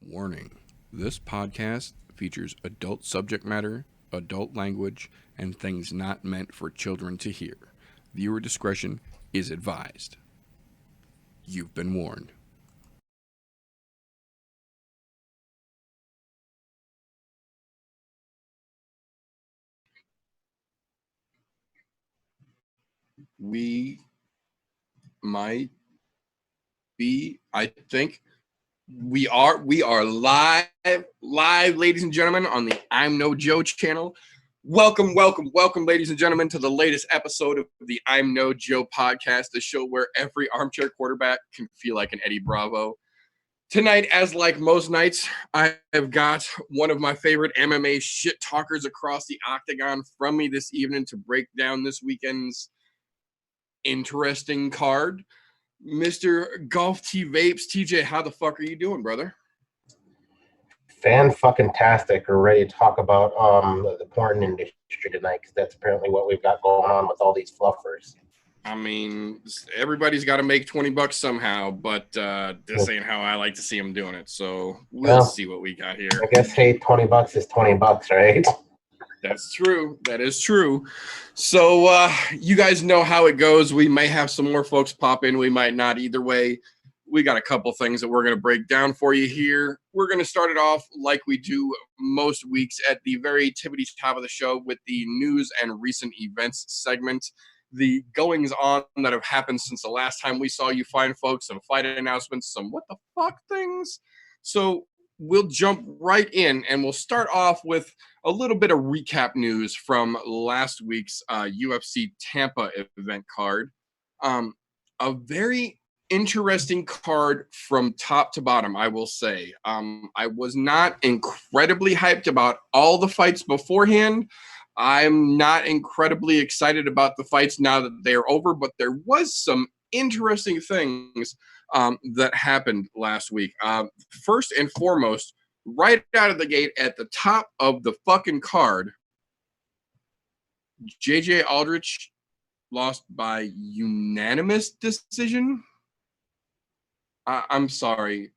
Warning: this podcast features adult subject matter, adult language, and things not meant for children to hear. Viewer discretion is advised. You've been warned. We might be, I think, we are live, ladies and gentlemen, on the I'm No Joe channel. Welcome, ladies and gentlemen, to the latest episode of the I'm No Joe podcast, the show where every armchair quarterback can feel like an Eddie Bravo. Tonight, as like most nights, I have got one of my favorite MMA shit talkers across the octagon from me this evening to break down this weekend's interesting card. Mr. Golf T Vapes. TJ, how the fuck are you doing, brother? Fan-fucking-tastic. We're ready to talk about the porn industry tonight, because that's apparently what we've got going on with all these fluffers. I mean, everybody's got to make $20 somehow, but this ain't how I like to see them doing it. So we'll see what we got here. I guess, hey, $20 is $20, right? That's true. That is true. So you guys know how it goes. We may have some more folks pop in. We might not. Either way, we got a couple things that we're going to break down for you here. We're going to start it off like we do most weeks at the very tippity top of the show with the news and recent events segment. The goings on that have happened since the last time we saw you, fine folks, some fight announcements, some what the fuck things. So we'll jump right in, and we'll start off with a little bit of recap news from last week's UFC Tampa event card. A very interesting card from top to bottom, I will say. I was not incredibly hyped about all the fights beforehand. I'm not incredibly excited about the fights now that they're over, but there was some interesting things that happened last week. First and foremost, right out of the gate at the top of the fucking card, JJ Aldrich lost by unanimous decision. I'm sorry.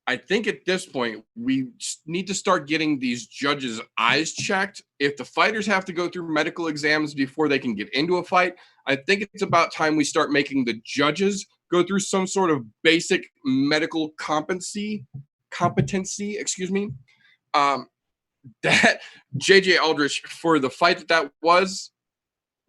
I think at this point, we need to start getting these judges' eyes checked. If the fighters have to go through medical exams before they can get into a fight, I think it's about time we start making the judges go through some sort of basic medical competency, that JJ Aldrich, for the fight that was,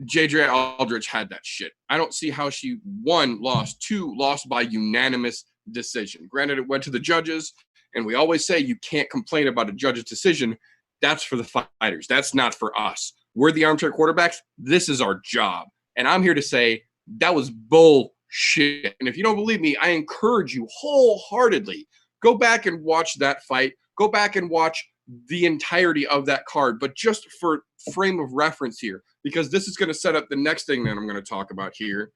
JJ Aldrich had that shit. I don't see how she, one, lost, two, lost by unanimous decision. Granted, it went to the judges, and we always say you can't complain about a judge's decision. That's for the fighters. That's not for us. We're the armchair quarterbacks. This is our job. And I'm here to say that was bullshit. And if you don't believe me, I encourage you wholeheartedly, go back and watch that fight. Go back and watch the entirety of that card. But just for frame of reference here, because this is going to set up the next thing that I'm going to talk about here.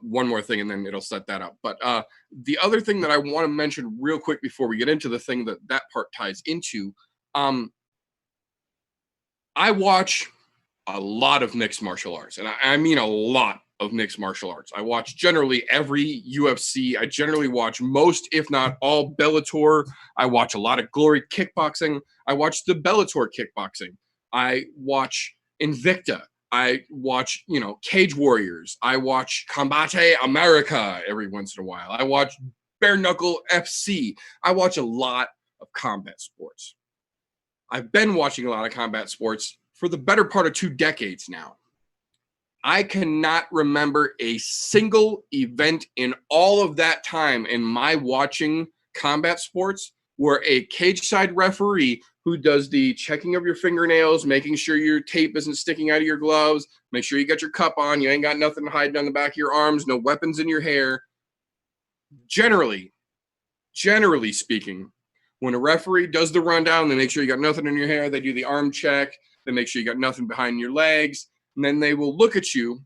One more thing, and then it'll set that up. But the other thing that I want to mention real quick before we get into the thing that part ties into, I watch a lot of mixed martial arts, and I mean a lot of mixed martial arts. I watch generally every UFC. I generally watch most, if not all, Bellator. I watch a lot of Glory kickboxing. I watch the Bellator kickboxing. I watch Invicta. I watch, Cage Warriors. I watch Combate America every once in a while. I watch Bare Knuckle FC. I watch a lot of combat sports. I've been watching a lot of combat sports for the better part of 2 decades now. I cannot remember a single event in all of that time in my watching combat sports where a cage side referee who does the checking of your fingernails, making sure your tape isn't sticking out of your gloves, make sure you got your cup on, you ain't got nothing hiding on the back of your arms, no weapons in your hair. Generally speaking, when a referee does the rundown, they make sure you got nothing in your hair, they do the arm check, they make sure you got nothing behind your legs, and then they will look at you,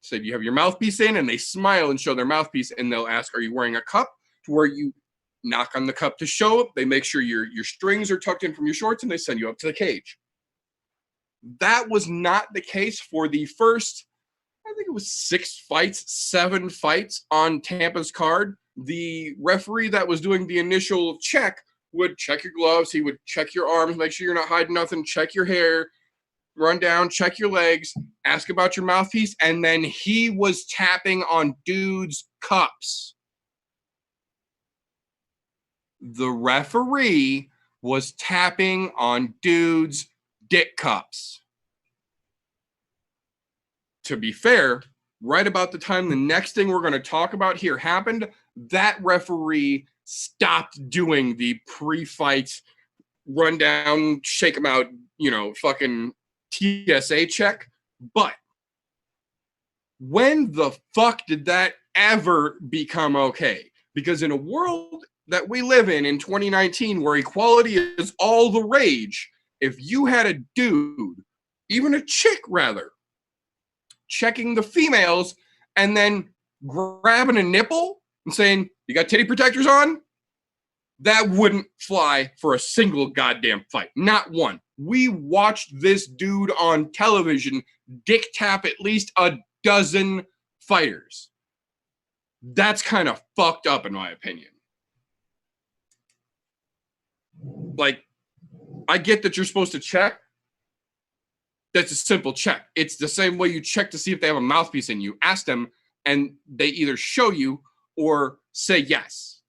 say, do you have your mouthpiece in? And they smile and show their mouthpiece, and they'll ask, are you wearing a cup? To where you knock on the cup to show up. They make sure your strings are tucked in from your shorts, and they send you up to the cage. That was not the case for the first, I think it was 7 fights on Tampa's card. the referee that was doing the initial check would check your gloves. He would check your arms, make sure you're not hiding nothing, check your hair, run down, check your legs, ask about your mouthpiece, and then he was tapping on dudes' cups. The referee was tapping on dudes' dick cups. To be fair, right about the time the next thing we're going to talk about here happened, that referee stopped doing the pre-fight rundown, shake them out, fucking TSA check. But when the fuck did that ever become okay? Because in a world that we live in 2019, where equality is all the rage, if you had a dude, even a chick rather, checking the females and then grabbing a nipple and saying, "You got titty protectors on?" That wouldn't fly for a single goddamn fight. Not one. We watched this dude on television dick tap at least a dozen fighters. That's kind of fucked up, in my opinion. Like, I get that you're supposed to check. That's a simple check. It's the same way you check to see if they have a mouthpiece in you. Ask them, and they either show you or say yes.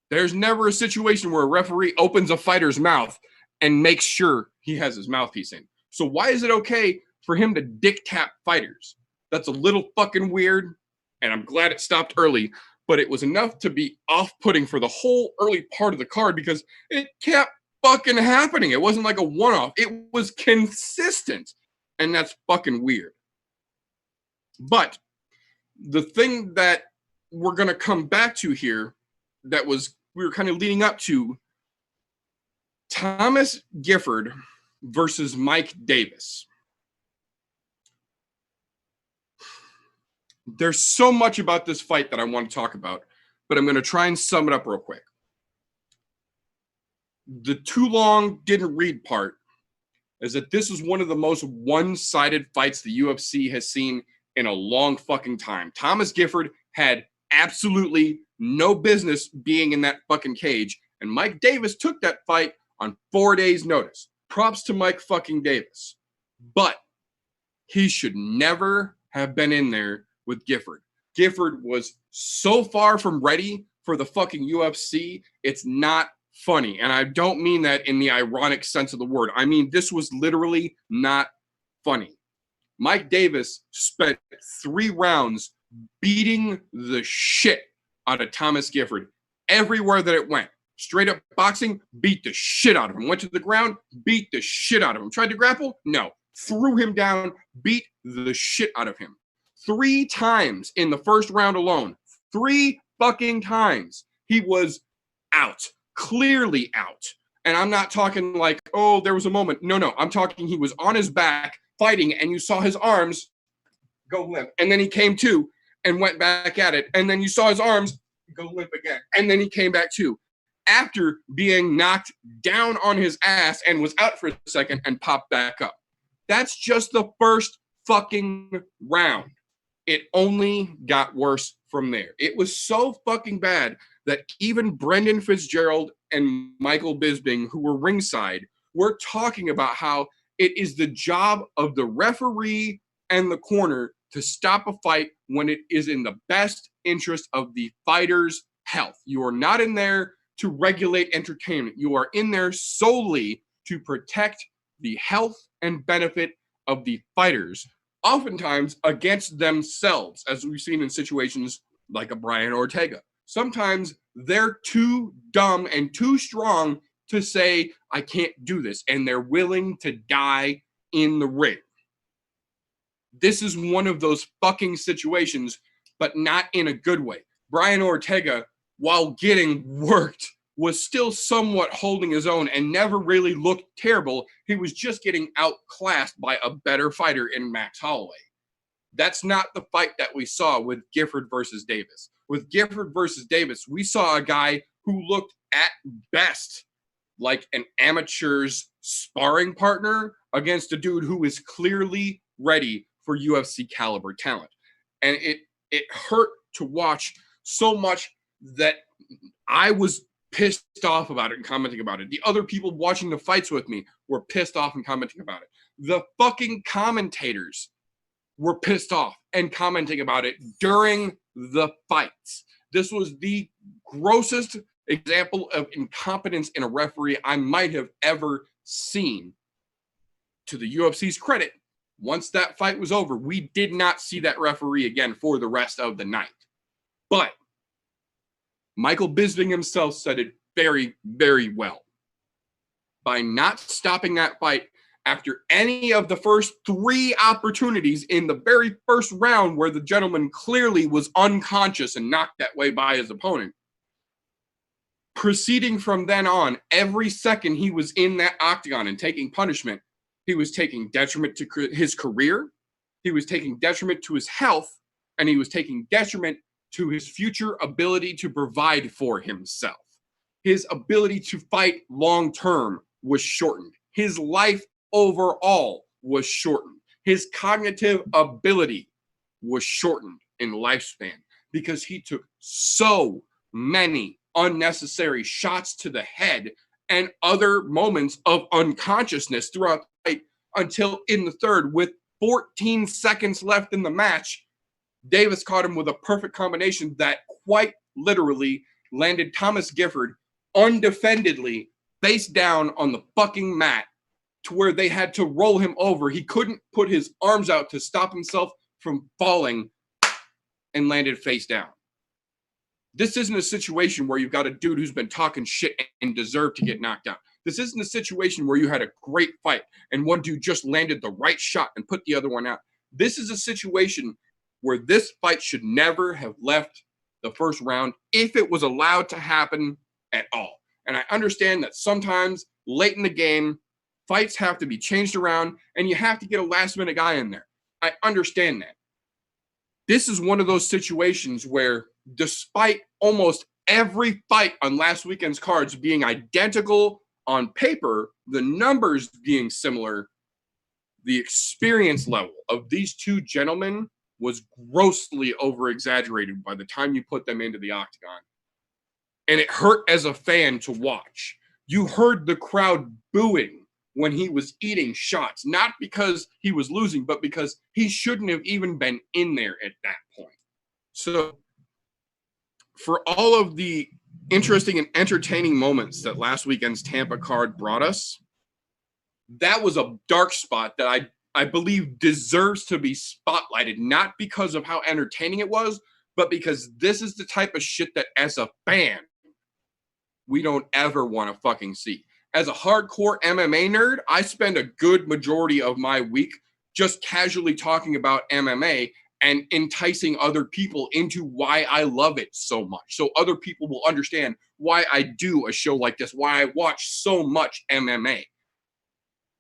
There's never a situation where a referee opens a fighter's mouth and makes sure he has his mouthpiece in. So why is it okay for him to dick tap fighters? That's a little fucking weird, and I'm glad it stopped early, but it was enough to be off-putting for the whole early part of the card because it kept fucking happening. It wasn't like a one-off. It was consistent, and that's fucking weird. But the thing that we're going to come back to here that we were kind of leading up to, Thomas Gifford versus Mike Davis. There's so much about this fight that I want to talk about, but I'm going to try and sum it up real quick. The too long didn't read part is that this is one of the most one-sided fights the UFC has seen in a long fucking time. Thomas Gifford had absolutely no business being in that fucking cage, and Mike Davis took that fight on 4 days' notice. Props to Mike fucking Davis. But he should never have been in there with Gifford. Gifford was so far from ready for the fucking UFC, it's not funny. And I don't mean that in the ironic sense of the word. I mean, this was literally not funny. Mike Davis spent 3 rounds beating the shit out of Thomas Gifford everywhere that it went. Straight up boxing, beat the shit out of him. Went to the ground, beat the shit out of him. Tried to grapple? No. Threw him down, beat the shit out of him. 3 times in the first round alone. 3 fucking times. He was out. Clearly out. And I'm not talking like, oh, there was a moment. No. I'm talking he was on his back fighting and you saw his arms go limp. And then he came to and went back at it. And then you saw his arms go limp again. And then he came back to. After being knocked down on his ass and was out for a second and popped back up. That's just the first fucking round. It only got worse from there. It was so fucking bad that even Brendan Fitzgerald and Michael Bisping, who were ringside, were talking about how it is the job of the referee and the corner to stop a fight when it is in the best interest of the fighter's health. You are not in there to regulate entertainment. You are in there solely to protect the health and benefit of the fighters, oftentimes against themselves, as we've seen in situations like a Brian Ortega. Sometimes they're too dumb and too strong to say, I can't do this, and they're willing to die in the ring. This is one of those fucking situations, but not in a good way. Brian Ortega, while getting worked, was still somewhat holding his own and never really looked terrible. He was just getting outclassed by a better fighter in Max Holloway. That's not the fight that we saw with Gifford versus Davis. With Gifford versus Davis, we saw a guy who looked at best like an amateur's sparring partner against a dude who is clearly ready for UFC caliber talent. And it hurt to watch so much that I was pissed off about it and commenting about it. The other people watching the fights with me were pissed off and commenting about it. The fucking commentators were pissed off and commenting about it during the fights. This was the grossest example of incompetence in a referee I might have ever seen. To the UFC's credit, once that fight was over, we did not see that referee again for the rest of the night. But Michael Bisping himself said it very, very well. By not stopping that fight after any of the first 3 opportunities in the very first round where the gentleman clearly was unconscious and knocked that way by his opponent, proceeding from then on, every second he was in that octagon and taking punishment, he was taking detriment to his career, he was taking detriment to his health, and he was taking detriment to his future ability to provide for himself. His ability to fight long term was shortened. His life overall was shortened. His cognitive ability was shortened in lifespan because he took so many unnecessary shots to the head and other moments of unconsciousness throughout the fight until in the third, with 14 seconds left in the match, Davis caught him with a perfect combination that quite literally landed Thomas Gifford undefendedly face down on the fucking mat to where they had to roll him over. He couldn't put his arms out to stop himself from falling and landed face down. This isn't a situation where you've got a dude who's been talking shit and deserved to get knocked out. This isn't a situation where you had a great fight and one dude just landed the right shot and put the other one out. This is a situation where this fight should never have left the first round if it was allowed to happen at all. And I understand that sometimes late in the game, fights have to be changed around and you have to get a last-minute guy in there. I understand that. This is one of those situations where despite almost every fight on last weekend's cards being identical on paper, the numbers being similar, the experience level of these two gentlemen was grossly over-exaggerated by the time you put them into the octagon. And it hurt as a fan to watch. You heard the crowd booing when he was eating shots, not because he was losing, but because he shouldn't have even been in there at that point. So for all of the interesting and entertaining moments that last weekend's Tampa card brought us, that was a dark spot that I believe deserves to be spotlighted, not because of how entertaining it was, but because this is the type of shit that as a fan, we don't ever want to fucking see. As a hardcore MMA nerd, I spend a good majority of my week just casually talking about MMA and enticing other people into why I love it so much. So other people will understand why I do a show like this, why I watch so much MMA.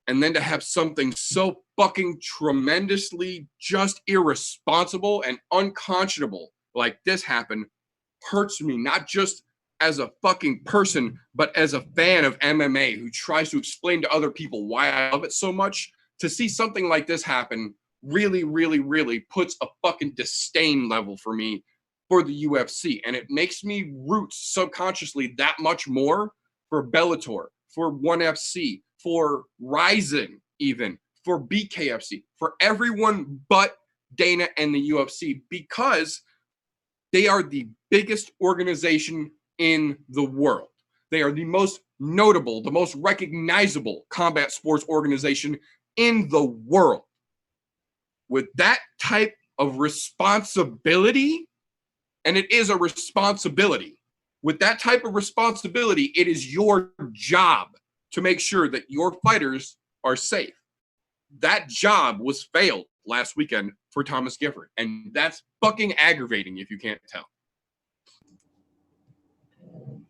And then to have something so fucking tremendously just irresponsible and unconscionable like this happen hurts me, not just as a fucking person, but as a fan of MMA who tries to explain to other people why I love it so much. To see something like this happen really, really, really puts a fucking disdain level for me for the UFC. And it makes me root subconsciously that much more for Bellator, for ONE FC, for Ryzen even, for BKFC, for everyone but Dana and the UFC, because they are the biggest organization in the world. They are the most notable, the most recognizable combat sports organization in the world. With that type of responsibility, and it is a responsibility, with that type of responsibility, it is your job to make sure that your fighters are safe. That job was failed last weekend for Thomas Gifford, and that's fucking aggravating if you can't tell.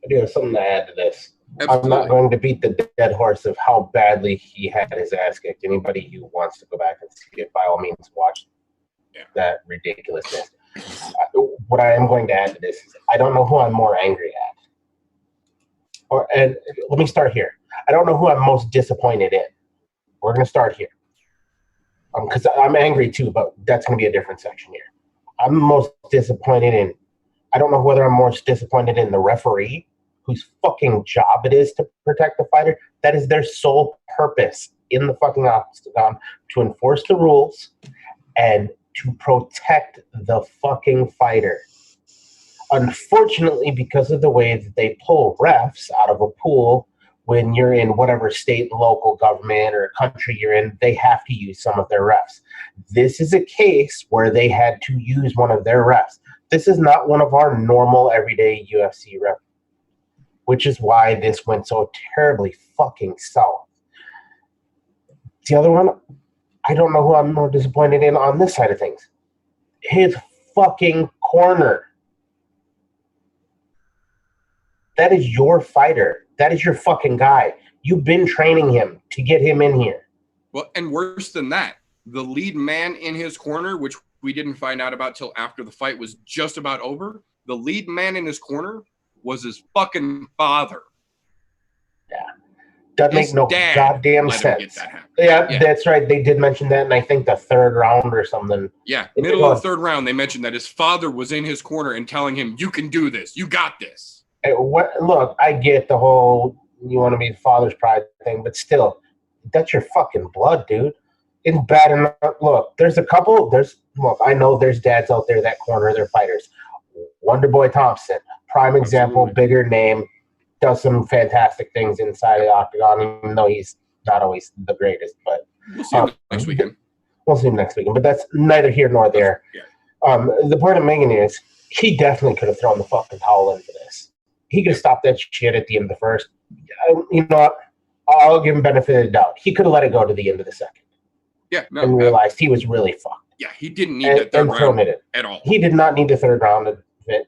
I do have something to add to this. Absolutely. I'm not going to beat the dead horse of how badly he had his ass kicked. Anybody who wants to go back and see it, by all means, watch that ridiculousness. What I am going to add to this is I don't know who I'm more angry at. And let me start here. I don't know who I'm most disappointed in. We're going to start here. Because I'm angry too, but that's going to be a different section here. I'm most disappointed in I don't know whether I'm more disappointed in the referee, whose fucking job it is to protect the fighter. That is their sole purpose in the fucking octagon, to enforce the rules and to protect the fucking fighter. Unfortunately, because of the way that they pull refs out of a pool when you're in whatever state, local government, or country you're in, they have to use some of their refs. This is a case where they had to use one of their refs. This is not one of our normal, everyday UFC refs, which is why this went so terribly fucking south. The other one, I don't know who I'm more disappointed in on this side of things. His fucking corner. That is your fighter. That is your fucking guy. You've been training him to get him in here. Well, and worse than that, the lead man in his corner, which we didn't find out about till after the fight was just about over, the lead man in his corner was his fucking father. Yeah. Doesn't make no goddamn sense. Yeah, that's right. They did mention that, and I think the third round or something. Yeah, middle of the third round, they mentioned that his father was in his corner and telling him, "You can do this. You got this." Look, I get the whole you want to be father's pride thing, but still, that's your fucking blood, dude. It's bad enough. Look, I know there's dads out there that corner their fighters. Wonderboy Thompson, prime example, bigger name, does some fantastic things inside the octagon, even though he's not always the greatest. But we'll see him next weekend. We'll see him next weekend, but that's neither here nor there. Yeah. The point I'm making is he definitely could have thrown the fucking towel in for this. He could have stopped that shit at the end of the first. You know what? I'll give him benefit of the doubt. He could have let it go to the end of the second. Yeah, and realized he was really fucked. Yeah, he didn't need that third round at all. He did not need the third round of it.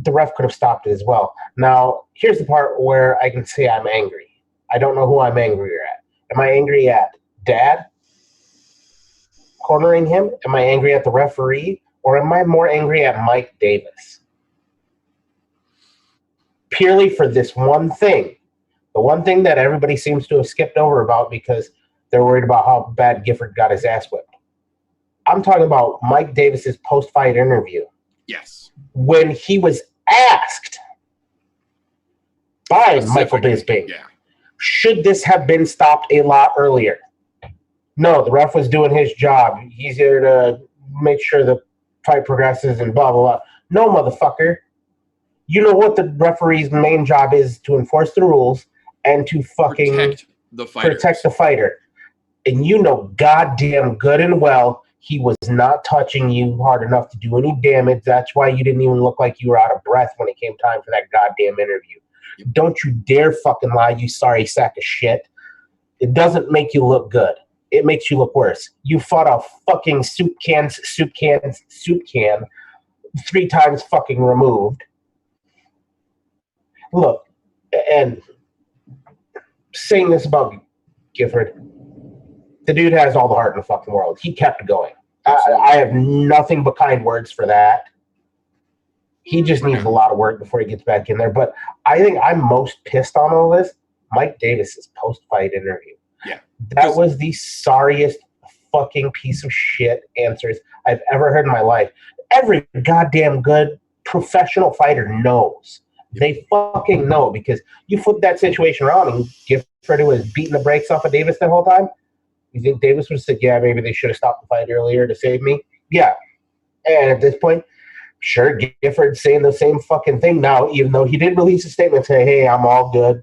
The ref could have stopped it as well. Now, here's the part where I can say I'm angry. I don't know who I'm angrier at. Am I angry at Dad cornering him? Am I angry at the referee? Or am I more angry at Mike Davis? Purely for this one thing. The one thing that everybody seems to have skipped over about because they're worried about how bad Gifford got his ass whipped. I'm talking about Mike Davis's post-fight interview. Yes. When he was asked by Michael Bisping, should this have been stopped a lot earlier? No, the ref was doing his job. He's here to make sure the fight progresses and blah, blah, blah. No, motherfucker. You know what the referee's main job is? To enforce the rules and to fucking protect the fighter. And you know goddamn good and well he was not touching you hard enough to do any damage. That's why you didn't even look like you were out of breath when it came time for that goddamn interview. Don't you dare fucking lie, you sorry sack of shit. It doesn't make you look good. It makes you look worse. You fought a fucking soup can 3 times fucking removed. Look, and saying this about Gifford, the dude has all the heart in the fucking world. He kept going. I have nothing but kind words for that. He just needs a lot of work before he gets back in there. But I think I'm most pissed on all this. Mike Davis's post-fight interview. Yeah. That was the sorriest fucking piece of shit answers I've ever heard in my life. Every goddamn good professional fighter knows. They fucking know, because you flip that situation around and Gifford was beating the brakes off of Davis the whole time. You think Davis would have said, yeah, maybe they should have stopped the fight earlier to save me? Yeah. And at this point, sure, Gifford's saying the same fucking thing now, even though he did release a statement saying, hey, I'm all good.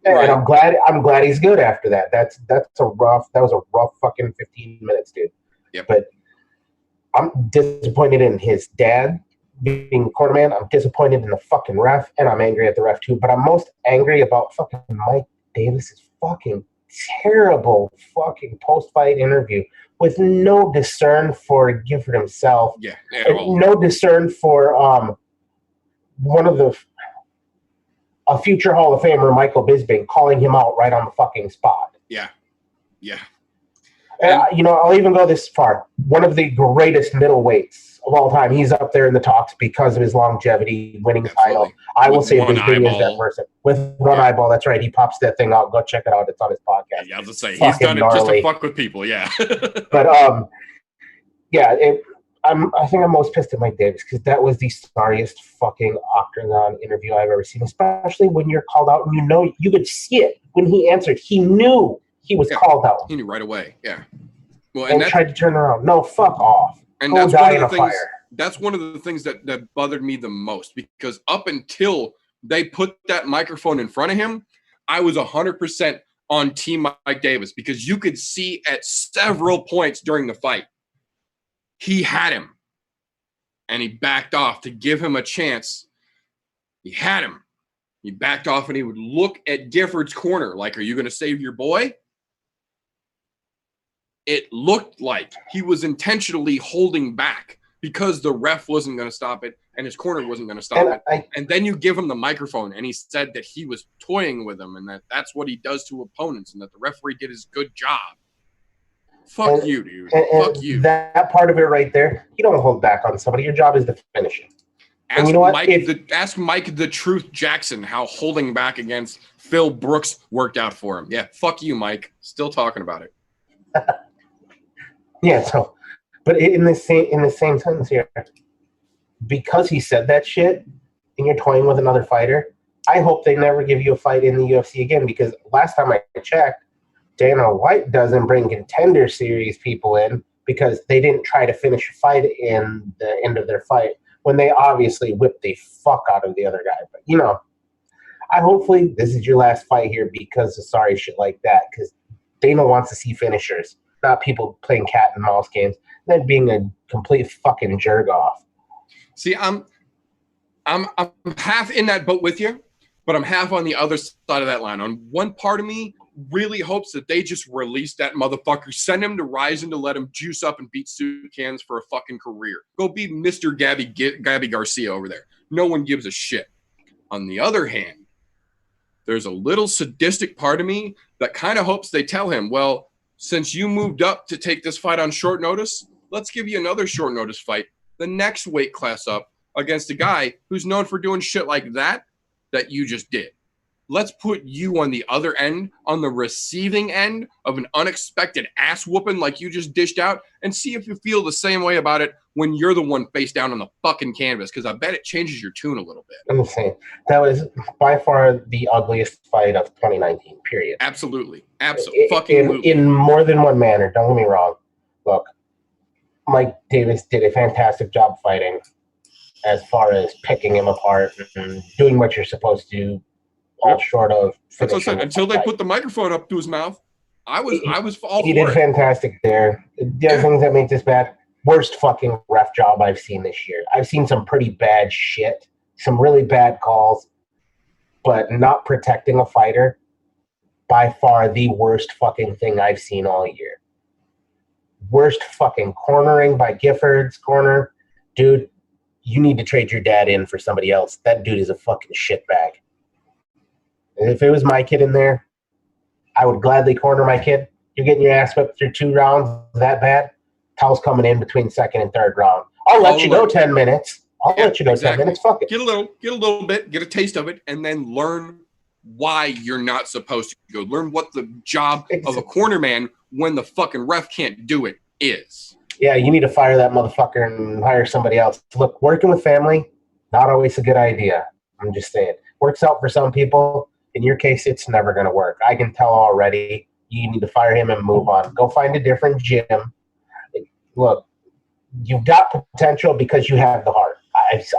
Right. And I'm glad he's good after that. That was a rough fucking 15 minutes, dude. Yep. But I'm disappointed in his dad being the cornerman. I'm disappointed in the fucking ref, and I'm angry at the ref too. But I'm most angry about fucking Mike Davis's fucking terrible fucking post-fight interview with no discern for Gifford himself. Yeah, no discern for a future Hall of Famer, Michael Bisping, calling him out right on the fucking spot. Yeah. Yeah. I'll even go this far. One of the greatest middleweights of all time. He's up there in the talks because of his longevity, winning title. I will say Bisping is that person. With one eyeball, that's right. He pops that thing out. Go check it out. It's on his podcast. Yeah, I was going to say, he's done it just to fuck with people, yeah. But, I think I'm most pissed at Mike Davis because that was the sorriest fucking octagon interview I've ever seen, especially when you're called out and you could see it when he answered. He knew he was called out. He knew right away. Yeah. Well, and tried to turn around. No, fuck off. And go that's die one in of the a things. fire. That's one of the things that bothered me the most, because up until they put that microphone in front of him, I was 100% on Team Mike Davis, because you could see at several points during the fight, he had him and he backed off to give him a chance. He had him. He backed off and he would look at Gifford's corner like, are you going to save your boy? It looked like he was intentionally holding back because the ref wasn't going to stop it and his corner wasn't going to stop it. And then you give him the microphone and he said that he was toying with him and that's what he does to opponents and that the referee did his good job. Fuck you, dude. Fuck you. That part of it right there, you don't hold back on somebody. Your job is to finish it. Ask, you know ask Mike the Truth Jackson how holding back against Phil Brooks worked out for him. Yeah, fuck you, Mike. Still talking about it. Yeah, so, but in the same sentence here, because he said that shit and you're toying with another fighter, I hope they never give you a fight in the UFC again, because last time I checked, Dana White doesn't bring Contender Series people in because they didn't try to finish a fight in the end of their fight when they obviously whipped the fuck out of the other guy. But, you know, hopefully this is your last fight here because of sorry shit like that, because Dana wants to see finishers, not people playing cat and mouse games, and then being a complete fucking jerk off. See, I'm half in that boat with you, but I'm half on the other side of that line. On one part of me really hopes that they just release that motherfucker, send him to Ryzen to let him juice up and beat soup cans for a fucking career. Go be Mr. Gabby Garcia over there. No one gives a shit. On the other hand, there's a little sadistic part of me that kind of hopes they tell him, well, since you moved up to take this fight on short notice, let's give you another short notice fight, the next weight class up, against a guy who's known for doing shit like that you just did. Let's put you on the other end, on the receiving end of an unexpected ass whooping like you just dished out, and see if you feel the same way about it when you're the one face down on the fucking canvas, because I bet it changes your tune a little bit. I'm saying that was by far the ugliest fight of 2019, period. Absolutely. Absolutely. In more than one manner, don't get me wrong. Look, Mike Davis did a fantastic job fighting as far as picking him apart and doing what you're supposed to do. All short of that's what I said. Until they put the microphone up to his mouth, I was all he for did fantastic there. The other things that make this bad, worst fucking ref job I've seen this year. I've seen some pretty bad shit, some really bad calls, but not protecting a fighter, by far the worst fucking thing I've seen all year. Worst fucking cornering by Gifford's corner. Dude, you need to trade your dad in for somebody else. That dude is a fucking shitbag. If it was my kid in there, I would gladly corner my kid. You're getting your ass whipped through 2 rounds that bad? Towel's coming in between second and third round. I'll let you go 10 minutes. Let you go 10 minutes. Fuck it. Get a little bit, get a taste of it, and then learn why you're not supposed to go. Learn what the job of a corner man when the fucking ref can't do it is. Yeah, you need to fire that motherfucker and hire somebody else. Look, working with family, not always a good idea. I'm just saying. Works out for some people. In your case, it's never going to work. I can tell already. You need to fire him and move on. Go find a different gym. Look, you've got potential because you have the heart.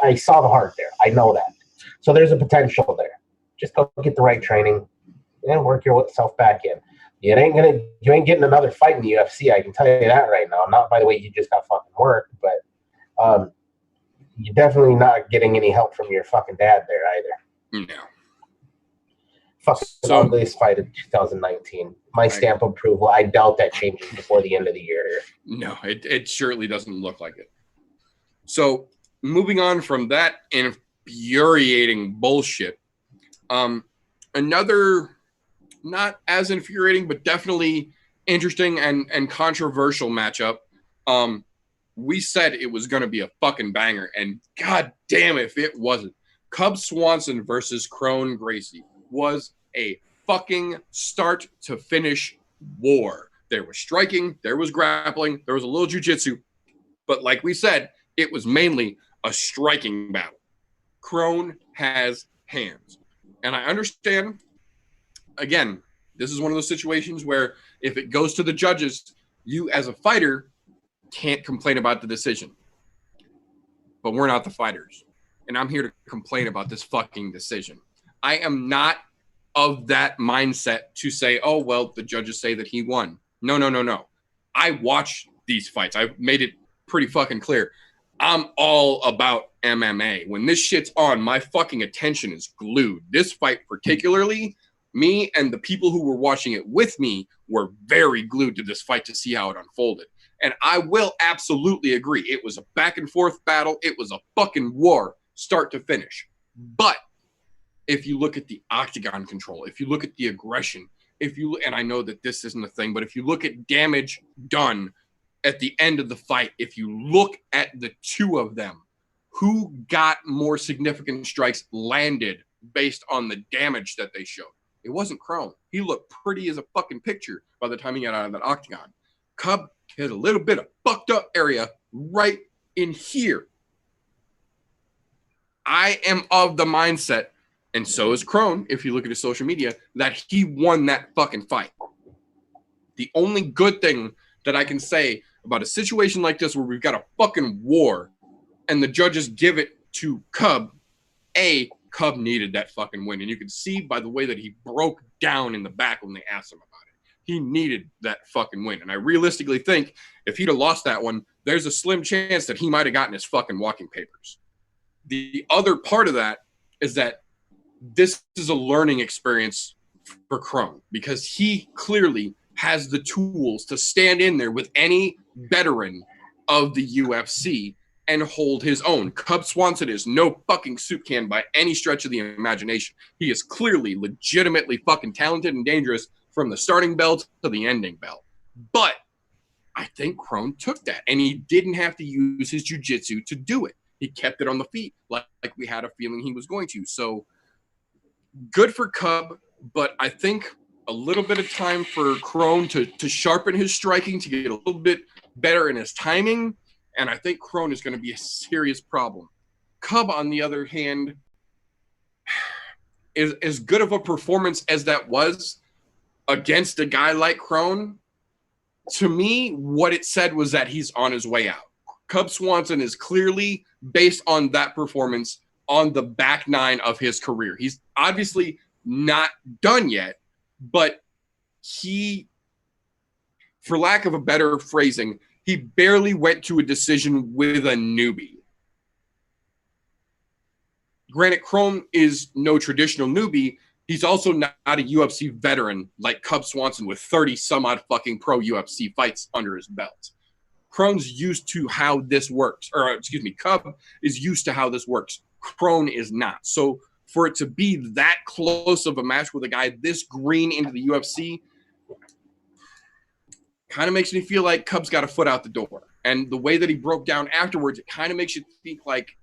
I saw the heart there. I know that. So there's a potential there. Just go get the right training and work yourself back in. You ain't getting another fight in the UFC. I can tell you that right now. Not by the way you just got fucking worked, but you're definitely not getting any help from your fucking dad there either. No. Fucking ugliest fight of 2019. My stamp of approval. I doubt that changes before the end of the year. No, it surely doesn't look like it. So moving on from that infuriating bullshit, another not as infuriating but definitely interesting and controversial matchup. We said it was going to be a fucking banger, and god damn if it wasn't. Cub Swanson versus Crone Gracie was a fucking start to finish war. There was striking, there was grappling, there was a little jiu-jitsu. But like we said, it was mainly a striking battle. Crone has hands. And I understand, again, this is one of those situations where if it goes to the judges, you as a fighter can't complain about the decision. But we're not the fighters. And I'm here to complain about this fucking decision. I am not of that mindset to say, oh, well, the judges say that he won. No. I watch these fights. I've made it pretty fucking clear. I'm all about MMA. When this shit's on, my fucking attention is glued. This fight particularly, me and the people who were watching it with me were very glued to this fight to see how it unfolded. And I will absolutely agree. It was a back and forth battle. It was a fucking war, start to finish. But if you look at the octagon control, if you look at the aggression, and I know that this isn't a thing, but if you look at damage done at the end of the fight, if you look at the two of them, who got more significant strikes landed based on the damage that they showed? It wasn't Crone. He looked pretty as a fucking picture by the time he got out of that octagon. Cub had a little bit of fucked up area right in here. I am of the mindset, and so is Crone, if you look at his social media, that he won that fucking fight. The only good thing that I can say about a situation like this where we've got a fucking war and the judges give it to Cub, Cub needed that fucking win. And you can see by the way that he broke down in the back when they asked him about it. He needed that fucking win. And I realistically think if he'd have lost that one, there's a slim chance that he might have gotten his fucking walking papers. The other part of that is that this is a learning experience for Crone because he clearly has the tools to stand in there with any veteran of the UFC and hold his own. Cub Swanson is no fucking soup can by any stretch of the imagination. He is clearly legitimately fucking talented and dangerous from the starting bell to the ending bell. But I think Crone took that, and he didn't have to use his jiu-jitsu to do it. He kept it on the feet like we had a feeling he was going to. So good for Cub, but I think a little bit of time for Crone to sharpen his striking, to get a little bit better in his timing, and I think Crone is going to be a serious problem. Cub, on the other hand, is as good of a performance as that was against a guy like Crone. To me, what it said was that he's on his way out. Cub Swanson is clearly, based on that performance, on the back nine of his career. He's obviously not done yet, but he, for lack of a better phrasing, he barely went to a decision with a newbie. Granted, Crone is no traditional newbie. He's also not a UFC veteran like Cub Swanson with 30 some odd fucking pro UFC fights under his belt. Crone's used to how this works, Cub is used to how this works. Crone is not. So for it to be that close of a match with a guy this green into the UFC kind of makes me feel like Cub's got a foot out the door. And the way that he broke down afterwards, it kind of makes you think like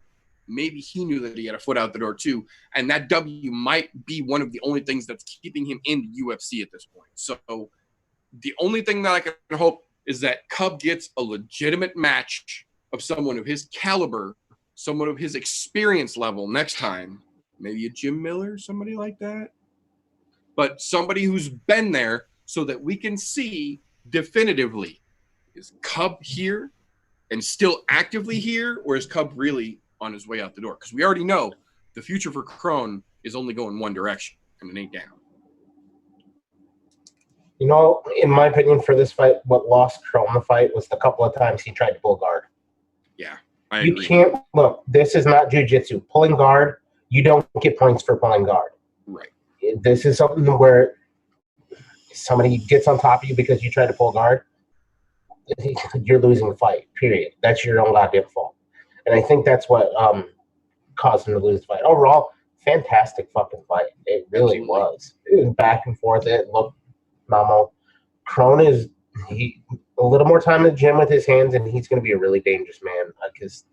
maybe he knew that he had a foot out the door too. And that W might be one of the only things that's keeping him in the UFC at this point. So the only thing that I can hope is that Cub gets a legitimate match of someone of his caliber, someone of his experience level next time. Maybe a Jim Miller, somebody like that. But somebody who's been there so that we can see definitively, is Cub here and still actively here, or is Cub really on his way out the door? Because we already know the future for Crone is only going one direction, and it ain't down. You know, in my opinion, for this fight, what lost Crone the fight was the couple of times he tried to pull guard. Yeah, I agree. You can't, look, this is not jiu-jitsu. Pulling guard, you don't get points for pulling guard. Right. This is something where somebody gets on top of you because you try to pull guard, you're losing the fight, period. That's your own goddamn fault. And I think that's what caused him to lose the fight. Overall, fantastic fucking fight. It really was. It was back and forth. It looked phenomenal. Crone is a little more time in the gym with his hands, and he's going to be a really dangerous man. Because,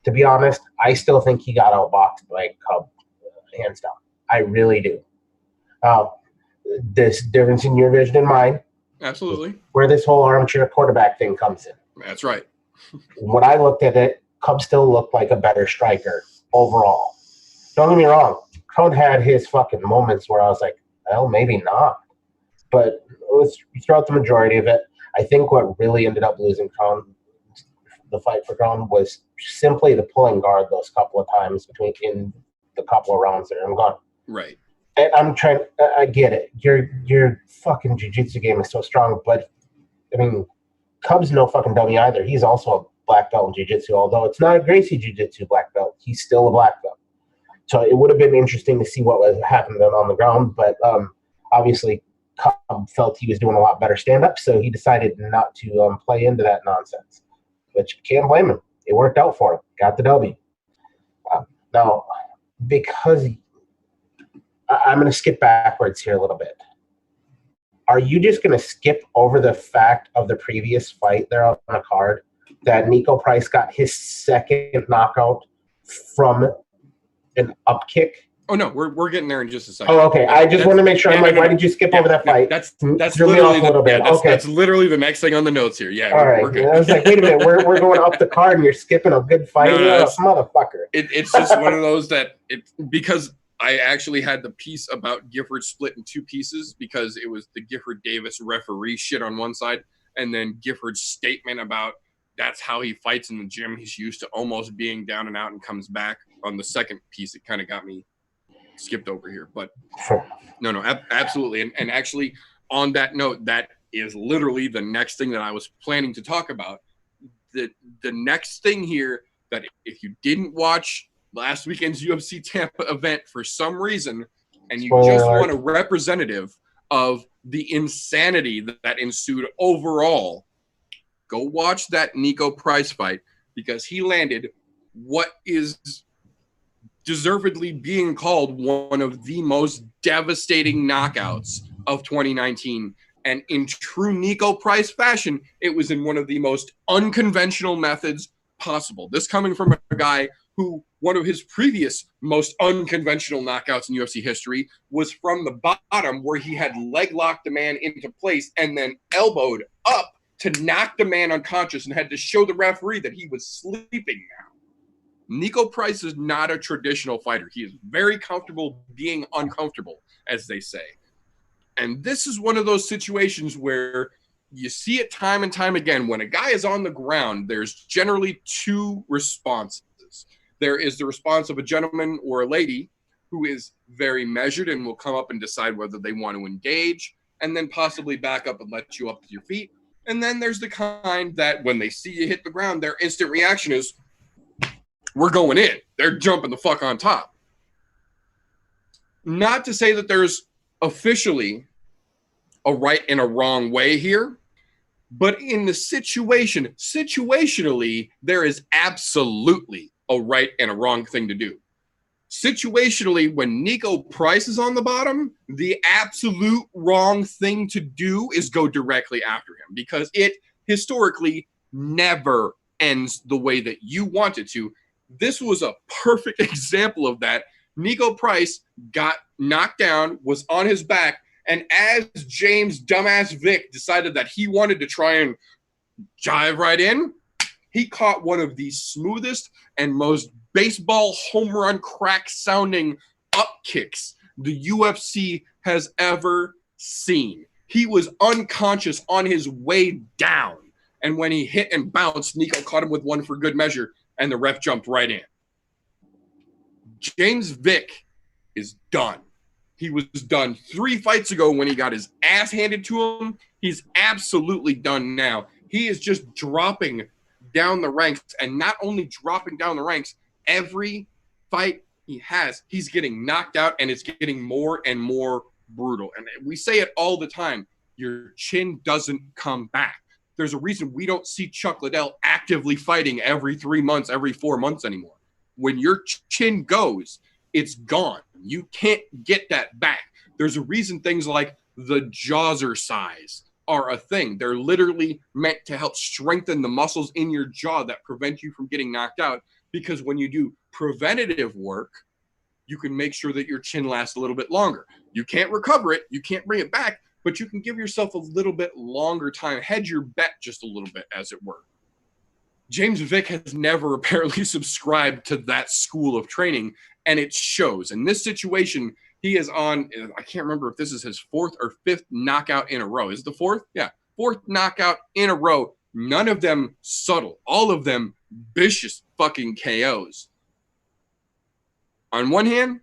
to be honest, I still think he got outboxed by Cub, hands down. I really do. This difference in your vision and mine. Absolutely. Where this whole armchair quarterback thing comes in. That's right. When I looked at it, Cub still looked like a better striker overall. Don't get me wrong. Crone had his fucking moments where I was like, well, maybe not. But throughout the majority of it, I think what really ended up losing Crone, the fight for Crone, was simply the pulling guard those couple of times in the couple of rounds there. I'm gone. Right. And I get it. Your fucking jiu-jitsu game is so strong, but I mean, Cub's no fucking dummy either. He's also a black belt in jiu-jitsu, although it's not a Gracie jiu-jitsu black belt. He's still a black belt. So it would have been interesting to see what was happening on the ground, but obviously Cub felt he was doing a lot better stand-up, so he decided not to play into that nonsense, which can't blame him. It worked out for him. Got the W. Now, because I'm going to skip backwards here a little bit. Are you just going to skip over the fact of the previous fight there on the card that Nico Price got his second knockout from an up kick? Oh no, we're getting there in just a second. Oh, okay. I just want to make sure. I'm like, why did you skip over that fight? That's literally that's literally the next thing on the notes here. Yeah, all right. We're good. I was like, wait a minute, we're going up the card and you're skipping a good fight, motherfucker. It's just one of those that because I actually had the piece about Gifford split in two pieces because it was the Gifford Davis referee shit on one side, and then Gifford's statement about that's how he fights in the gym. He's used to almost being down and out and comes back. On the second piece, it kind of got me skipped over here, but no, absolutely. And actually on that note, that is literally the next thing that I was planning to talk about. The next thing here, that if you didn't watch last weekend's UFC Tampa event for some reason, and you just want a representative of the insanity that ensued overall, go watch that Nico Price fight, because he landed what is deservedly being called one of the most devastating knockouts of 2019. And in true Nico Price fashion, it was in one of the most unconventional methods possible. This coming from a guy who one of his previous most unconventional knockouts in UFC history was from the bottom, where he had leg locked the man into place and then elbowed up to knock the man unconscious and had to show the referee that he was sleeping now. Nico Price is not a traditional fighter. He is very comfortable being uncomfortable, as they say. And this is one of those situations where you see it time and time again. When a guy is on the ground, there's generally two responses. There is the response of a gentleman or a lady who is very measured and will come up and decide whether they want to engage, and then possibly back up and let you up to your feet. And then there's the kind that when they see you hit the ground, their instant reaction is, we're going in. They're jumping the fuck on top. Not to say that there's officially a right and a wrong way here, but in the situationally, there is absolutely a right and a wrong thing to do. Situationally, when Nico Price is on the bottom, the absolute wrong thing to do is go directly after him, because it historically never ends the way that you want it to. This was a perfect example of that. Nico Price got knocked down, was on his back, and as James dumbass Vick decided that he wanted to try and jive right in, he caught one of the smoothest and most baseball home run crack sounding up kicks the UFC has ever seen. He was unconscious on his way down, and when he hit and bounced, Nico caught him with one for good measure, and the ref jumped right in. James Vick is done. He was done 3 fights ago when he got his ass handed to him. He's absolutely done now. He is just dropping down the ranks, and not only dropping down the ranks, every fight he has, he's getting knocked out, and it's getting more and more brutal. And we say it all the time, your chin doesn't come back. There's a reason we don't see Chuck Liddell actively fighting every 3 months, every 4 months anymore. When your chin goes, it's gone. You can't get that back. There's a reason things like the Jawser size are a thing. They're literally meant to help strengthen the muscles in your jaw that prevent you from getting knocked out, because when you do preventative work, you can make sure that your chin lasts a little bit longer. You can't recover it. You can't bring it back, but you can give yourself a little bit longer time, hedge your bet just a little bit, as it were. James Vick has never apparently subscribed to that school of training, and it shows. In this situation, he is on, I can't remember if this is his 4th or 5th knockout in a row. Is it the 4th? Yeah, 4th knockout in a row. None of them subtle. All of them vicious fucking KOs. On one hand,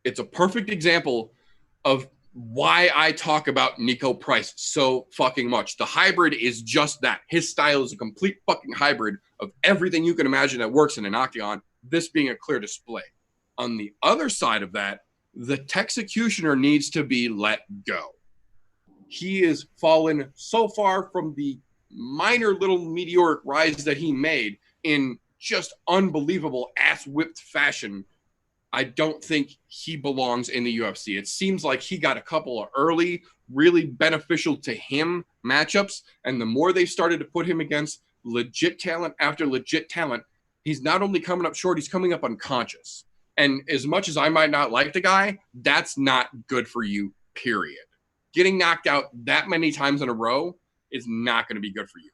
it's a perfect example of why I talk about Nico Price so fucking much. The hybrid is just that. His style is a complete fucking hybrid of everything you can imagine that works in an octagon, this being a clear display. On the other side of that, the Texecutioner needs to be let go. He has fallen so far from the minor little meteoric rise that he made in just unbelievable ass-whipped fashion. I don't think he belongs in the UFC. It seems like he got a couple of early, really beneficial to him matchups, and the more they started to put him against legit talent after legit talent, he's not only coming up short, he's coming up unconscious. And as much as I might not like the guy, that's not good for you, period. Getting knocked out that many times in a row is not going to be good for you.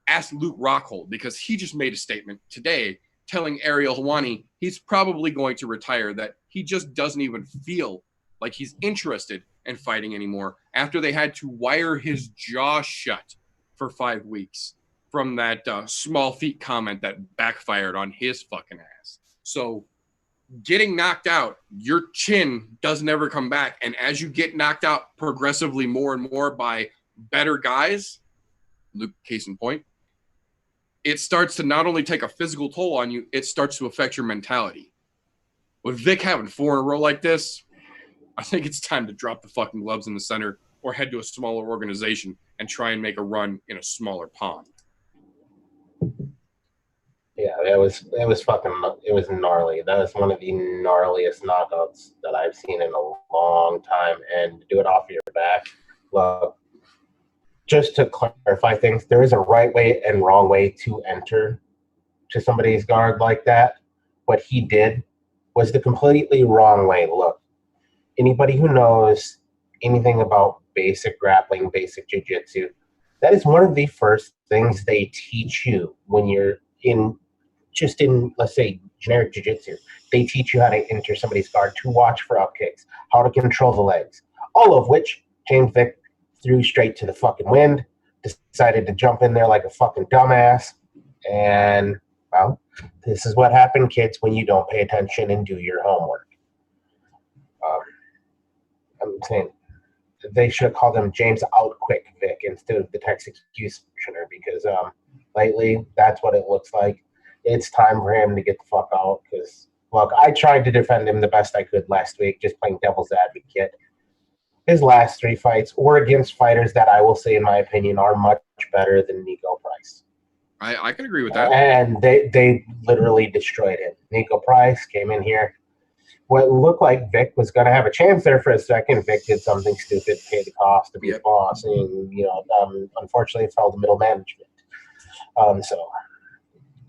Ask Luke Rockhold, because he just made a statement today telling Ariel Helwani he's probably going to retire, that he just doesn't even feel like he's interested in fighting anymore after they had to wire his jaw shut for 5 weeks from that small feet comment that backfired on his fucking ass. So getting knocked out, your chin doesn't ever come back. And as you get knocked out progressively more and more by better guys, Luke, case in point, it starts to not only take a physical toll on you, it starts to affect your mentality. With Vic having 4 in a row like this, I think it's time to drop the fucking gloves in the center or head to a smaller organization and try and make a run in a smaller pond. Yeah, it was gnarly. That was one of the gnarliest knockouts that I've seen in a long time. And to do it off your back, look, just to clarify things, there is a right way and wrong way to enter to somebody's guard like that. What he did was the completely wrong way. Look, anybody who knows anything about basic grappling, basic jiu-jitsu, that is one of the first things they teach you when you're in, let's say, generic jiu-jitsu. They teach you how to enter somebody's guard, to watch for up kicks, how to control the legs, all of which James Vick threw straight to the fucking wind, decided to jump in there like a fucking dumbass. And, well, this is what happened, kids, when you don't pay attention and do your homework. I'm saying they should have called him James Out Quick Vic instead of the Texecutioner, because lately that's what it looks like. It's time for him to get the fuck out, because, look, I tried to defend him the best I could last week, just playing devil's advocate. His last 3 fights were against fighters that I will say, in my opinion, are much better than Nico Price. I can agree with that. And they literally destroyed him. Nico Price came in here. What looked like Vic was going to have a chance there for a second. Vic did something stupid, paid the cost to be a boss, and unfortunately fell to middle management. So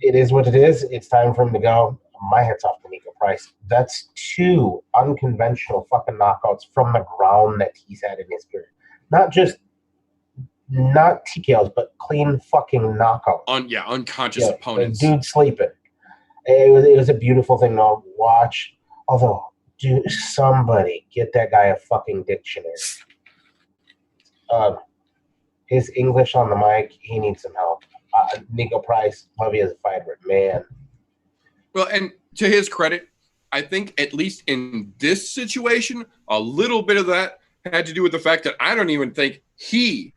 it is what it is. It's time for him to go. My hat's off to Nico Price. That's 2 unconventional fucking knockouts from the ground that he's had in his career. Not TKOs, but clean fucking knockouts. Unconscious opponents. Dude sleeping. It was a beautiful thing to watch. Although, dude, somebody get that guy a fucking dictionary. His English on the mic, he needs some help. Nico Price, love you as a fighter, man. Well, and to his credit, I think at least in this situation, a little bit of that had to do with the fact that I don't even think he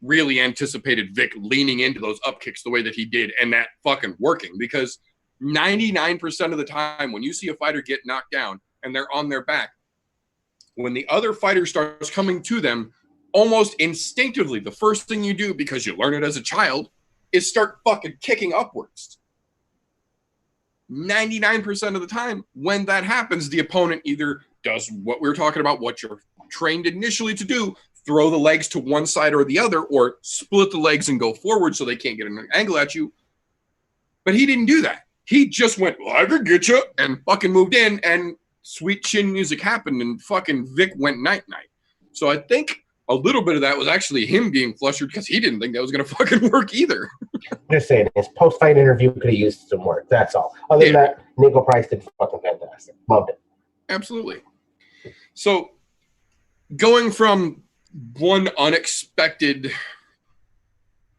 really anticipated Vic leaning into those up kicks the way that he did and that fucking working, because 99% of the time when you see a fighter get knocked down and they're on their back, when the other fighter starts coming to them, almost instinctively, the first thing you do, because you learn it as a child, is start fucking kicking upwards. 99% of the time when that happens, the opponent either does what we were talking about, what you're trained initially to do, throw the legs to one side or the other, or split the legs and go forward so they can't get an angle at you. But he didn't do that. He just went, well, I could get you, and fucking moved in, and sweet chin music happened, and fucking Vic went night-night. So I think a little bit of that was actually him being flustered because he didn't think that was going to fucking work either. Just saying, his post-fight interview could have used some work. That's all. Other than that, Nico Price did fucking fantastic. Loved it. Absolutely. So, going from one unexpected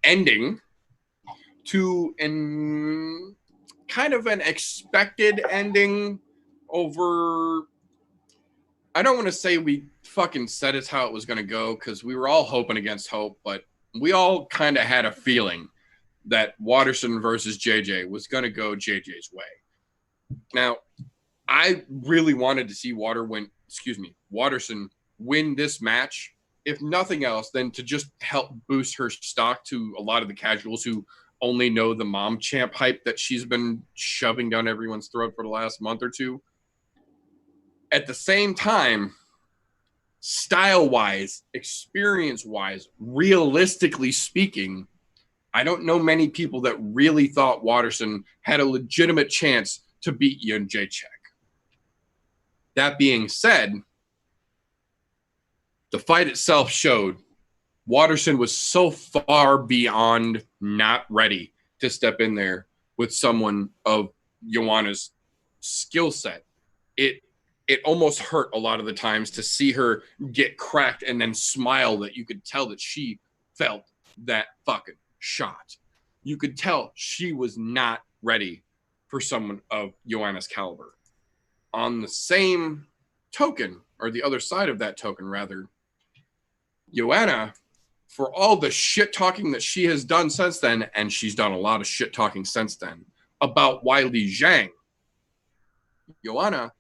ending to kind of an expected ending over, I don't want to say we fucking said it's how it was going to go because we were all hoping against hope, but we all kind of had a feeling that Waterson versus JJ was going to go JJ's way. Now, I really wanted to see Waterson win this match, if nothing else, than to just help boost her stock to a lot of the casuals who only know the mom champ hype that she's been shoving down everyone's throat for the last month or two. At the same time, style-wise, experience-wise, realistically speaking, I don't know many people that really thought Waterson had a legitimate chance to beat Yun Jacek. That being said, the fight itself showed Waterson was so far beyond not ready to step in there with someone of Joanna's skill set. It almost hurt a lot of the times to see her get cracked and then smile that you could tell that she felt that fucking shot. You could tell she was not ready for someone of Joanna's caliber. On the same token, or the other side of that token, rather, Joanna, for all the shit talking that she has done since then, and she's done a lot of shit talking since then, about Weili Zhang, Joanna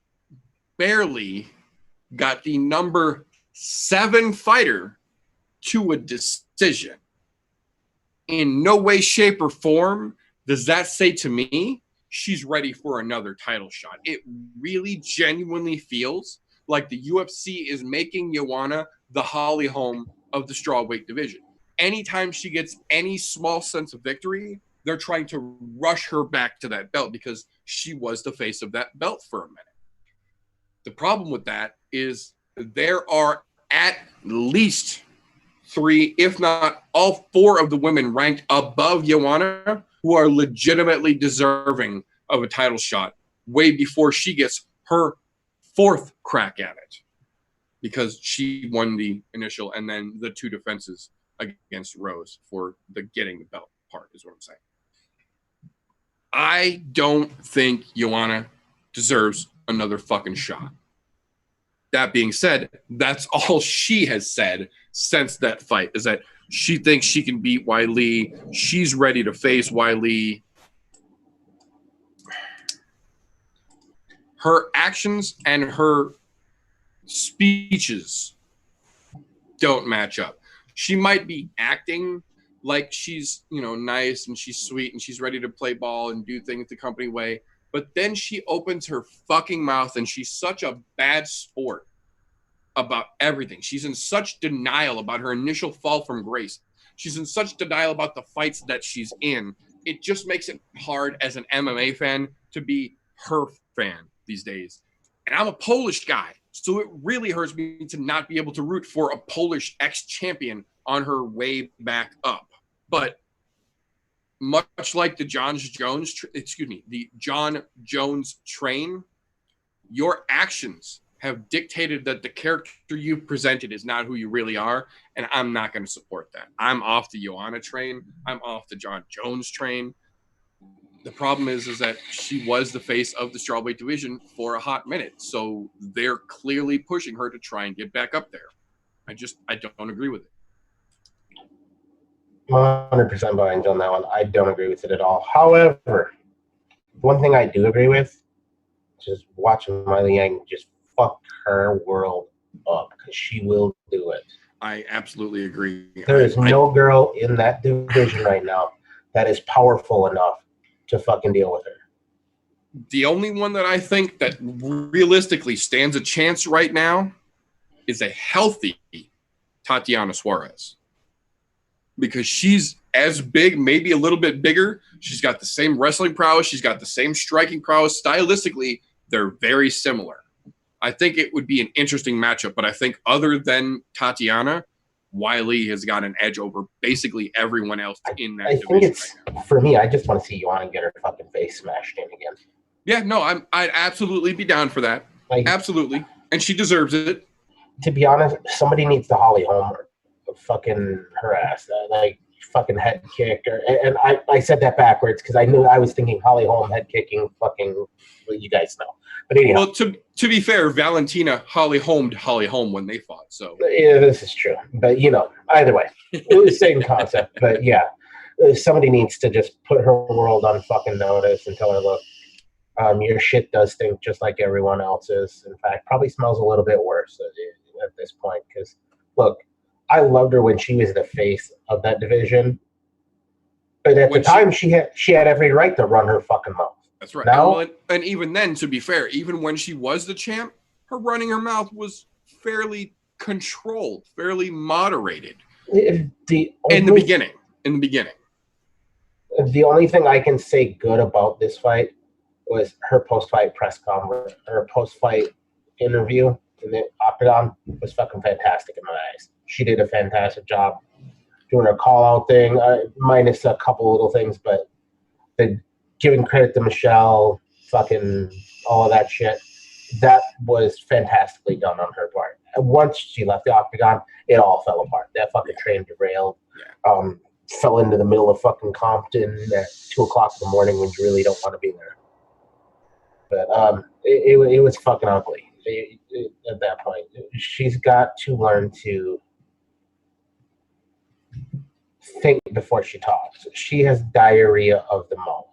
barely got the number 7 fighter to a decision. In no way, shape, or form does that say to me she's ready for another title shot. It really genuinely feels like the UFC is making Joanna the Holly Holm of the strawweight division. Anytime she gets any small sense of victory, they're trying to rush her back to that belt because she was the face of that belt for a minute. The problem with that is there are at least 3, if not all 4 of the women ranked above Joanna who are legitimately deserving of a title shot way before she gets her 4th crack at it, because she won the initial and then the 2 defenses against Rose for the getting the belt part is what I'm saying. I don't think Joanna deserves another fucking shot. That being said, that's all she has said since that fight, is that she thinks she can beat Weili. She's ready to face Weili. Her actions and her speeches don't match up. She might be acting like she's, nice and she's sweet and she's ready to play ball and do things the company way, but then she opens her fucking mouth and she's such a bad sport about everything. She's in such denial about her initial fall from grace. She's in such denial about the fights that she's in. It just makes it hard as an MMA fan to be her fan these days. And I'm a Polish guy, so it really hurts me to not be able to root for a Polish ex-champion on her way back up. But much like the John Jones train, your actions have dictated that the character you presented is not who you really are, and I'm not going to support that. I'm off the Joanna train. I'm off the John Jones train. The problem is that she was the face of the strawweight division for a hot minute, so they're clearly pushing her to try and get back up there. I don't agree with it. 100% behind on that one. I don't agree with it at all. However, one thing I do agree with is just watching Weili Zhang just fuck her world up, because she will do it. I absolutely agree. There is no girl in that division right now that is powerful enough to fucking deal with her. The only one that I think that realistically stands a chance right now is a healthy Tatiana Suarez, because she's as big, maybe a little bit bigger. She's got the same wrestling prowess. She's got the same striking prowess. Stylistically, they're very similar. I think it would be an interesting matchup, but I think other than Tatiana, Wiley has got an edge over basically everyone else in that I division. think it's for me. I just want to see Joanna get her fucking face smashed in again. Yeah, no, I'd absolutely be down for that. Like, absolutely, and she deserves it. To be honest, somebody needs to Holly Holm fucking her ass, like fucking head kick. And I said that backwards because I knew I was thinking Holly Holm head kicking fucking. Well, you guys know, but anyhow. Well, to be fair, Valentina Holly Holm when they fought. So yeah, this is true. But either way, it was the same concept. But yeah, somebody needs to just put her world on fucking notice and tell her, look, your shit does stink just like everyone else's. In fact, probably smells a little bit worse at this point. Because look, I loved her when she was the face of that division. But at the time, she had every right to run her fucking mouth. That's right. Now, and even then, to be fair, even when she was the champ, her running her mouth was fairly controlled, fairly moderated. In the beginning. The only thing I can say good about this fight was her post-fight press conference, her post-fight interview in the Octagon was fucking fantastic in my eyes. She did a fantastic job doing her call-out thing, minus a couple little things, but giving credit to Michelle, fucking all of that shit, that was fantastically done on her part. And once she left the Octagon, it all fell apart. That fucking train derailed. Yeah. Fell into the middle of fucking Compton at 2 o'clock in the morning when you really don't want to be there. But it was fucking ugly at that point. She's got to learn to think before she talks. She has diarrhea of the mouth.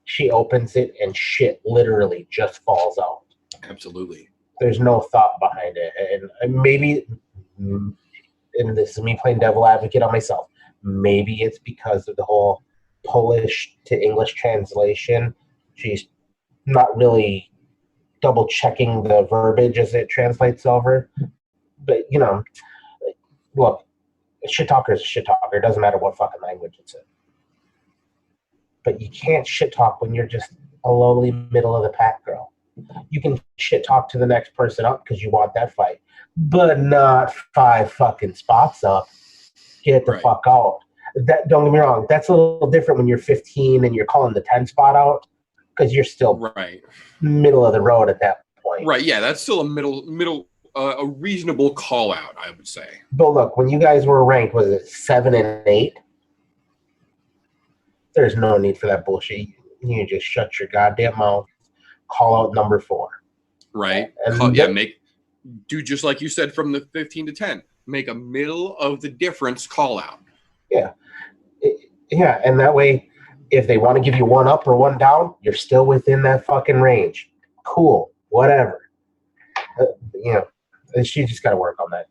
She opens it and shit literally just falls out. Absolutely. There's no thought behind it. And maybe, and this is me playing devil advocate on myself, maybe it's because of the whole Polish to English translation. She's not really double checking the verbiage as it translates over. But, look, a shit talker is a shit talker. It doesn't matter what fucking language it's in. But you can't shit talk when you're just a lowly middle of the pack girl. You can shit talk to the next person up because you want that fight, but not 5 fucking spots up. Get the fuck out. That, don't get me wrong, that's a little different when you're 15 and you're calling the 10 spot out because you're still middle of the road at that point. Right, yeah, that's still a reasonable call out, I would say. But look, when you guys were ranked, was it 7 and 8? There's no need for that bullshit. You just shut your goddamn mouth, call out number 4. Right. Do just like you said from the 15 to 10. Make a middle of the difference call out. Yeah. Yeah, and that way, if they want to give you 1 up or 1 down, you're still within that fucking range. Cool. Whatever. She just got to work on that.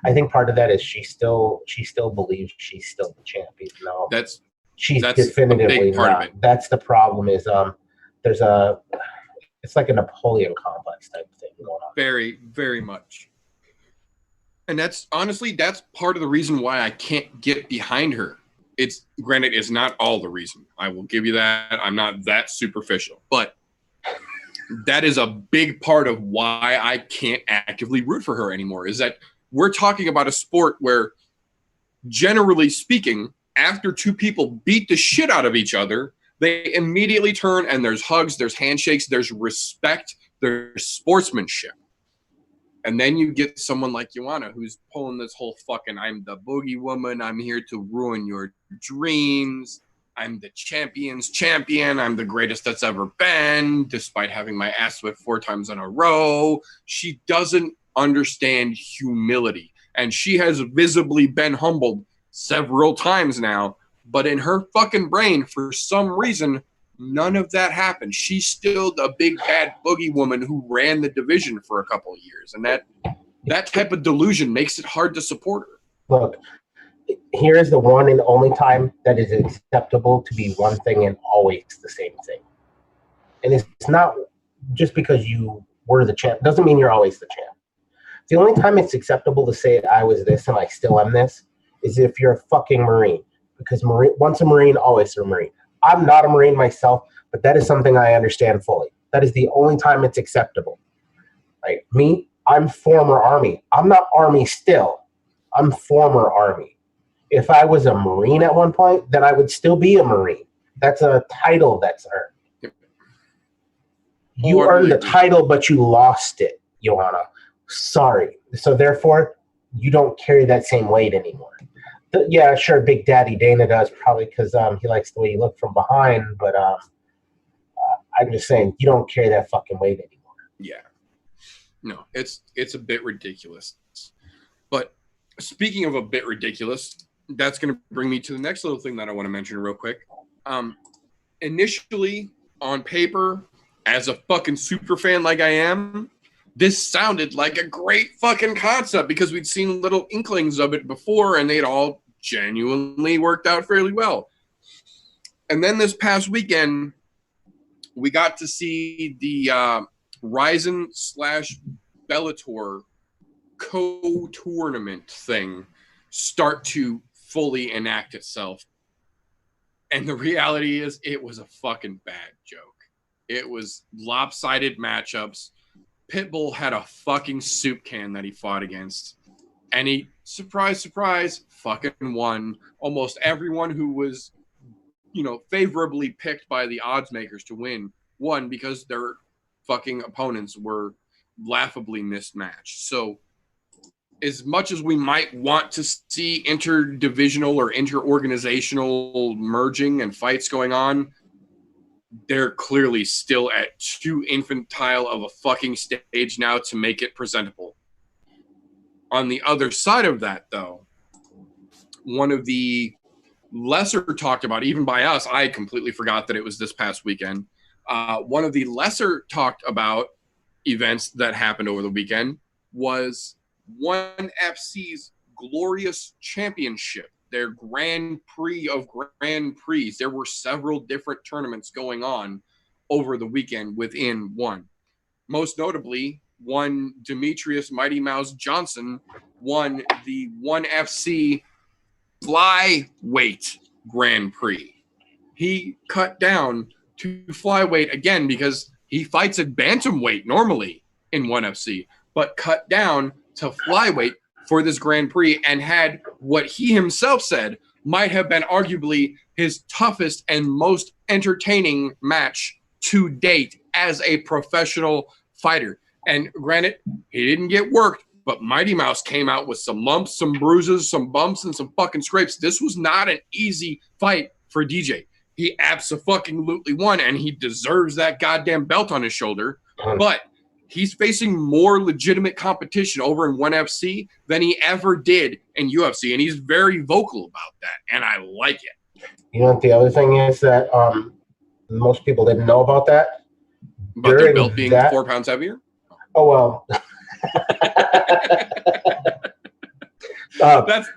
I think part of that is she still believes she's still the champ, even though she's definitively not. That's the problem. Is it's like a Napoleon complex type of thing going on. Very, very much. And that's part of the reason why I can't get behind her. It's granted, it's not all the reason. I will give you that. I'm not that superficial, but that is a big part of why I can't actively root for her anymore. Is that we're talking about a sport where, generally speaking, after 2 people beat the shit out of each other, they immediately turn and there's hugs, there's handshakes, there's respect, there's sportsmanship. And then you get someone like Joanna who's pulling this whole fucking, I'm the boogie woman, I'm here to ruin your dreams, I'm the champion's champion, I'm the greatest that's ever been, despite having my ass whipped 4 times in a row. She doesn't understand humility. And she has visibly been humbled several times now, but in her fucking brain, for some reason, none of that happened. She's still the big bad boogie woman who ran the division for a couple of years. And that type of delusion makes it hard to support her. Look, here is the one and only time that is acceptable to be one thing and always the same thing. And it's not just because you were the champ. Doesn't mean you're always the champ. The only time it's acceptable to say I was this and I still am this is if you're a fucking Marine. Because once a Marine, always a Marine. I'm not a Marine myself, but that is something I understand fully. That is the only time it's acceptable. Like me, I'm former Army. I'm not Army still, I'm former Army. If I was a Marine at one point, then I would still be a Marine. That's a title that's earned. Yep. You earned the title, but you lost it, Joanna. Sorry. So therefore, you don't carry that same weight anymore. Yeah, sure, Big Daddy Dana does, probably because he likes the way you look from behind, but I'm just saying, you don't carry that fucking weight anymore. Yeah. No, it's a bit ridiculous. But speaking of a bit ridiculous, that's going to bring me to the next little thing that I want to mention real quick. Initially, on paper, as a fucking super fan like I am, this sounded like a great fucking concept because we'd seen little inklings of it before and they'd all genuinely worked out fairly well. And then this past weekend, we got to see the Ryzen/Bellator co-tournament thing start to fully enact itself. And the reality is it was a fucking bad joke. It was lopsided matchups. Pitbull had a fucking soup can that he fought against. And he, surprise, surprise, fucking won. Almost everyone who was, favorably picked by the odds makers to win won because their fucking opponents were laughably mismatched. So as much as we might want to see interdivisional or interorganizational merging and fights going on, they're clearly still at too infantile of a fucking stage now to make it presentable. On the other side of that, though, one of the lesser talked about, even by us, I completely forgot that it was this past weekend. One of the lesser talked about events that happened over the weekend was ONE FC's Glorious Championship, their Grand Prix of Grand Prix. There were several different tournaments going on over the weekend within one. Most notably, one Demetrius Mighty Mouse Johnson won the ONE FC Flyweight Grand Prix. He cut down to flyweight again because he fights at bantamweight normally in ONE FC, but cut down to flyweight for this Grand Prix and had what he himself said might have been arguably his toughest and most entertaining match to date as a professional fighter. And granted, he didn't get worked, but Mighty Mouse came out with some lumps, some bruises, some bumps, and some fucking scrapes. This was not an easy fight for DJ. He abso-fucking-lutely won, and he deserves that goddamn belt on his shoulder. But he's facing more legitimate competition over in ONE FC than he ever did in UFC, and he's very vocal about that, and I like it. You know what the other thing is that most people didn't know about that? About their belt being 4 pounds heavier? Oh, well.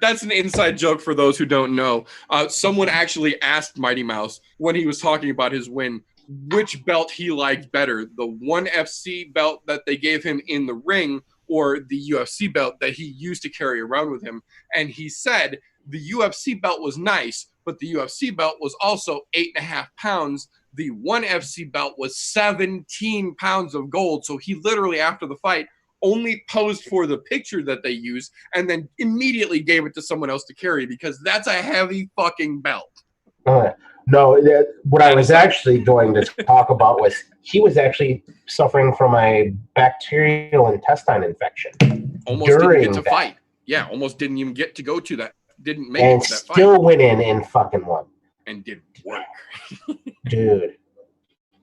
That's an inside joke for those who don't know. Someone actually asked Mighty Mouse when he was talking about his win which belt he liked better, the ONE FC belt that they gave him in the ring or the UFC belt that he used to carry around with him. And he said the UFC belt was nice, but the UFC belt was also 8.5 pounds. The ONE FC belt was 17 pounds of gold. So he literally, after the fight, only posed for the picture that they used and then immediately gave it to someone else to carry because that's a heavy fucking belt. No, what I was actually going to talk about was he was actually suffering from a bacterial intestine infection. Almost didn't get to fight. Yeah, almost didn't even get to go to that. Didn't make it to that fight. And still went in and fucking won. And did work. Dude.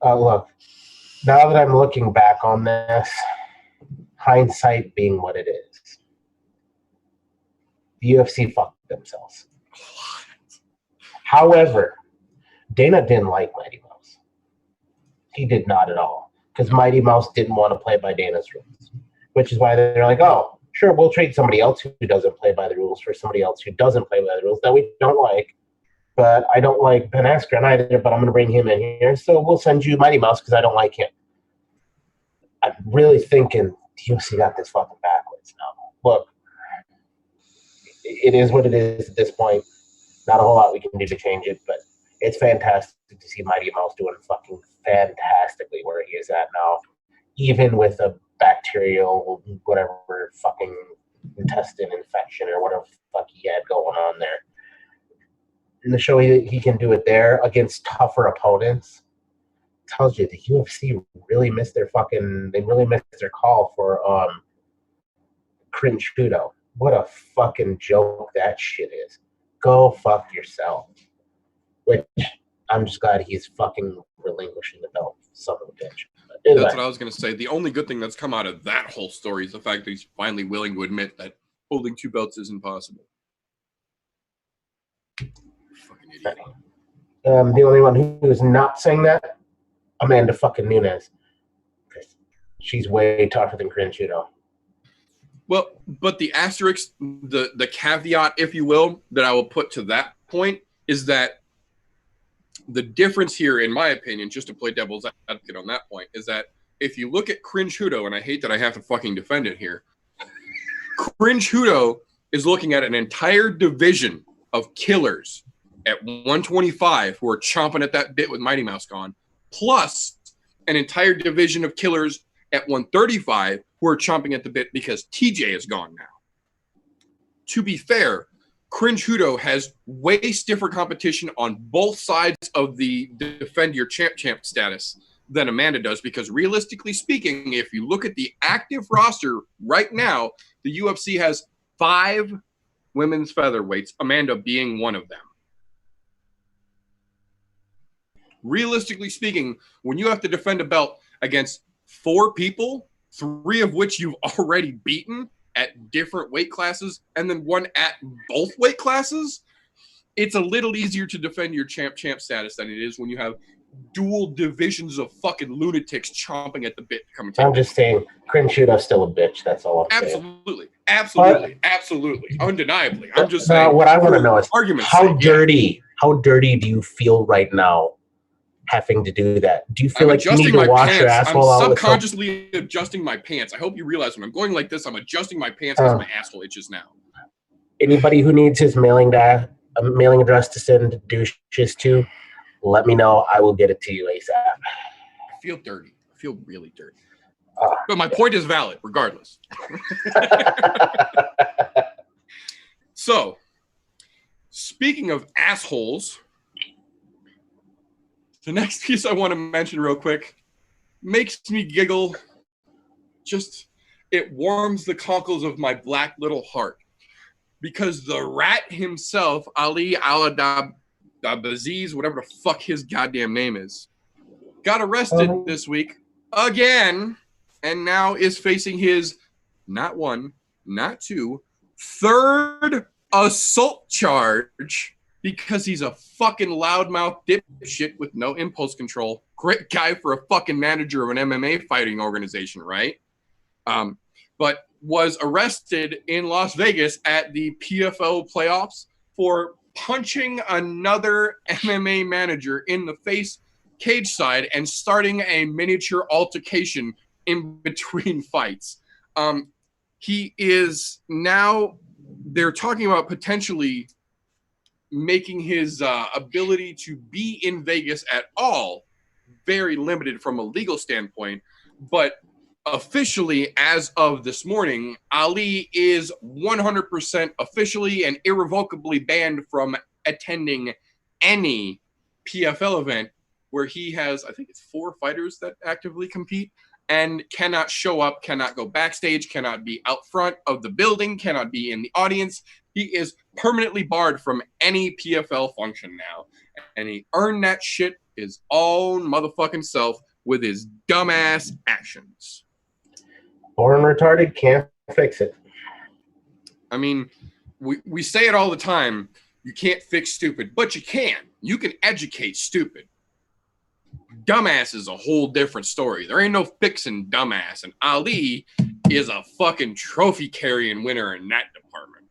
Look, now that I'm looking back on this, hindsight being what it is, the UFC fucked themselves. However, Dana didn't like Mighty Mouse. He did not at all. Because Mighty Mouse didn't want to play by Dana's rules. Which is why they're like, oh, sure, we'll trade somebody else who doesn't play by the rules for somebody else who doesn't play by the rules that we don't like. But I don't like Ben Askren either, but I'm going to bring him in here. So we'll send you Mighty Mouse because I don't like him. I'm really thinking the UFC got this fucking backwards now. Look, it is what it is at this point. Not a whole lot we can do to change it, but it's fantastic to see Mighty Mouse doing fucking fantastically where he is at now, even with a bacterial, whatever fucking intestine infection or whatever the fuck he had going on there. And to show he can do it there against tougher opponents tells you the UFC really missed their call for cringe judo. What a fucking joke that shit is. Go fuck yourself. Which I'm just glad he's fucking relinquishing the belt. Son of a bitch. Anyway. That's what I was going to say. The only good thing that's come out of that whole story is the fact that he's finally willing to admit that holding 2 belts is impossible. Fucking idiot. The only one who is not saying that, Amanda fucking Nunes. She's way tougher than cringe judo. Well, but the asterisk, the caveat, if you will, that I will put to that point is that the difference here, in my opinion, just to play devil's advocate on that point, is that if you look at cringe judo, and I hate that I have to fucking defend it here, cringe judo is looking at an entire division of killers at 125 who are chomping at that bit with Mighty Mouse gone, plus an entire division of killers at 135 who are chomping at the bit because TJ is gone now. To be fair, cringe judo has way stiffer competition on both sides of the defend your champ status than Amanda does, because realistically speaking, if you look at the active roster right now, the UFC has 5 women's featherweights, Amanda being one of them. Realistically speaking, when you have to defend a belt against 4 people, 3 of which you've already beaten at different weight classes, and then 1 at both weight classes, it's a little easier to defend your champ status than it is when you have dual divisions of fucking lunatics chomping at the bit. I'm just saying, cringe judo's still a bitch. That's all I'm saying. Absolutely, undeniably. I'm just saying. What I want to know is how dirty do you feel right now having to do that? Do you feel like you need to wash your asshole out? I'm subconsciously adjusting my pants. I hope you realize when I'm going like this, I'm adjusting my pants because my asshole itches now. Anybody who needs his mailing address to send douches to, let me know. I will get it to you ASAP. I feel dirty. I feel really dirty. But my point is valid, regardless. So, speaking of assholes, the next piece I want to mention real quick makes me giggle. Just, it warms the cockles of my black little heart. Because the rat himself, Ali Al-Aziz, whatever the fuck his goddamn name is, got arrested this week again, and now is facing his not 1, not 2, 3rd assault charge because he's a fucking loudmouth dipshit with no impulse control. Great guy for a fucking manager of an MMA fighting organization, right? But was arrested in Las Vegas at the PFL playoffs for punching another MMA manager in the face cage side and starting a miniature altercation in between fights. He is now, they're talking about potentially making his ability to be in Vegas at all very limited from a legal standpoint, but officially, as of this morning, Ali is 100% officially and irrevocably banned from attending any PFL event where he has, I think it's 4 fighters that actively compete, and cannot show up, cannot go backstage, cannot be out front of the building, cannot be in the audience. He is permanently barred from any PFL function now. And he earned that shit his own motherfucking self with his dumbass actions. Born retarded, can't fix it. I mean, we say it all the time. You can't fix stupid, but you can. You can educate stupid. Dumbass is a whole different story. There ain't no fixing dumbass. And Ali is a fucking trophy carrying winner in that department.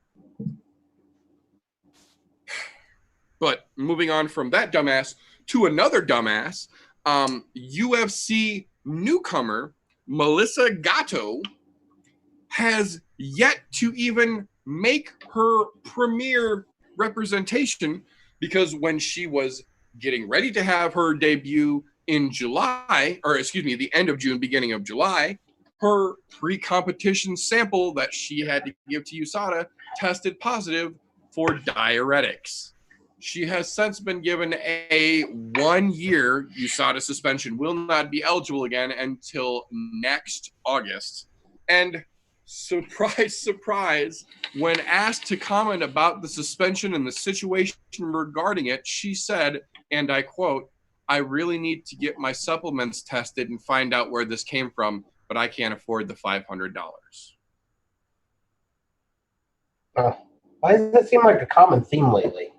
But moving on from that dumbass to another dumbass, UFC newcomer Melissa Gatto has yet to even make her premiere representation, because when she was getting ready to have her debut in July, or excuse me, the end of June, beginning of July, her pre-competition sample that she had to give to USADA tested positive for diuretics. She has since been given a 1-year USADA suspension, will not be eligible again until next August. And surprise, surprise, when asked to comment about the suspension and the situation regarding it, she said, and I quote, "I really need to get my supplements tested and find out where this came from, but I can't afford the $500. Why does that seem like a common theme lately?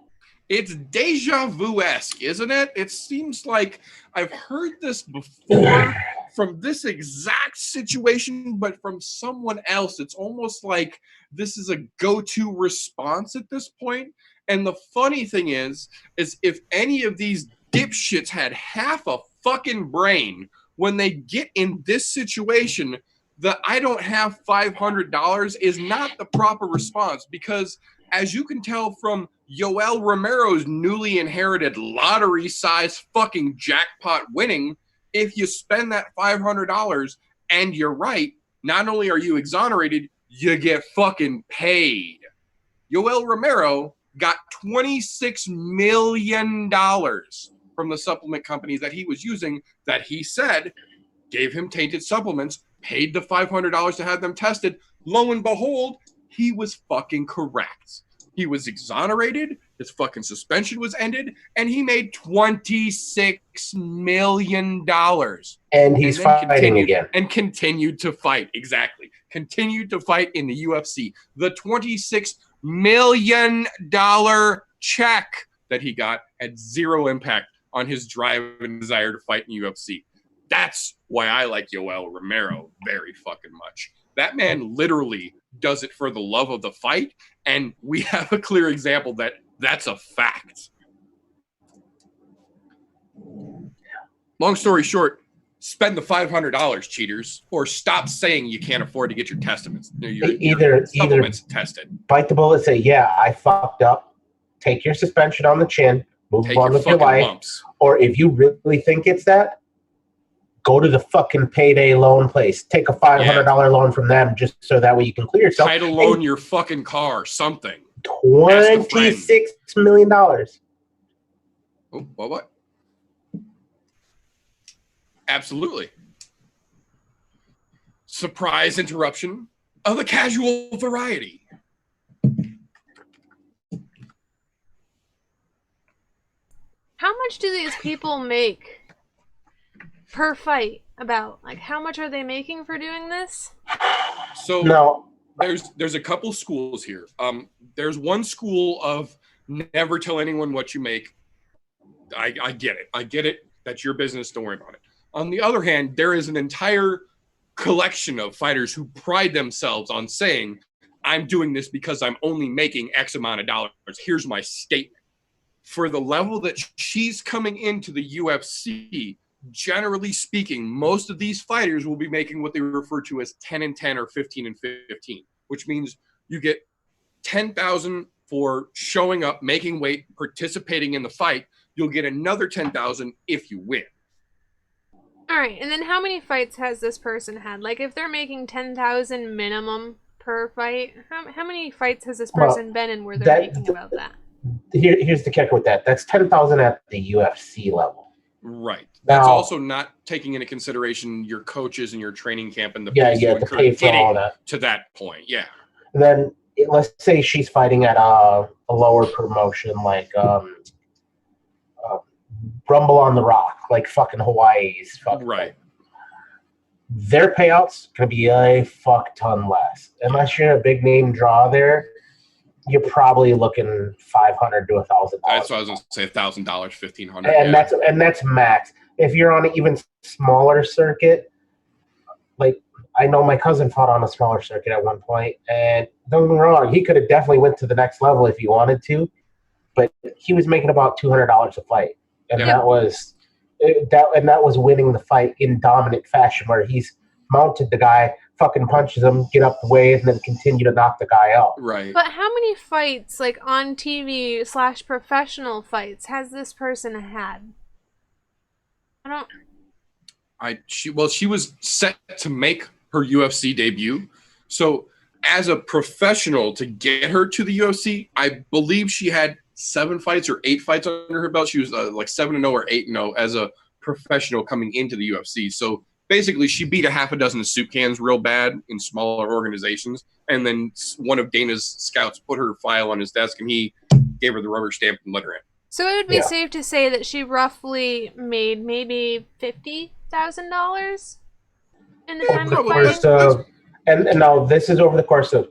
It's deja vu-esque, isn't it? It seems like I've heard this before from this exact situation, but from someone else. It's almost like this is a go-to response at this point. And the funny thing is if any of these dipshits had half a fucking brain, when they get in this situation, the "I don't have $500" is not the proper response, because as you can tell from Yoel Romero's newly inherited lottery-sized fucking jackpot winning, if you spend that $500 and you're right, not only are you exonerated, you get fucking paid. Yoel Romero got $26 million from the supplement companies that he was using, that he said gave him tainted supplements, paid the $500 to have them tested. Lo and behold, he was fucking correct. He was exonerated, his fucking suspension was ended, and he made $26 million. And he's fighting again. And continued to fight, exactly. Continued to fight in the UFC. The $26 million check that he got had zero impact on his drive and desire to fight in UFC. That's why I like Yoel Romero very fucking much. That man literally does it for the love of the fight, and we have a clear example that that's a fact. Long story short, spend the $500, cheaters, or stop saying you can't afford to get your supplements tested. Bite the bullet, say, yeah, I fucked up. Take your suspension on the chin, move on with your life. Lumps. Or if you really think it's that, go to the fucking payday loan place. Take a $500 loan from them just so that way you can clear yourself. Try to loan your fucking car, something. $26 million. Oh, what? Absolutely. Surprise interruption of a casual variety. How much do these people make per fight? About, like, how much are they making for doing this? So no. There's a couple schools here. There's one school of never tell anyone what you make. I get it. I get it. That's your business. Don't worry about it. On the other hand, there is an entire collection of fighters who pride themselves on saying, I'm doing this because I'm only making X amount of dollars. Here's my statement. For the level that she's coming into the UFC, generally speaking, most of these fighters will be making what they refer to as 10 and 10 or 15 and 15, which means you get $10,000 for showing up, making weight, participating in the fight. You'll get another $10,000 if you win. All right, and then how many fights has this person had? Like, if they're making $10,000 minimum per fight, how many fights has this person been in where they're making about that? Here's the kicker with that. That's $10,000 at the UFC level. Right. That's also not taking into consideration your coaches and your training camp and the to pay for all that. To that point, yeah. And then let's say she's fighting at a lower promotion like Rumble on the Rock, like fucking Hawaii's fucking right. Their payouts gonna be a fuck ton less. Unless you're a big name draw there, you're probably looking $500 to $1,000. That's what I was gonna say, $1,000, $1,500. And that's max. If you're on an even smaller circuit, like I know my cousin fought on a smaller circuit at one point, and don't get me wrong, he could have definitely went to the next level if he wanted to, but he was making about $200 a fight, and that was winning the fight in dominant fashion, where he's mounted the guy, fucking punches him, get up the way, and then continue to knock the guy out. Right. But how many fights, like on TV / professional fights, has this person had? She was set to make her UFC debut. So as a professional, to get her to the UFC, I believe she had 7 fights or 8 fights under her belt. She was like 7-0 or 8-0 as a professional coming into the UFC. So basically, she beat a half a dozen soup cans real bad in smaller organizations. And then one of Dana's scouts put her file on his desk, and he gave her the rubber stamp and let her in. So it would be safe to say that she roughly made maybe $50,000 in the time of fighting? And now this is over the course of,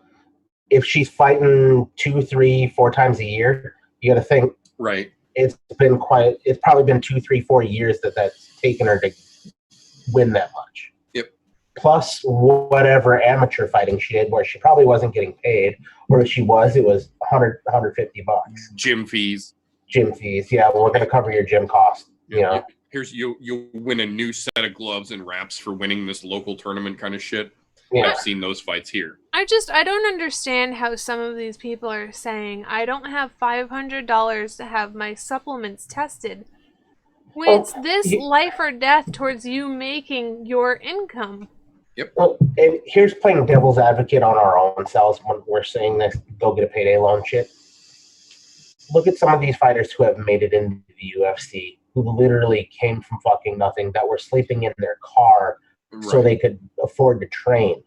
if she's fighting 2, 3, 4 times a year, you got to think. Right. It's probably been 2, 3, 4 years that's taken her to win that much. Yep. Plus whatever amateur fighting she did, where she probably wasn't getting paid, or if she was, it was $100, $150. Gym fees. Yeah, well, we're going to cover your gym cost. You know. Here's you win a new set of gloves and wraps for winning this local tournament kind of shit. Yeah. I've seen those fights here. I don't understand how some of these people are saying, I don't have $500 to have my supplements tested, when it's this life or death towards you making your income. Yep. Well, and here's playing devil's advocate on our own selves when we're saying this, go get a payday loan shit. Look at some of these fighters who have made it into the UFC, who literally came from fucking nothing, that were sleeping in their car so they could afford to train.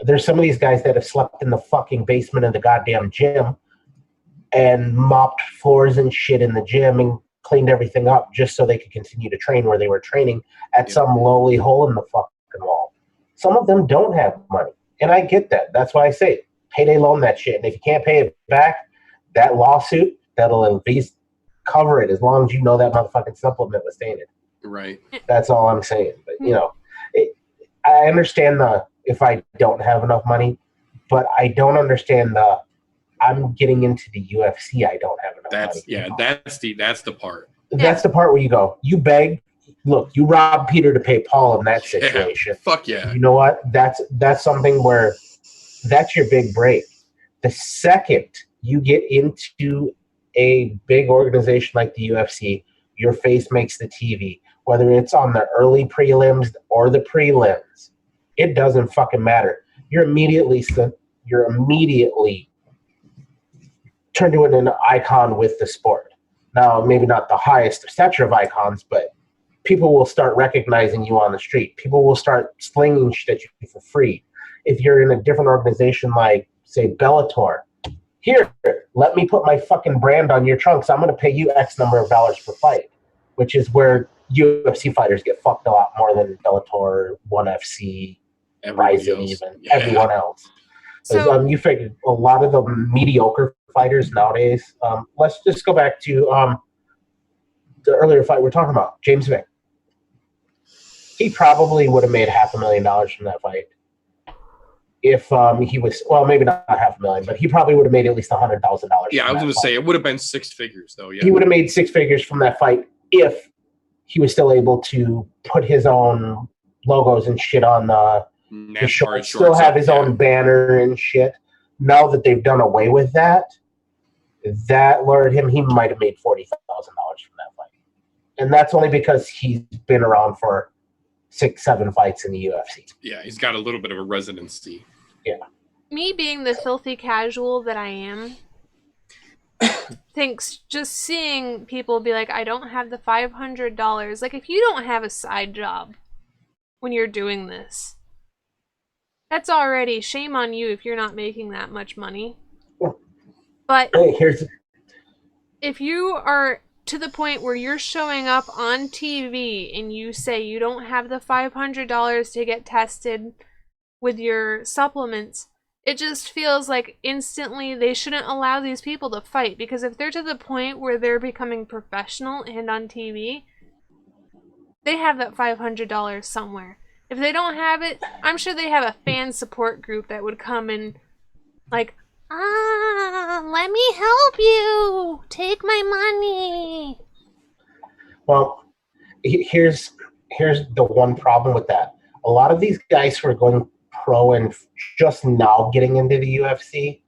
There's some of these guys that have slept in the fucking basement of the goddamn gym and mopped floors and shit in the gym and cleaned everything up just so they could continue to train where they were training at some lowly hole in the fucking wall. Some of them don't have money. And I get that. That's why I say payday loan that shit. And if you can't pay it back, that lawsuit, that'll at least cover it as long as you know that motherfucking supplement was tainted. Right. That's all I'm saying. But, you know, I understand if I don't have enough money, but I don't understand I'm getting into the UFC, I don't have enough money. Yeah, that's the part. That's the part where you go, you beg. Look, you rob Peter to pay Paul in that situation. Yeah, fuck yeah. You know what? That's something where that's your big break. The second you get into a big organization like the UFC, your face makes the TV. Whether it's on the early prelims or the prelims, it doesn't fucking matter. You're immediately turned into an icon with the sport. Now, maybe not the highest stature of icons, but people will start recognizing you on the street. People will start slinging shit at you for free. If you're in a different organization like, say, Bellator, here, let me put my fucking brand on your trunks. I'm going to pay you X number of dollars per fight, which is where UFC fighters get fucked a lot more than Bellator, ONE FC, Rising, even everyone else. So, you figured a lot of the mediocre fighters nowadays. Let's just go back to the earlier fight we're talking about, James Vick. He probably would have made $500,000 from that fight if he was, well, maybe not $500,000, but he probably would have made at least $100,000. Yeah, I was going to say it would have been 6 figures though. Yeah, he would have made 6 figures from that fight if he was still able to put his own logos and shit on the shorts, still have his own banner and shit. Now that they've done away with that lured him. He might have made $40,000 from that fight, and that's only because he's been around for 6, 7 fights in the UFC. Yeah, he's got a little bit of a residency. Yeah. Me being the filthy casual that I am, thinks just seeing people be like, I don't have the $500. Like, if you don't have a side job when you're doing this, that's already shame on you if you're not making that much money. But if you are to the point where you're showing up on TV and you say you don't have the $500 to get tested with your supplements, it just feels like instantly they shouldn't allow these people to fight, because if they're to the point where they're becoming professional and on TV, they have that $500 somewhere. If they don't have it, I'm sure they have a fan support group that would come and like, let me help you. Take my money. Well, here's the one problem with that. A lot of these guys who are going pro and just now getting into the UFC,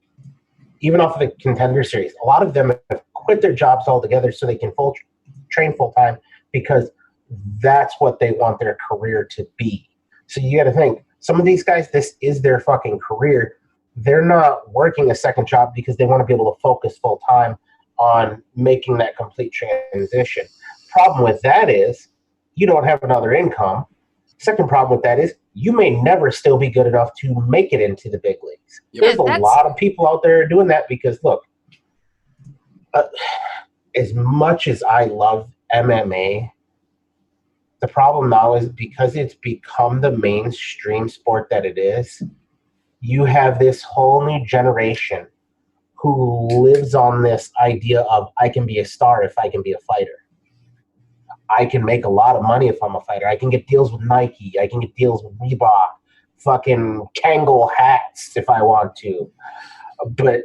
even off of the Contender Series, a lot of them have quit their jobs altogether so they can train full time, because that's what they want their career to be. So you got to think, some of these guys, this is their fucking career. They're not working a second job because they want to be able to focus full time on making that complete transition. Problem with that is you don't have another income. Second problem with that is you may never still be good enough to make it into the big leagues. Yep. There's a lot of people out there doing that because, look, as much as I love MMA, the problem now is because it's become the mainstream sport that it is, you have this whole new generation who lives on this idea of I can be a star if I can be a fighter. I can make a lot of money if I'm a fighter. I can get deals with Nike. I can get deals with Reebok, fucking Kangol hats if I want to. But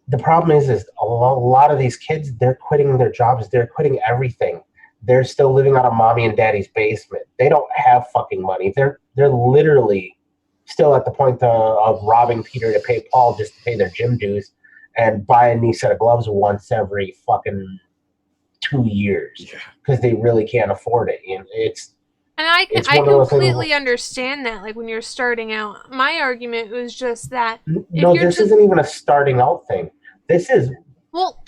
the problem is a lot of these kids, they're quitting their jobs. They're quitting everything. They're still living out of mommy and daddy's basement. They don't have fucking money. They're literally still at the point of robbing Peter to pay Paul just to pay their gym dues and buy a new set of gloves once every fucking 2 years because they really can't afford it. And I completely understand that. Like when you're starting out, my argument was just that. No, this isn't even a starting out thing. This is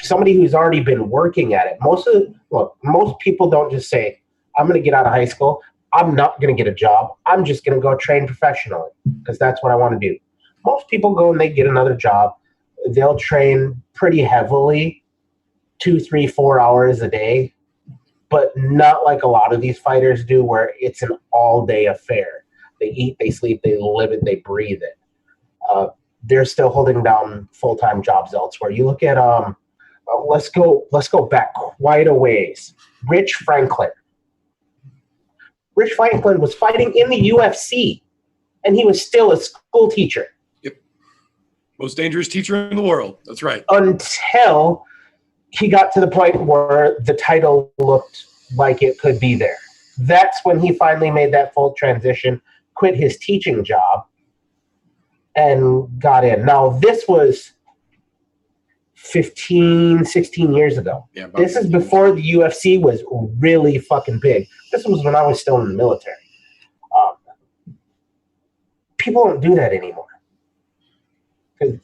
somebody who's already been working at it. Most people don't just say, I'm going to get out of high school. I'm not going to get a job. I'm just going to go train professionally because that's what I want to do. Most people go and they get another job. They'll train pretty heavily, 2, 3, 4 hours a day, but not like a lot of these fighters do where it's an all-day affair. They eat, they sleep, they live it, they breathe it. They're still holding down full-time jobs elsewhere. You look at let's go back quite a ways. Rich Franklin. Rich Franklin was fighting in the UFC, and he was still a school teacher. Yep. Most dangerous teacher in the world. That's right. Until he got to the point where the title looked like it could be there. That's when he finally made that full transition, quit his teaching job, and got in. Now, this was 15, 16 years ago. Yeah, this is before the UFC was really fucking big. This was when I was still in the military. People don't do that anymore. Because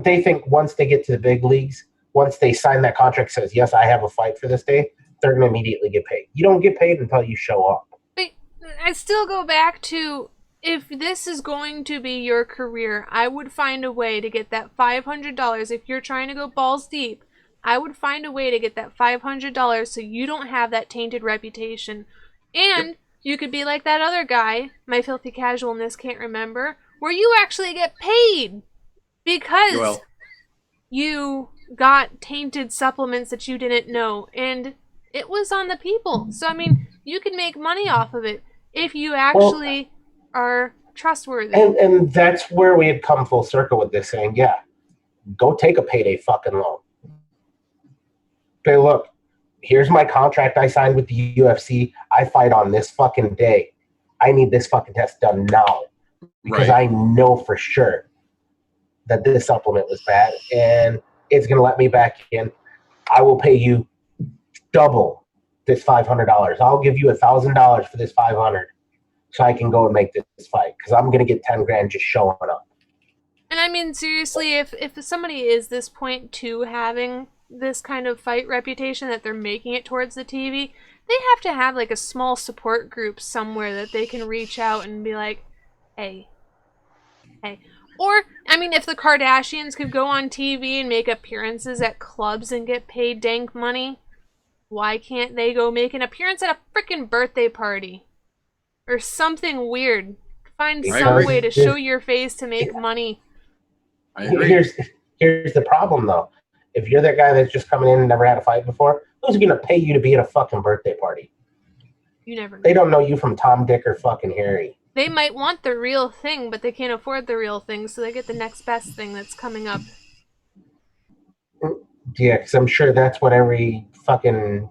they think once they get to the big leagues, once they sign that contract says, yes, I have a fight for this day, they're going to immediately get paid. You don't get paid until you show up. But I still go back to, if this is going to be your career, I would find a way to get that $500. If you're trying to go balls deep, I would find a way to get that $500 so you don't have that tainted reputation. And you could be like that other guy, my filthy casualness can't remember, where you actually get paid because you got tainted supplements that you didn't know. And it was on the people. So, I mean, you can make money off of it if you actually are trustworthy. And that's where we had come full circle with this saying, yeah, go take a payday fucking loan. Okay, look, here's my contract I signed with the UFC. I fight on this fucking day. I need this fucking test done now because I know for sure that this supplement was bad and it's going to let me back in. I will pay you double this $500. I'll give you $1,000 for this $500 so I can go and make this fight because I'm going to get 10 grand just showing up. And I mean, seriously, if somebody is this point to having this kind of fight reputation that they're making it towards the TV, they have to have like a small support group somewhere that they can reach out and be like, hey. Or, I mean, if the Kardashians could go on TV and make appearances at clubs and get paid dank money, why can't they go make an appearance at a freaking birthday party? Or something weird. Find some way to show your face to make money. I agree. Here's the problem, though. If you're that guy that's just coming in and never had a fight before, who's going to pay you to be at a fucking birthday party? You never know. They don't know you from Tom, Dick, or fucking Harry. They might want the real thing, but they can't afford the real thing, so they get the next best thing that's coming up. Yeah, because I'm sure that's what every fucking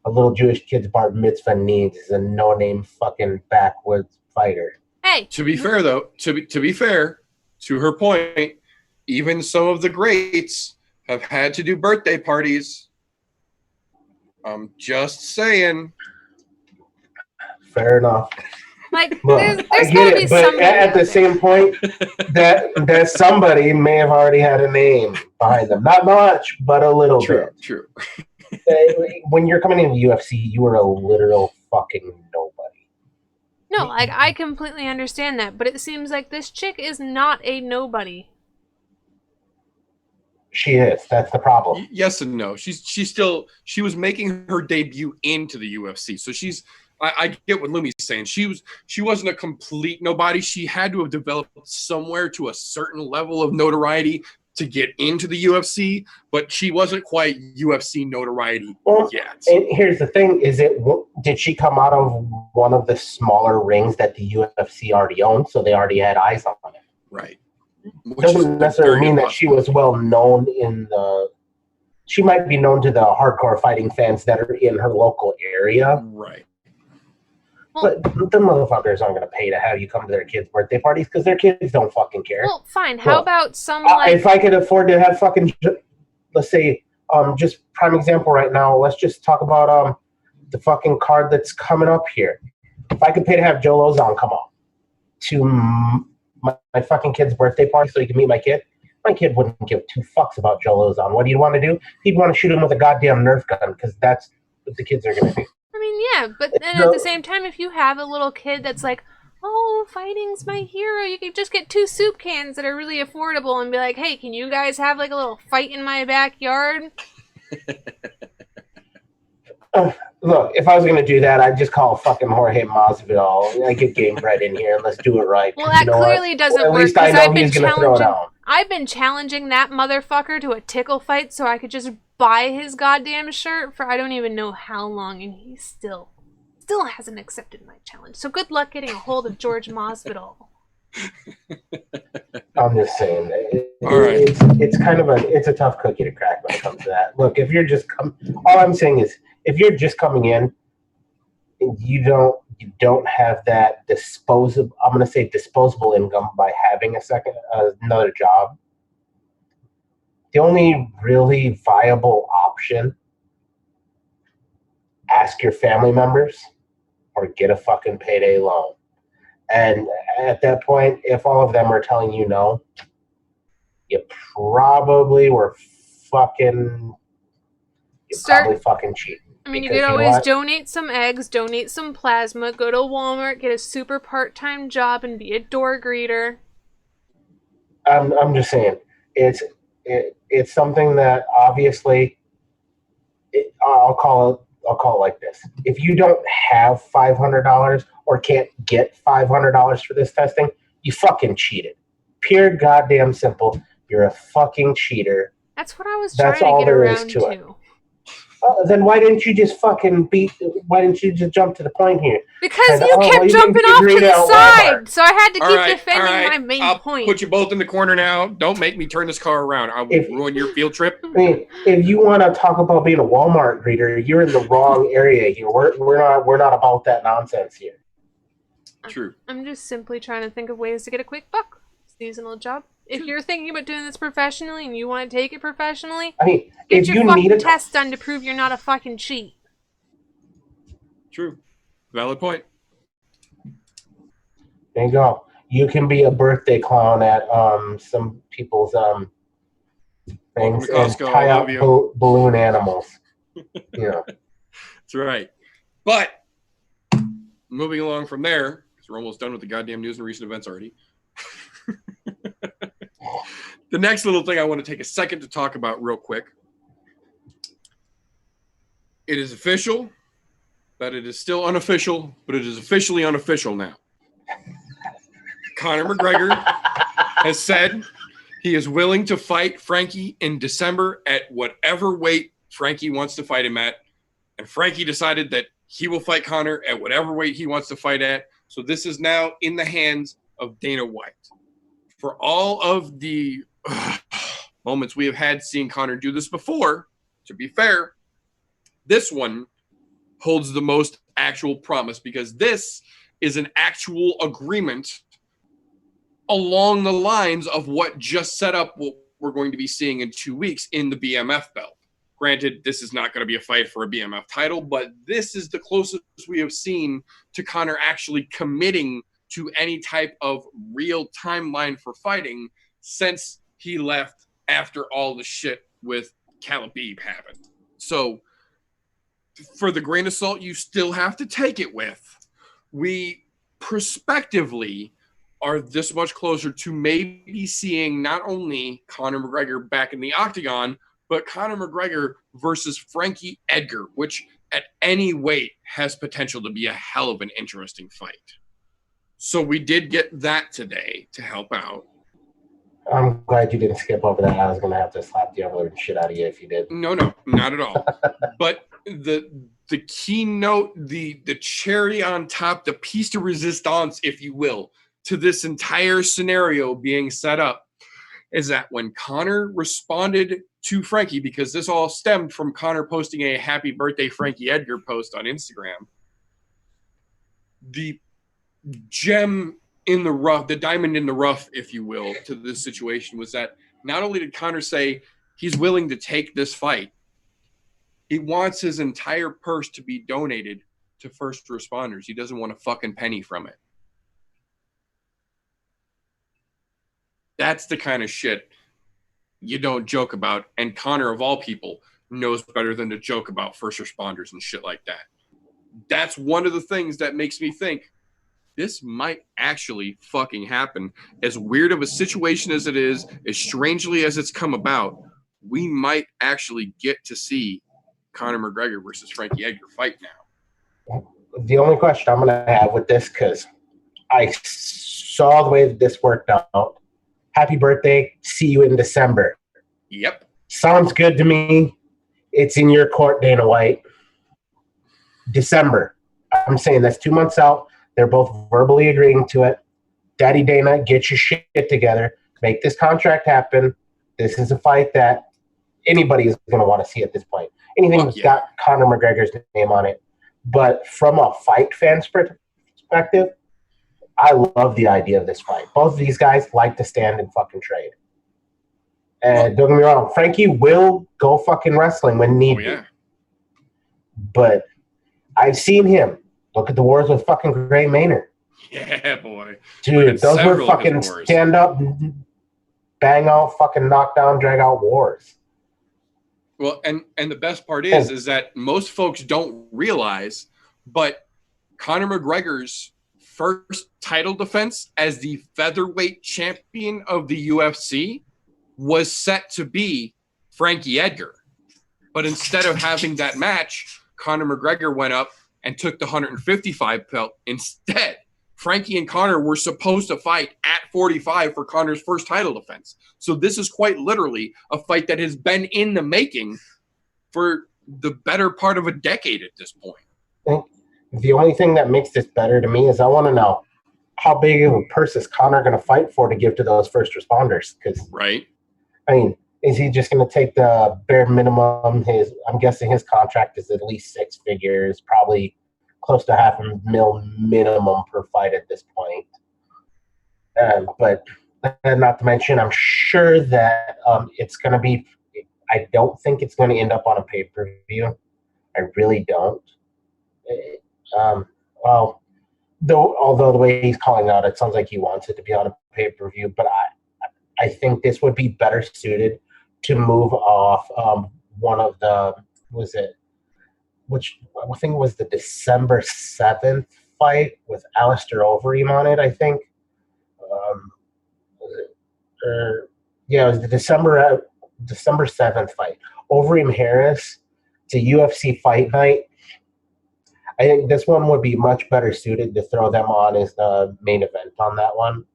a little Jewish kid's bar mitzvah needs is a no-name fucking backwoods fighter. Hey! To be fair, though, to be fair, to her point, even some of the greats have had to do birthday parties. I'm just saying. Fair enough. Like, Look, there's I gotta get be it, but somebody at out the there. same point, that somebody may have already had a name behind them. Not much, but a little bit. True. When you're coming into UFC, you are a literal fucking nobody. No, like, I completely understand that, but it seems like this chick is not a nobody. She is. That's the problem. Yes and no. She was making her debut into the UFC. So I get what Lumi's saying. She wasn't a complete nobody. She had to have developed somewhere to a certain level of notoriety to get into the UFC, but she wasn't quite UFC notoriety yet. And here's the thing: did she come out of one of the smaller rings that the UFC already owned, so they already had eyes on it? Right. Doesn't necessarily mean that she was well known in the. She might be known to the hardcore fighting fans that are in her local area. Right. But the motherfuckers aren't going to pay to have you come to their kids' birthday parties because their kids don't fucking care. Well, fine. How about some like... If I could afford to have fucking, let's say, just prime example right now, let's just talk about the fucking card that's coming up here. If I could pay to have Joe Lozon come on to my fucking kid's birthday party so he can meet my kid wouldn't give two fucks about Joe Lozon. What do you want to do? He'd want to shoot him with a goddamn Nerf gun because that's what the kids are going to do. I mean, yeah, but then at the same time, if you have a little kid that's like, oh, fighting's my hero, you could just get 2 soup cans that are really affordable and be like, hey, can you guys have like a little fight in my backyard? Look, if I was going to do that, I'd just call fucking Jorge Masvidal. I get game bred in here and let's do it right. Well, that clearly doesn't work. At least I know he's going to throw down. I've been challenging that motherfucker to a tickle fight so I could just buy his goddamn shirt for I don't even know how long, and he still hasn't accepted my challenge. So good luck getting a hold of George Masvidal. I'm just saying, right. it's kind of a tough cookie to crack when it comes to that. Look, if you're just all I'm saying is if you're just coming in, and you don't have that disposable income by having another job. The only really viable option, ask your family members or get a fucking payday loan. And at that point, if all of them are telling you no, you probably were probably fucking cheating. I mean, you could always donate some eggs, donate some plasma, go to Walmart, get a super part-time job, and be a door greeter. I'm just saying, it's something that obviously, I'll call it like this: if you don't have $500 or can't get $500 for this testing, you fucking cheated. Pure goddamn simple. You're a fucking cheater. That's what I was trying to get around to. Then why didn't you just jump to the point here? Because you kept jumping off to the side, so I had to keep defending my main point. I'll put you both in the corner now. Don't make me turn this car around. I will ruin your field trip. I mean, if you want to talk about being a Walmart greeter, you're in the wrong area here. We're not about that nonsense here. True. I'm just simply trying to think of ways to get a quick buck. Seasonal job. If you're thinking about doing this professionally and you want to take it professionally, I mean, get your fucking test done to prove you're not a fucking cheat. True. Valid point. There you go. You can be a birthday clown at some people's things and tie out balloon animals. Yeah. That's right. But moving along from there, because we're almost done with the goddamn news and recent events already. The next little thing I want to take a second to talk about real quick. It is official, but it is still unofficial, but it is officially unofficial now. Conor McGregor has said he is willing to fight Frankie in December at whatever weight Frankie wants to fight him at. And Frankie decided that he will fight Conor at whatever weight he wants to fight at. So this is now in the hands of Dana White. For all of the moments we have had seeing Conor do this before, to be fair, this one holds the most actual promise because this is an actual agreement along the lines of what just set up what we're going to be seeing in 2 weeks in the BMF belt. Granted, this is not going to be a fight for a BMF title, but this is the closest we have seen to Conor actually committing to any type of real timeline for fighting since he left after all the shit with Khabib happened. So for the grain of salt, you still have to take it with. We prospectively are this much closer to maybe seeing not only Conor McGregor back in the octagon, but Conor McGregor versus Frankie Edgar, which at any weight has potential to be a hell of an interesting fight. So we did get that today to help out. I'm glad you didn't skip over that. I was going to have to slap the ever shit out of you if you did. No, not at all. But the keynote, the cherry on top, the piece de resistance, if you will, to this entire scenario being set up is that when Conor responded to Frankie, because this all stemmed from Conor posting a happy birthday Frankie Edgar post on Instagram, the gem in the rough, the diamond in the rough, if you will, to this situation was that not only did Conor say he's willing to take this fight, he wants his entire purse to be donated to first responders. He doesn't want a fucking penny from it. That's the kind of shit you don't joke about. And Conor, of all people, knows better than to joke about first responders and shit like that. That's one of the things that makes me think this might actually fucking happen. As weird of a situation as it is, as strangely as it's come about, we might actually get to see Conor McGregor versus Frankie Edgar fight now. The only question I'm going to have with this, because I saw the way that this worked out. Happy birthday. See you in December. Yep. Sounds good to me. It's in your court, Dana White. December. I'm saying that's 2 months out. They're both verbally agreeing to it. Daddy Dana, get your shit together. Make this contract happen. This is a fight that anybody is going to want to see at this point. Anything that's got Conor McGregor's name on it. But from a fight fan's perspective, I love the idea of this fight. Both of these guys like to stand and fucking trade. And don't get me wrong, Frankie will go fucking wrestling when need be. But I've seen him. Look at the wars with fucking Gray Maynard. Yeah, boy. Dude, those were fucking stand up, bang out, fucking knock down, drag out wars. Well, and the best part is that most folks don't realize, but Conor McGregor's first title defense as the featherweight champion of the UFC was set to be Frankie Edgar. But instead of having that match, Conor McGregor went up and took the 155 belt instead. Frankie and Conor were supposed to fight at 45 for Conor's first title defense. So this is quite literally a fight that has been in the making for the better part of a decade at this point. The only thing that makes this better to me is I want to know how big of a purse is Conor going to fight for to give to those first responders? Because, right? I mean, is he just going to take the bare minimum? I'm guessing his contract is at least 6 figures, probably close to $500,000 minimum per fight at this point. But not to mention, I'm sure that it's going to be. I don't think it's going to end up on a pay-per-view. I really don't. Well, although the way he's calling out, it sounds like he wants it to be on a pay-per-view. But I think this would be better suited to move off one of the, which I think was the December 7th fight with Alistair Overeem on it, I think. It was the December 7th fight. Overeem Harris, it's a UFC fight night. I think this one would be much better suited to throw them on as the main event on that one.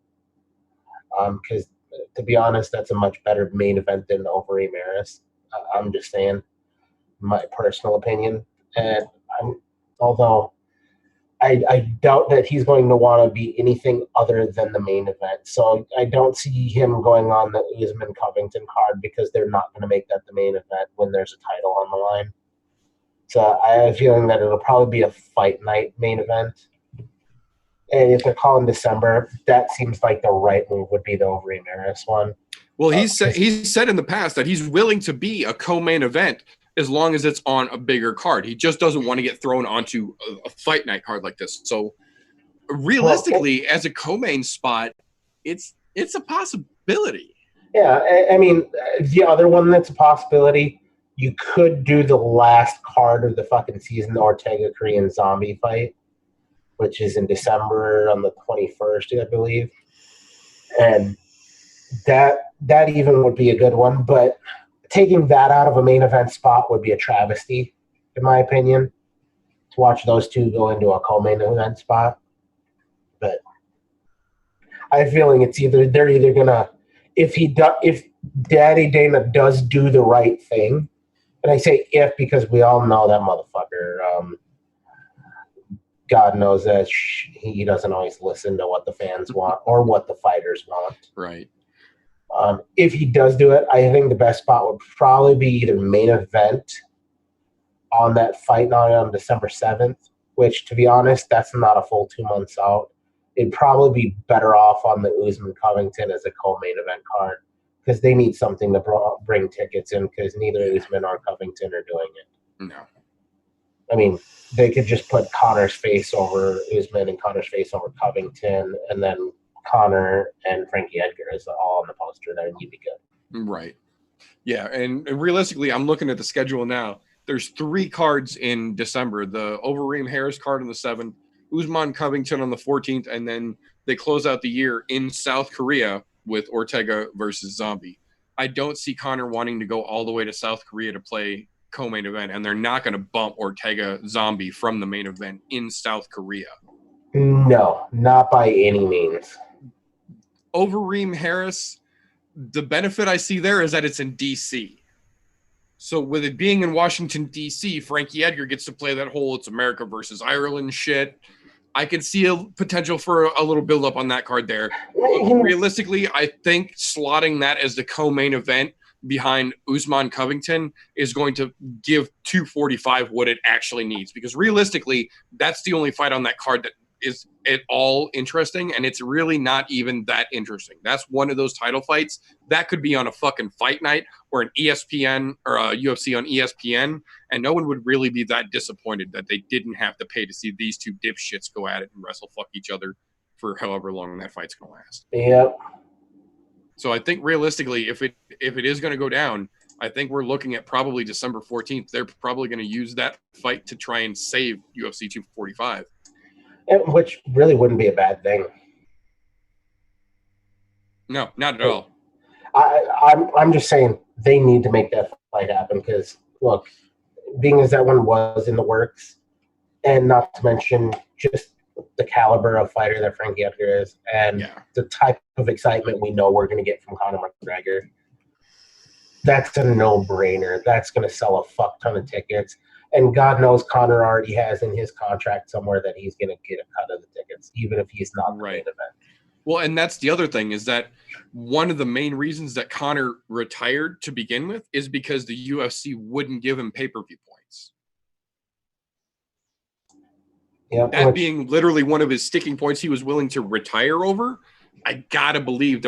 Because, to be honest, that's a much better main event than Overeem Harris. I'm just saying, my personal opinion. And although I doubt that he's going to want to be anything other than the main event. So I don't see him going on the Usman Covington card because they're not going to make that the main event when there's a title on the line. So I have a feeling that it'll probably be a fight night main event. And if they're calling December, that seems like the right move would be the Overeem Harris one. Well, he's said in the past that he's willing to be a co-main event as long as it's on a bigger card. He just doesn't want to get thrown onto a fight night card like this. So realistically, as a co-main spot, it's a possibility. Yeah, I mean, the other one that's a possibility, you could do the last card of the fucking season, the Ortega Korean Zombie fight, which is in December on the 21st, I believe. And that even would be a good one, but taking that out of a main event spot would be a travesty, in my opinion, to watch those two go into a co-main event spot. But I have a feeling they're either gonna, if Daddy Dana does do the right thing, and I say if because we all know that motherfucker. God knows that he doesn't always listen to what the fans want or what the fighters want. Right. If he does do it, I think the best spot would probably be either main event on that fight night on December 7th, which, to be honest, that's not a full 2 months out. It'd probably be better off on the Usman Covington as a co-main event card because they need something to bring tickets in because neither Usman or Covington are doing it. No. I mean, they could just put Connor's face over Usman and Connor's face over Covington, and then Connor and Frankie Edgar is all on the poster there, and you'd be good. Right. Yeah, and realistically, I'm looking at the schedule now. There's 3 cards in December. The Overeem Harris card on the 7th, Usman Covington on the 14th, and then they close out the year in South Korea with Ortega versus Zombie. I don't see Connor wanting to go all the way to South Korea to play co-main event, and they're not going to bump Ortega Zombie from the main event in South Korea. No, not by any means. Overeem Harris, the benefit I see there is that it's in DC. So with it being in Washington, D.C., Frankie Edgar gets to play that whole it's America versus Ireland shit. I can see a potential for a little build-up on that card there. Realistically, I think slotting that as the co-main event behind Usman Covington is going to give 245 what it actually needs. Because realistically, that's the only fight on that card that is at all interesting, and it's really not even that interesting. That's one of those title fights that could be on a fucking fight night or an ESPN or a UFC on ESPN, and no one would really be that disappointed that they didn't have to pay to see these two dipshits go at it and wrestle fuck each other for however long that fight's going to last. Yep. So I think realistically, if it is going to go down, I think we're looking at probably December 14th. They're probably going to use that fight to try and save UFC 245. Which really wouldn't be a bad thing. No, not at all. I'm just saying they need to make that fight happen because, look, being as that one was in the works, and not to mention just the caliber of fighter that Frankie Edgar is, and the type of excitement we know we're going to get from Conor McGregor, that's a no-brainer. That's going to sell a fuck ton of tickets. And God knows Conor already has in his contract somewhere that he's going to get a cut of the tickets, even if he's not the main event. Well, and that's the other thing is that one of the main reasons that Conor retired to begin with is because the UFC wouldn't give him pay-per-view points. Yeah, that being literally one of his sticking points he was willing to retire over. I gotta believe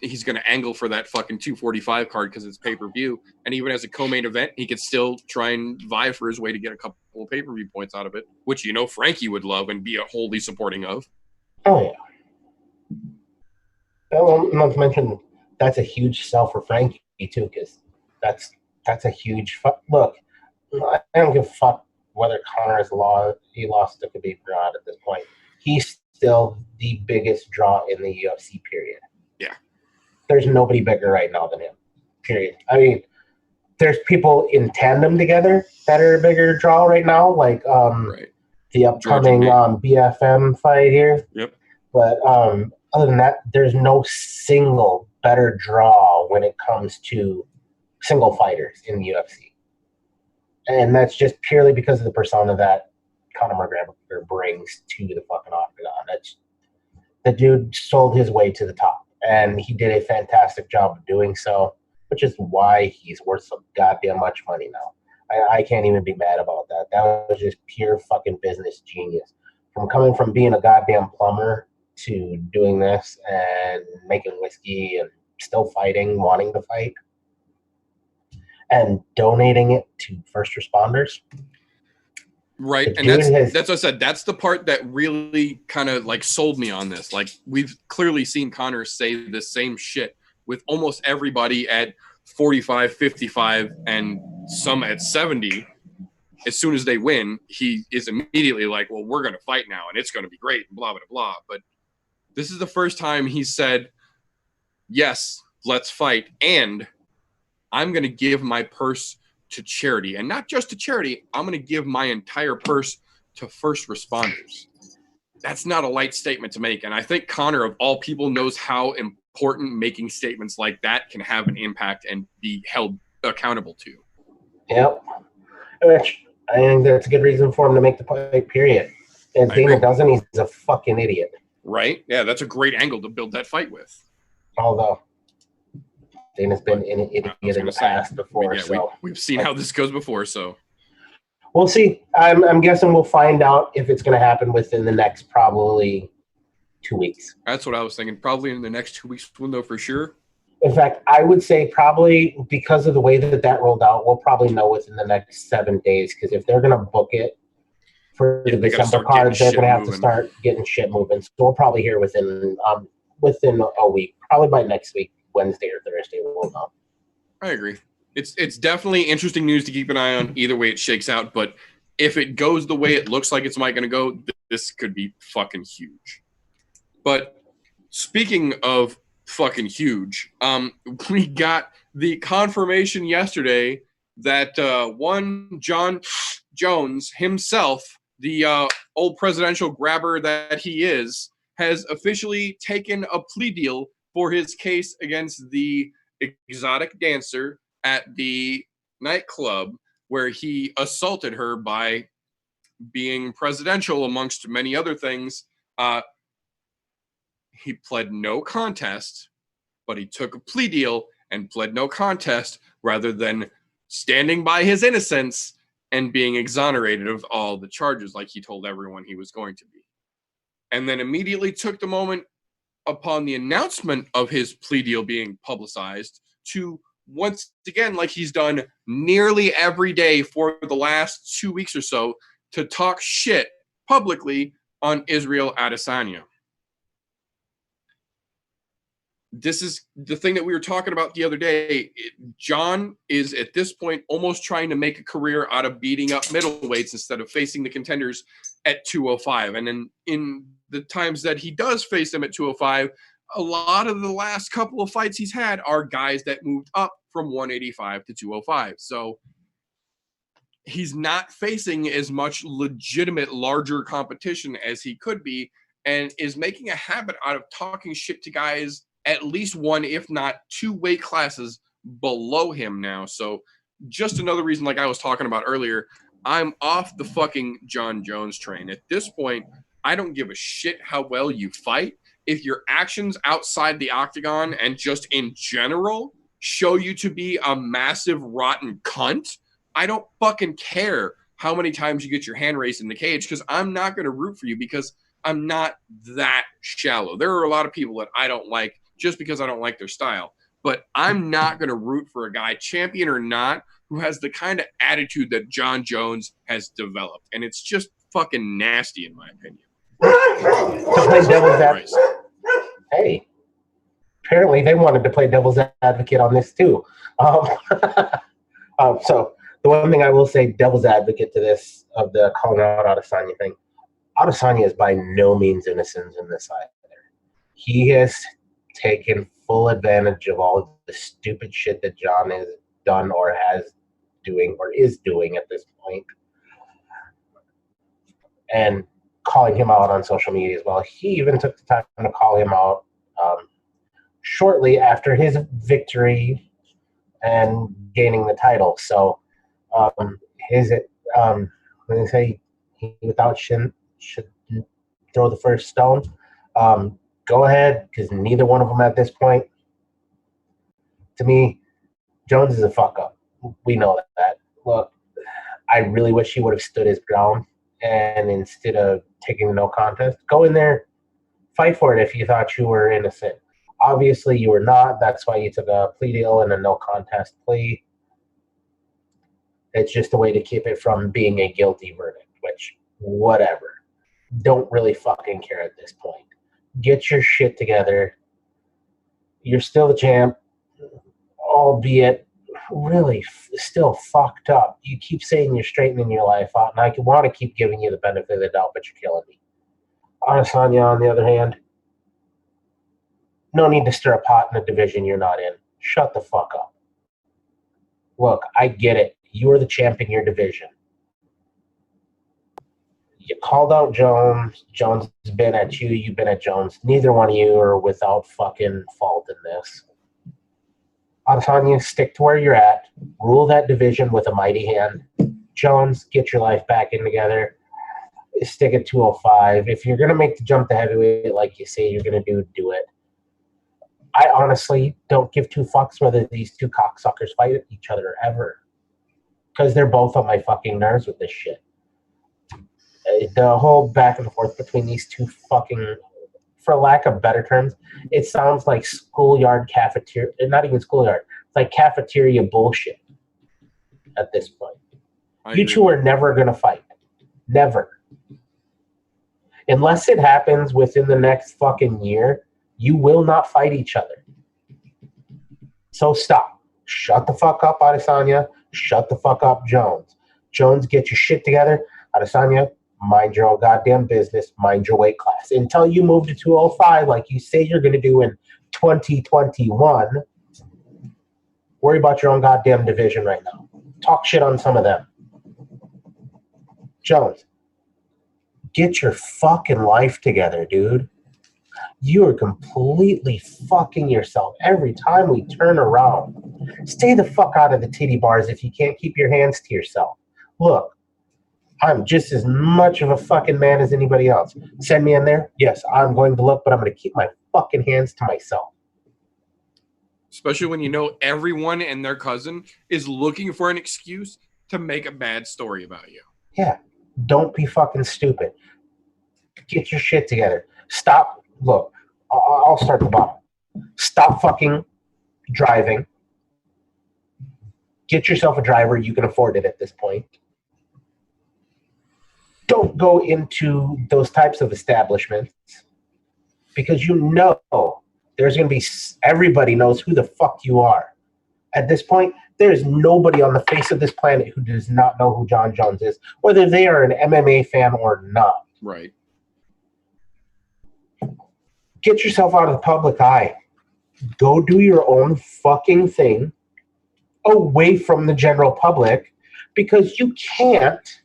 he's gonna angle for that fucking 245 card because it's pay-per-view, and even as a co-main event, he could still try and vie for his way to get a couple of pay-per-view points out of it, which Frankie would love and be wholly supporting of. Oh yeah. Well, not to mention that's a huge sell for Frankie too, because that's a huge look. I don't give a fuck whether Conor he lost to Khabib or not at this point. He's still the biggest draw in the UFC, period. Yeah. There's nobody bigger right now than him, period. I mean, there's people in tandem together that are a bigger draw right now, like the upcoming BFM fight here. Yep. But other than that, there's no single better draw when it comes to single fighters in the UFC. And that's just purely because of the persona that Conor McGregor brings to the fucking octagon. The dude sold his way to the top, and he did a fantastic job of doing so, which is why he's worth so goddamn much money now. I can't even be mad about that. That was just pure fucking business genius. Coming from being a goddamn plumber to doing this and making whiskey and still fighting, wanting to fight. and donating it to first responders. Right. And that's what I said. That's the part that really kind of like sold me on this. Like, we've clearly seen Conor say the same shit with almost everybody at 45, 55, and some at 70. As soon as they win, he is immediately like, well, we're going to fight now and it's going to be great and blah, blah, blah. But this is the first time he said, yes, let's fight. And I'm going to give my purse to charity, and not just to charity. I'm going to give my entire purse to first responders. That's not a light statement to make. And I think Conor, of all people, knows how important making statements like that can have an impact and be held accountable to. Yep. Which I think that's a good reason for him to make the fight, period. If Dana doesn't, he's a fucking idiot. Right? Yeah, that's a great angle to build that fight with. Although Dana's been an idiot in the past before. We've seen how this goes before, so. We'll see. I'm guessing we'll find out if it's going to happen within the next probably 2 weeks. That's what I was thinking. Probably in the next 2 weeks we'll know for sure. In fact, I would say probably because of the way that rolled out, we'll probably know within the next 7 days. Because if they're going to book it for the December cards, they're going to have to start getting shit moving. So we'll probably hear within a week, probably by next week. Wednesday or Thursday we'll know. I agree. It's definitely interesting news to keep an eye on. Either way it shakes out, but if it goes the way it looks like it's going to go, this could be fucking huge. But speaking of fucking huge, we got the confirmation yesterday that one John Jones himself, the old presidential grabber that he is, has officially taken a plea deal for his case against the exotic dancer at the nightclub where he assaulted her by being presidential, amongst many other things. He pled no contest, but he took a plea deal and pled no contest rather than standing by his innocence and being exonerated of all the charges like he told everyone he was going to be. And then immediately took the moment upon the announcement of his plea deal being publicized to once again, like he's done nearly every day for the last 2 weeks or so, to talk shit publicly on Israel Adesanya. This is the thing that we were talking about the other day. John is at this point almost trying to make a career out of beating up middleweights instead of facing the contenders at 205. And then in the times that he does face them at 205, a lot of the last couple of fights he's had are guys that moved up from 185 to 205. So he's not facing as much legitimate, larger competition as he could be, and is making a habit out of talking shit to guys at least one, if not two weight classes below him now. So just another reason, like I was talking about earlier, I'm off the fucking John Jones train. At this point, I don't give a shit how well you fight. If your actions outside the octagon and just in general show you to be a massive rotten cunt, I don't fucking care how many times you get your hand raised in the cage, because I'm not going to root for you because I'm not that shallow. There are a lot of people that I don't like just because I don't like their style. But I'm not going to root for a guy, champion or not, who has the kind of attitude that John Jones has developed. And it's just fucking nasty, in my opinion. To play devil's advocate. Hey, apparently they wanted to play devil's advocate on this too. So the one thing I will say, devil's advocate to this, of the calling out Adesanya thing, Adesanya is by no means innocent in this either. He has taken full advantage of all of the stupid shit that John has done or has doing or is doing at this point, and calling him out on social media as well. He even took the time to call him out shortly after his victory and gaining the title. So when they say he without shin should throw the first stone, go ahead, because neither one of them at this point, to me, Jones is a fuck up. We know that. Look, I really wish he would have stood his ground, and instead of taking the no contest, go in there, fight for it if you thought you were innocent. Obviously, you were not. That's why you took a plea deal and a no contest plea. It's just a way to keep it from being a guilty verdict, which, whatever. Don't really fucking care at this point. Get your shit together. You're still the champ, albeit really still fucked up. You keep saying you're straightening your life out, and I want to keep giving you the benefit of the doubt, but you're killing me. Adesanya, on the other hand, no need to stir a pot in a division you're not in. Shut the fuck up. Look, I get it. You are the champ in your division. You called out Jones. Jones has been at you. You've been at Jones. Neither one of you are without fucking fault in this. Adesanya, stick to where you're at. Rule that division with a mighty hand. Jones, get your life back in together. Stick at 205. If you're going to make the jump to heavyweight like you say you're going to do it. I honestly don't give two fucks whether these two cocksuckers fight each other ever. Because they're both on my fucking nerves with this shit. The whole back and forth between these two fucking, for lack of better terms, it sounds like schoolyard cafeteria, not even schoolyard, it's like cafeteria bullshit at this point. You two are never going to fight. Never. Unless it happens within the next fucking year, you will not fight each other. So stop. Shut the fuck up, Adesanya. Shut the fuck up, Jones. Jones, get your shit together. Adesanya, mind your own goddamn business. Mind your weight class. Until you move to 205 like you say you're going to do in 2021, worry about your own goddamn division right now. Talk shit on some of them. Jones, get your fucking life together, dude. You are completely fucking yourself every time we turn around. Stay the fuck out of the titty bars if you can't keep your hands to yourself. Look, I'm just as much of a fucking man as anybody else. Send me in there? Yes, I'm going to look, but I'm going to keep my fucking hands to myself. Especially when you know everyone and their cousin is looking for an excuse to make a bad story about you. Yeah, don't be fucking stupid. Get your shit together. Stop. Look, I'll start the bottom. Stop fucking driving. Get yourself a driver. You can afford it at this point. Don't go into those types of establishments because you know there's going to be, everybody knows who the fuck you are. At this point, there is nobody on the face of this planet who does not know who Jon Jones is, whether they are an MMA fan or not. Right. Get yourself out of the public eye. Go do your own fucking thing away from the general public because you can't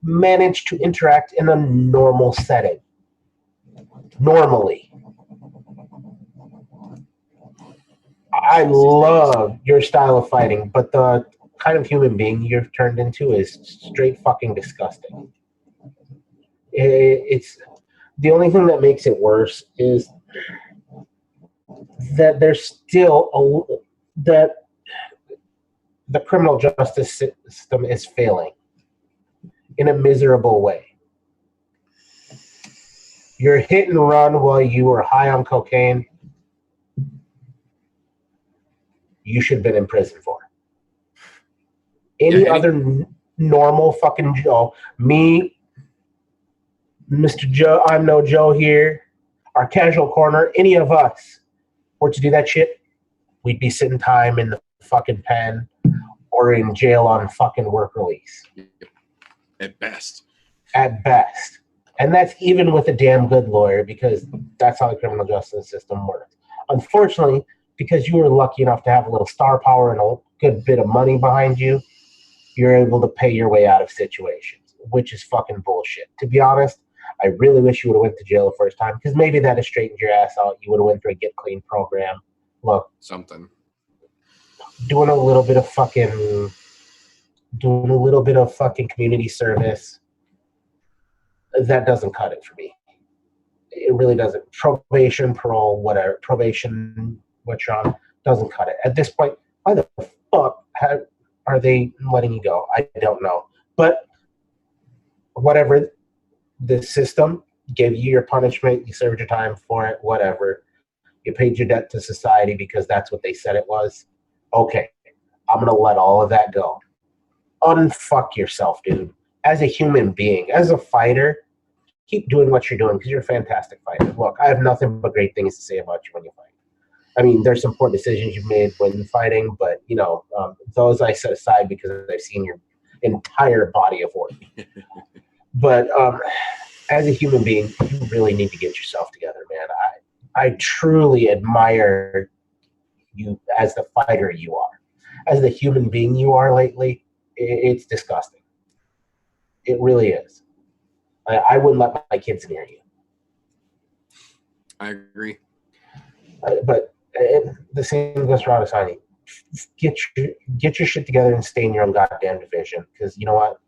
manage to interact in a normal setting. Normally. I love your style of fighting, but the kind of human being you've turned into is straight fucking disgusting. It's the only thing that makes it worse is that there's still that the criminal justice system is failing in a miserable way. You're hit and run while you were high on cocaine. You should have been in prison for. Any other normal fucking Joe, me, Mr. Joe, I'm no Joe here, our casual corner, any of us were to do that shit, we'd be sitting time in the fucking pen or in jail on fucking work release. At best. At best. And that's even with a damn good lawyer because that's how the criminal justice system works. Unfortunately, because you were lucky enough to have a little star power and a good bit of money behind you, you're able to pay your way out of situations, which is fucking bullshit. To be honest, I really wish you would have went to jail the first time because maybe that has straightened your ass out. You would have went through a get clean program. Look, something. Doing a little bit of fucking community service, that doesn't cut it for me. It really doesn't. Probation, parole, whatever. Probation, what you're on, doesn't cut it. At this point, why the fuck are they letting you go? I don't know. But whatever, the system gave you your punishment, you served your time for it, whatever. You paid your debt to society because that's what they said it was. Okay, I'm going to let all of that go. unfuck yourself, dude. As a human being, as a fighter, keep doing what you're doing because you're a fantastic fighter. Look, I have nothing but great things to say about you when you fight. I mean, there's some poor decisions you've made when fighting, but, you know, those I set aside because I've seen your entire body of work. But as a human being, you really need to get yourself together, man. I truly admire you as the fighter you are. As the human being you are lately, it's disgusting. It really is. I wouldn't let my kids near you. I agree. But the same goes for Adesanya. Get your shit together and stay in your own goddamn division. Because you know what?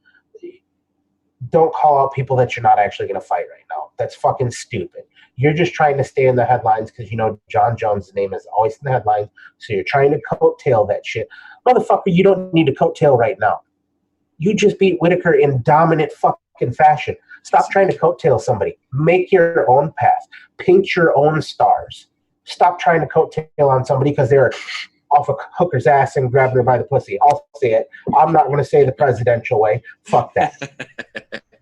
Don't call out people that you're not actually going to fight right now. That's fucking stupid. You're just trying to stay in the headlines because you know John Jones' name is always in the headlines. So you're trying to coattail that shit. Motherfucker, you don't need to coattail right now. You just beat Whitaker in dominant fucking fashion. Stop trying to coattail somebody. Make your own path. Paint your own stars. Stop trying to coattail on somebody because they're off a hooker's ass and grabbing her by the pussy. I'll say it. I'm not going to say the presidential way. Fuck that.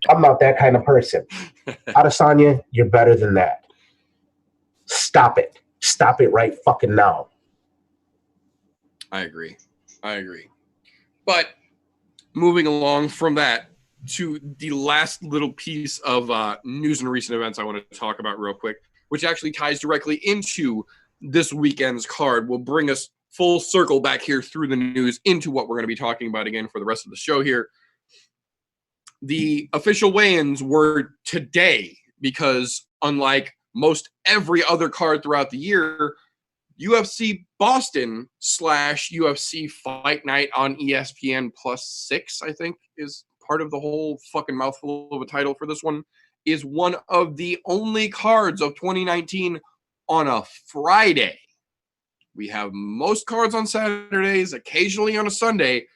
I'm not that kind of person. Adesanya, you're better than that. Stop it. Stop it right fucking now. I agree. But moving along from that to the last little piece of news and recent events I want to talk about real quick, which actually ties directly into this weekend's card, will bring us full circle back here through the news into what we're going to be talking about again for the rest of the show here. The official weigh-ins were today because unlike most every other card throughout the year, UFC Boston / UFC Fight Night on ESPN +6, I think, is part of the whole fucking mouthful of a title for this one, is one of the only cards of 2019 on a Friday. We have most cards on Saturdays, occasionally on a Sunday.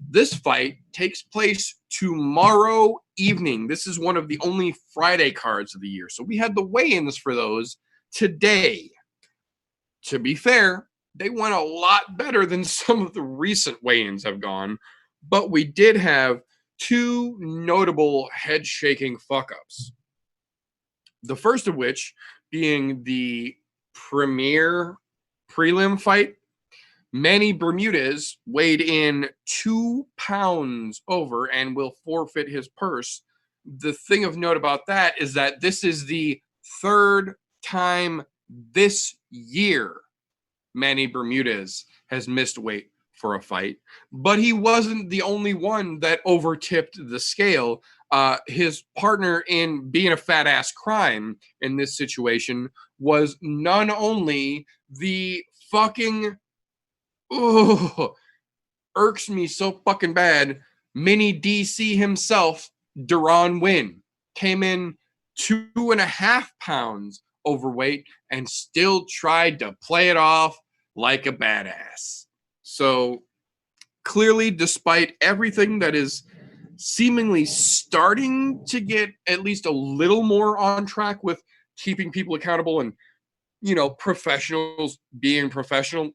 This fight takes place tomorrow evening. This is one of the only Friday cards of the year. So we had the weigh-ins for those today. To be fair, they went a lot better than some of the recent weigh-ins have gone, but we did have two notable head-shaking fuck-ups. The first of which being the premier prelim fight. Manny Bermudez weighed in 2 pounds over and will forfeit his purse. The thing of note about that is that this is the third time this year Manny Bermudez has missed weight for a fight, but he wasn't the only one that overtipped the scale. His partner in being a fat ass crime in this situation was none only the fucking irks me so fucking bad, mini DC himself, Deron Wynn, came in 2.5 pounds overweight and still tried to play it off like a badass. So clearly, despite everything that is seemingly starting to get at least a little more on track with keeping people accountable and, you know, professionals being professional,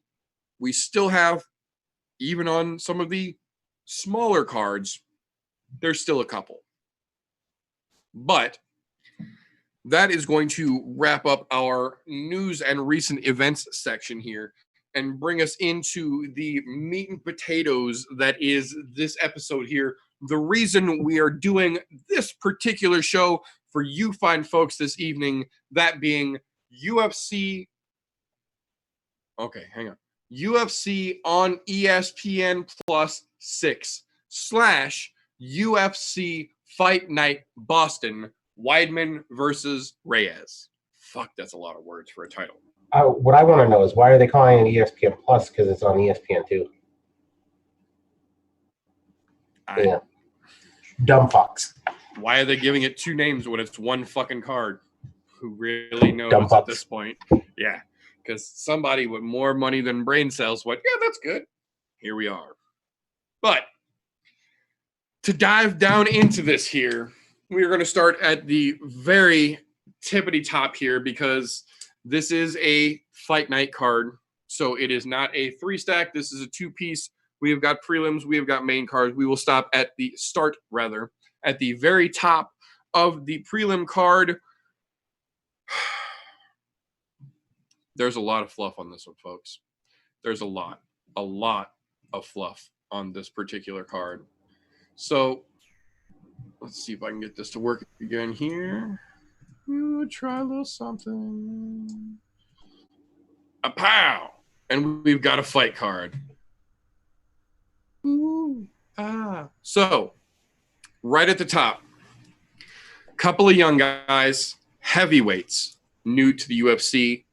we still have, even on some of the smaller cards, there's still a couple. But that is going to wrap up our news and recent events section here and bring us into the meat and potatoes that is this episode here. The reason we are doing this particular show for you fine folks this evening, that being UFC. Okay, hang on. UFC on ESPN +6 / UFC Fight Night Boston, Weidman versus Reyes. Fuck, that's a lot of words for a title. What I want to know is why are they calling it ESPN Plus? Because it's on ESPN too. Yeah. Dumb fucks. Why are they giving it two names when it's one fucking card? Who really knows Dumb at fucks. this point? Yeah. Because somebody with more money than brain cells went, yeah, that's good. Here we are. But to dive down into this here, we are going to start at the very tippity top here because this is a fight night card. So it is not a 3-stack. This is a 2-piece We have got prelims. We have got main cards. We will stop at the start, rather, at the very top of the prelim card. There's a lot of fluff on this one, folks. There's a lot of fluff on this particular card. So let's see if I can get this to work again here. Ooh, try a little something. A pow! And we've got a fight card. Ooh, ah. So, right at the top, couple of young guys, heavyweights, new to the UFC.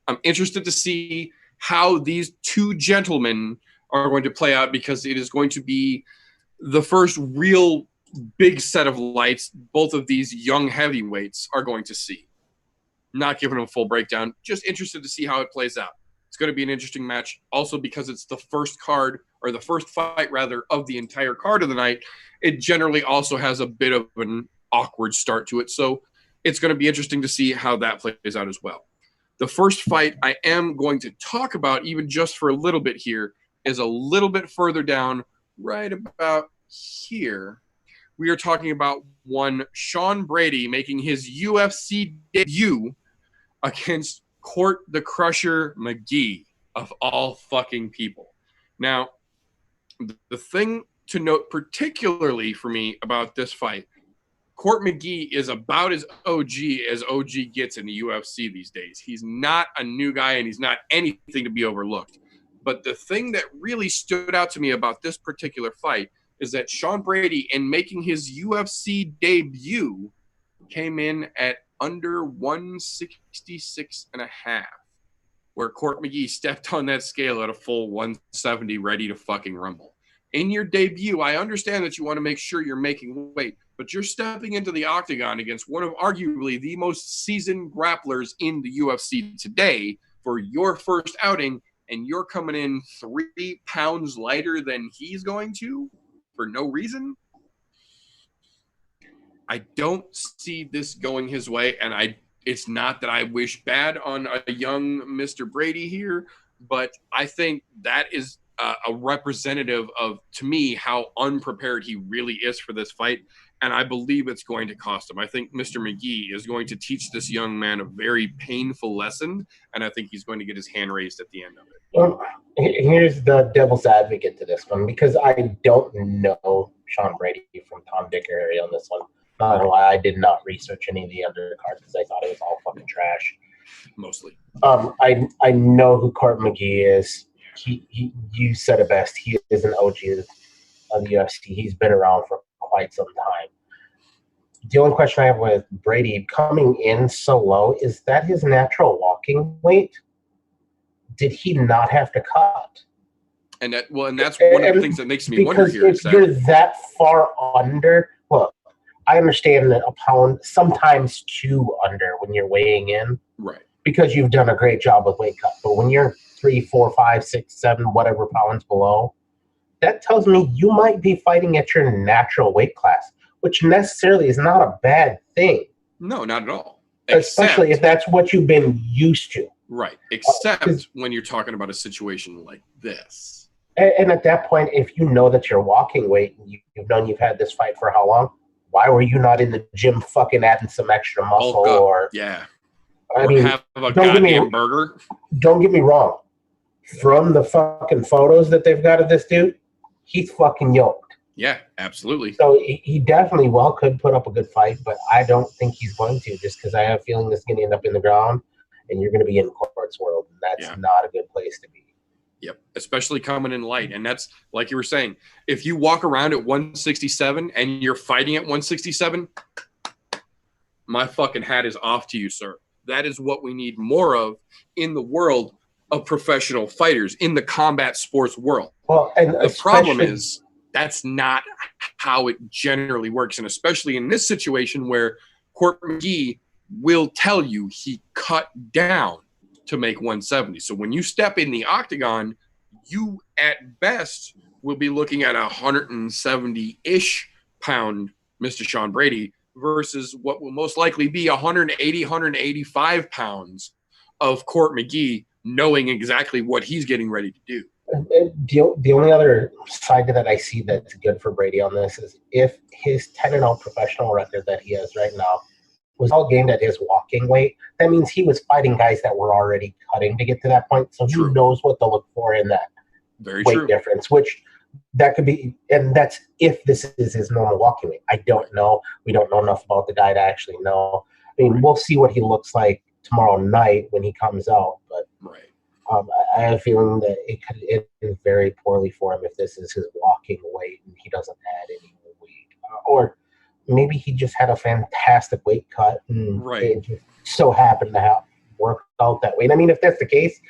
I'm interested to see how these two gentlemen are going to play out because it is going to be the first real big set of lights both of these young heavyweights are going to see. Not giving them a full breakdown, just interested to see how it plays out. It's going to be an interesting match also because it's the first card, or the first fight rather, of the entire card of the night. It generally also has a bit of an awkward start to it, so it's going to be interesting to see how that plays out as well. The first fight I am going to talk about, even just for a little bit here, is a little bit further down, right about here. We are talking about one Sean Brady making his UFC debut against Court the Crusher McGee, of all fucking people. Now, the thing to note particularly for me about this fight, Court McGee is about as OG gets in the UFC these days. He's not a new guy, and he's not anything to be overlooked. But the thing that really stood out to me about this particular fight is that Sean Brady, in making his UFC debut, came in at under 166.5, where Court McGee stepped on that scale at a full 170, ready to fucking rumble. In your debut, I understand that you want to make sure you're making weight, but you're stepping into the octagon against one of arguably the most seasoned grapplers in the UFC today for your first outing, and you're coming in 3 pounds lighter than he's going to for no reason. I don't see this going his way, and it's not that I wish bad on a young Mr. Brady here, but I think that is a representative of, to me, how unprepared he really is for this fight, and I believe it's going to cost him. I think Mr. McGee is going to teach this young man a very painful lesson, and I think he's going to get his hand raised at the end of it. Well, here's the devil's advocate to this one, because I don't know Sean Brady from Tom, Dick, or Harry on this one. Not gonna lie, I did not research any of the undercards because I thought it was all fucking trash. Mostly. I know who Court McGee is. You said it best. He is an OG of the UFC. He's been around for quite some time. The only question I have with Brady coming in so low, is that his natural walking weight? Did he not have to cut? And that's one of the things that makes me wonder here. If you're that far under, look, I understand that a pound, sometimes 2 under when you're weighing in. Right. Because you've done a great job with weight cut. But when you're 3, 4, 5, 6, 7, whatever pounds below, that tells me you might be fighting at your natural weight class, which necessarily is not a bad thing. No, not at all. Especially if that's what you've been used to. Right. Except when you're talking about a situation like this. And at that point, if you know that your walking weight, and you've known you've had this fight for how long, why were you not in the gym fucking adding some extra muscle? Or yeah. I mean, have a goddamn burger. Don't get me wrong. From the fucking photos that they've got of this dude, he's fucking yoked. Yeah, absolutely. So he definitely could put up a good fight, but I don't think he's going to, just because I have a feeling this is going to end up in the ground, and you're going to be in Court's world, and that's not a good place to be. Yep, especially coming in light. And that's, like you were saying, if you walk around at 167 and you're fighting at 167, my fucking hat is off to you, sir. That is what we need more of in the world of professional fighters, in the combat sports world. Well, and the problem is that's not how it generally works. And especially in this situation where Court McGee will tell you he cut down to make 170. So when you step in the octagon, you at best will be looking at 170-ish pound Mr. Sean Brady versus what will most likely be 180, 185 pounds of Court McGee, knowing exactly what he's getting ready to do. The only other side that I see that's good for Brady on this is if his 10-0 professional record that he has right now was all gained at his walking weight, that means he was fighting guys that were already cutting to get to that point. So he knows what to look for in that weight difference, which that could be, and that's if this is his normal walking weight. I don't know. We don't know enough about the guy to actually know. I mean, we'll see what he looks like tomorrow night when he comes out, but I have a feeling that it could end very poorly for him if this is his walking weight and he doesn't add any more weight. Or maybe he just had a fantastic weight cut and it just so happened to have worked out that way. And I mean, if that's the case,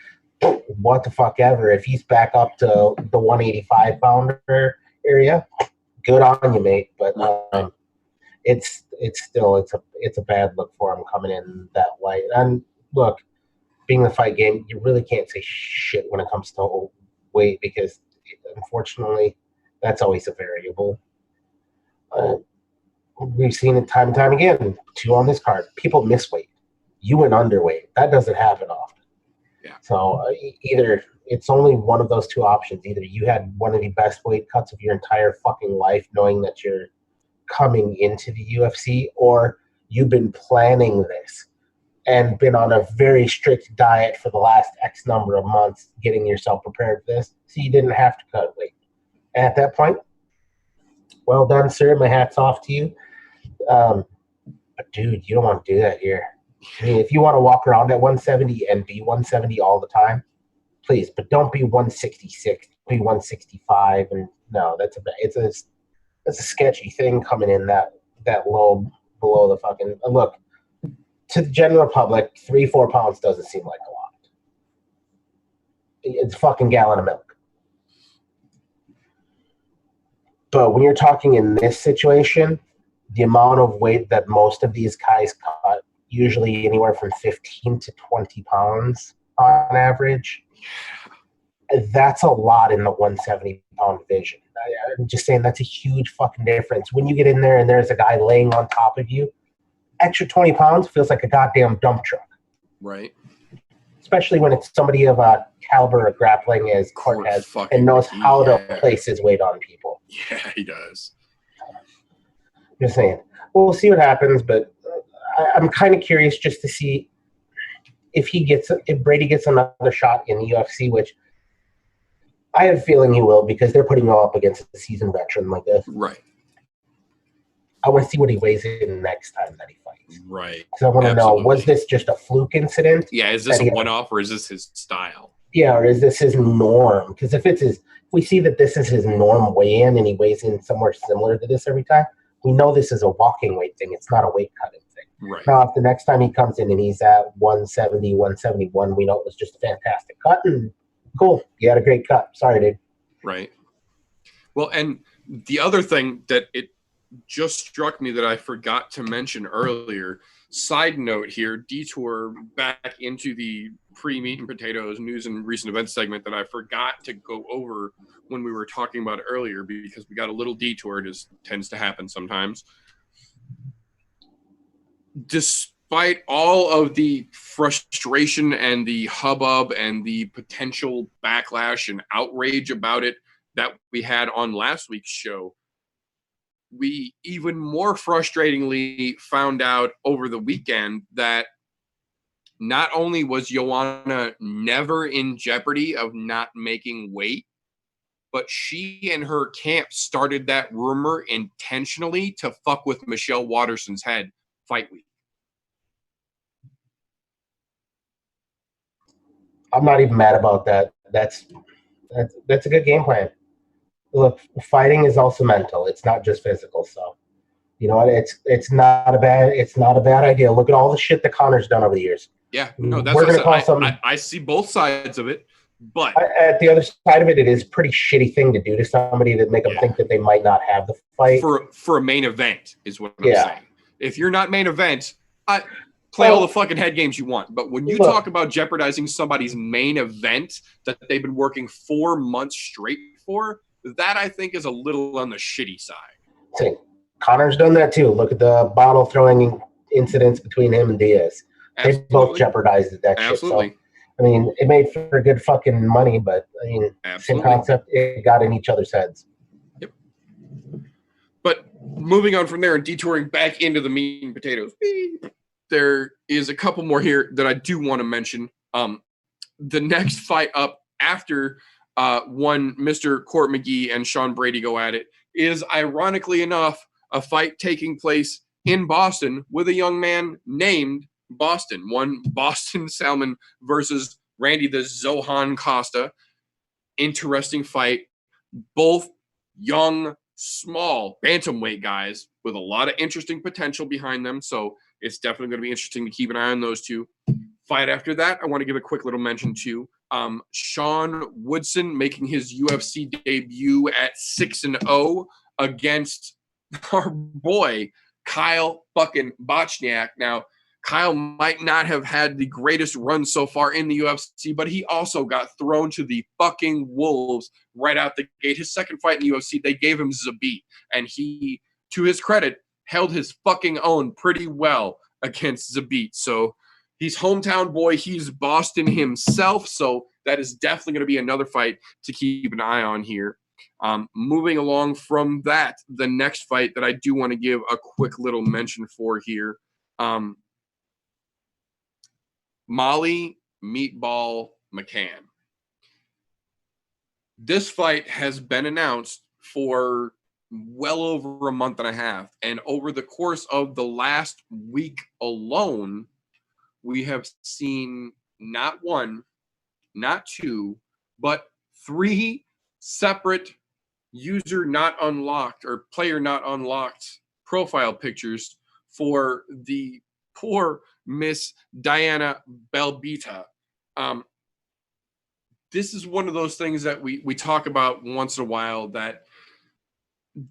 what the fuck ever. If he's back up to the 185 pounder area, good on you, mate. But it's a bad look for him coming in that light. And look, being the fight game, you really can't say shit when it comes to weight because unfortunately that's always a variable. We've seen it time and time again. 2 on this card. People miss weight. You went underweight. That doesn't happen often. Yeah. So either it's only one of those 2 options. Either you had one of the best weight cuts of your entire fucking life knowing that you're coming into the UFC, or you've been planning this and been on a very strict diet for the last X number of months getting yourself prepared for this, so you didn't have to cut weight. And at that point, well done, sir. My hat's off to you. But dude, you don't want to do that here. I mean, if you want to walk around at 170 and be 170 all the time, please, but don't be 166, be 165. And no, it's a sketchy thing coming in that low below the fucking look. To the general public, 3-4 pounds doesn't seem like a lot. It's a fucking gallon of milk. But when you're talking in this situation, the amount of weight that most of these guys cut, usually anywhere from 15 to 20 pounds on average, that's a lot in the 170-pound division. I'm just saying that's a huge fucking difference. When you get in there and there's a guy laying on top of you, extra 20 pounds feels like a goddamn dump truck. Right. Especially when it's somebody of a caliber of grappling as Cortez and knows how to place his weight on people. Yeah, he does. Just saying. We'll see what happens, but I'm kind of curious just to see if Brady gets another shot in the UFC, which I have a feeling he will because they're putting him up against a seasoned veteran like this. Right. I want to see what he weighs in next time that he fights. Right. Because I want to know, was this just a fluke incident? Yeah, is this a one-off or is this his style? Yeah, or is this his norm? Because if we see that this is his norm weigh-in and he weighs in somewhere similar to this every time, we know this is a walking weight thing. It's not a weight cutting thing. Right. Now, if the next time he comes in and he's at 170, 171, we know it was just a fantastic cut and cool. You had a great cut. Sorry, dude. Right. Well, and the other thing that it just struck me that I forgot to mention earlier, side note here, detour back into the pre-meat and potatoes news and recent events segment that I forgot to go over when we were talking about it earlier because we got a little detoured, as tends to happen sometimes. Despite all of the frustration and the hubbub and the potential backlash and outrage about it that we had on last week's show, we even more frustratingly found out over the weekend that not only was Joanna never in jeopardy of not making weight, but she and her camp started that rumor intentionally to fuck with Michelle Waterson's head fight week. I'm not even mad about that. That's a good game plan. Look, fighting is also mental. It's not just physical. So, you know what? It's not a bad idea. Look at all the shit that Connor's done over the years. Yeah, no, that's what I see both sides of it, but at the other side of it, it is a pretty shitty thing to do to somebody to make them think that they might not have the fight for a main event is what I'm saying. If you're not main event, play all the fucking head games you want. But when you talk about jeopardizing somebody's main event that they've been working 4 months straight for, that I think is a little on the shitty side. See, Connor's done that too. Look at the bottle throwing incidents between him and Diaz. Absolutely. They both jeopardized that shit. So I mean, it made for good fucking money, but I mean, Absolutely. same concept. It got in each other's heads. Yep. But moving on from there and detouring back into the meat and potatoes, there is a couple more here that I do want to mention. The next fight up after one Mr. Court McGee and Sean Brady go at it is, ironically enough, a fight taking place in Boston with a young man named Boston. One Boston Salmon versus Randy the Zohan Costa. Interesting fight. Both young, small bantamweight guys with a lot of interesting potential behind them. So it's definitely going to be interesting to keep an eye on those two. Fight after that, I want to give a quick little mention to Sean Woodson making his UFC debut at 6-0 against our boy Kyle fucking Bochniak. Now, Kyle might not have had the greatest run so far in the UFC, but he also got thrown to the fucking wolves right out the gate. His second fight in the UFC, they gave him Zabit, and he, to his credit, held his fucking own pretty well against Zabit. So he's hometown boy. He's Boston himself. So that is definitely going to be another fight to keep an eye on here. Moving along from that, the next fight that I do want to give a quick little mention for here, Molly Meatball McCann. This fight has been announced for well over a month and a half. And over the course of the last week alone, we have seen not one, not two, but 3 separate user not unlocked or player not unlocked profile pictures for the poor Miss Diana Belbita. This is one of those things that we talk about once in a while that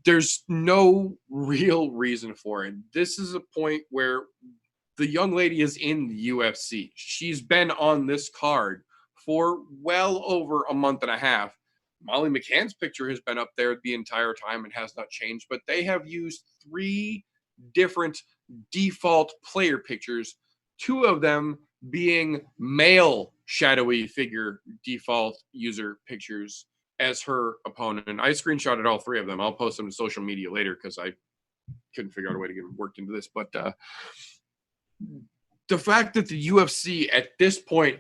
there's no real reason for it. This is a point where the young lady is in the UFC. She's been on this card for well over a month and a half. Molly McCann's picture has been up there the entire time and has not changed, but they have used 3 different default player pictures, 2 of them being male shadowy figure default user pictures as her opponent. And I screenshotted all 3 of them. I'll post them to social media later because I couldn't figure out a way to get worked into this. But the fact that the UFC at this point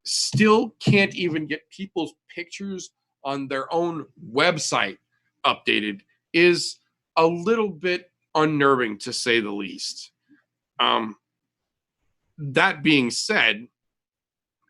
still can't even get people's pictures on their own website updated is a little bit unnerving, to say the least. That being said,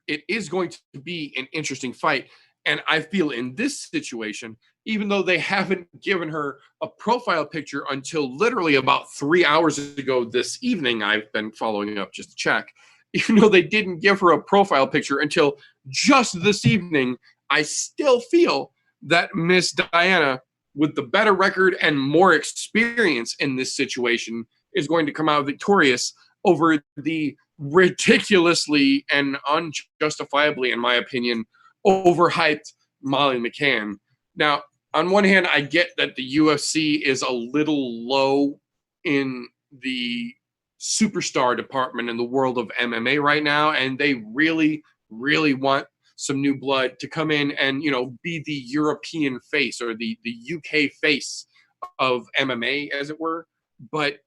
it is going to be an interesting fight. And I feel in this situation, even though they haven't given her a profile picture until literally about 3 hours ago this evening, I've been following up just to check, even though they didn't give her a profile picture until just this evening, I still feel that Miss Diana, with the better record and more experience in this situation, is going to come out victorious over the ridiculously and unjustifiably, in my opinion, overhyped Molly McCann. Now, on one hand, I get that the UFC is a little low in the superstar department in the world of MMA right now, and they really, really want some new blood to come in and, you know, be the European face or the UK face of MMA, as it were. But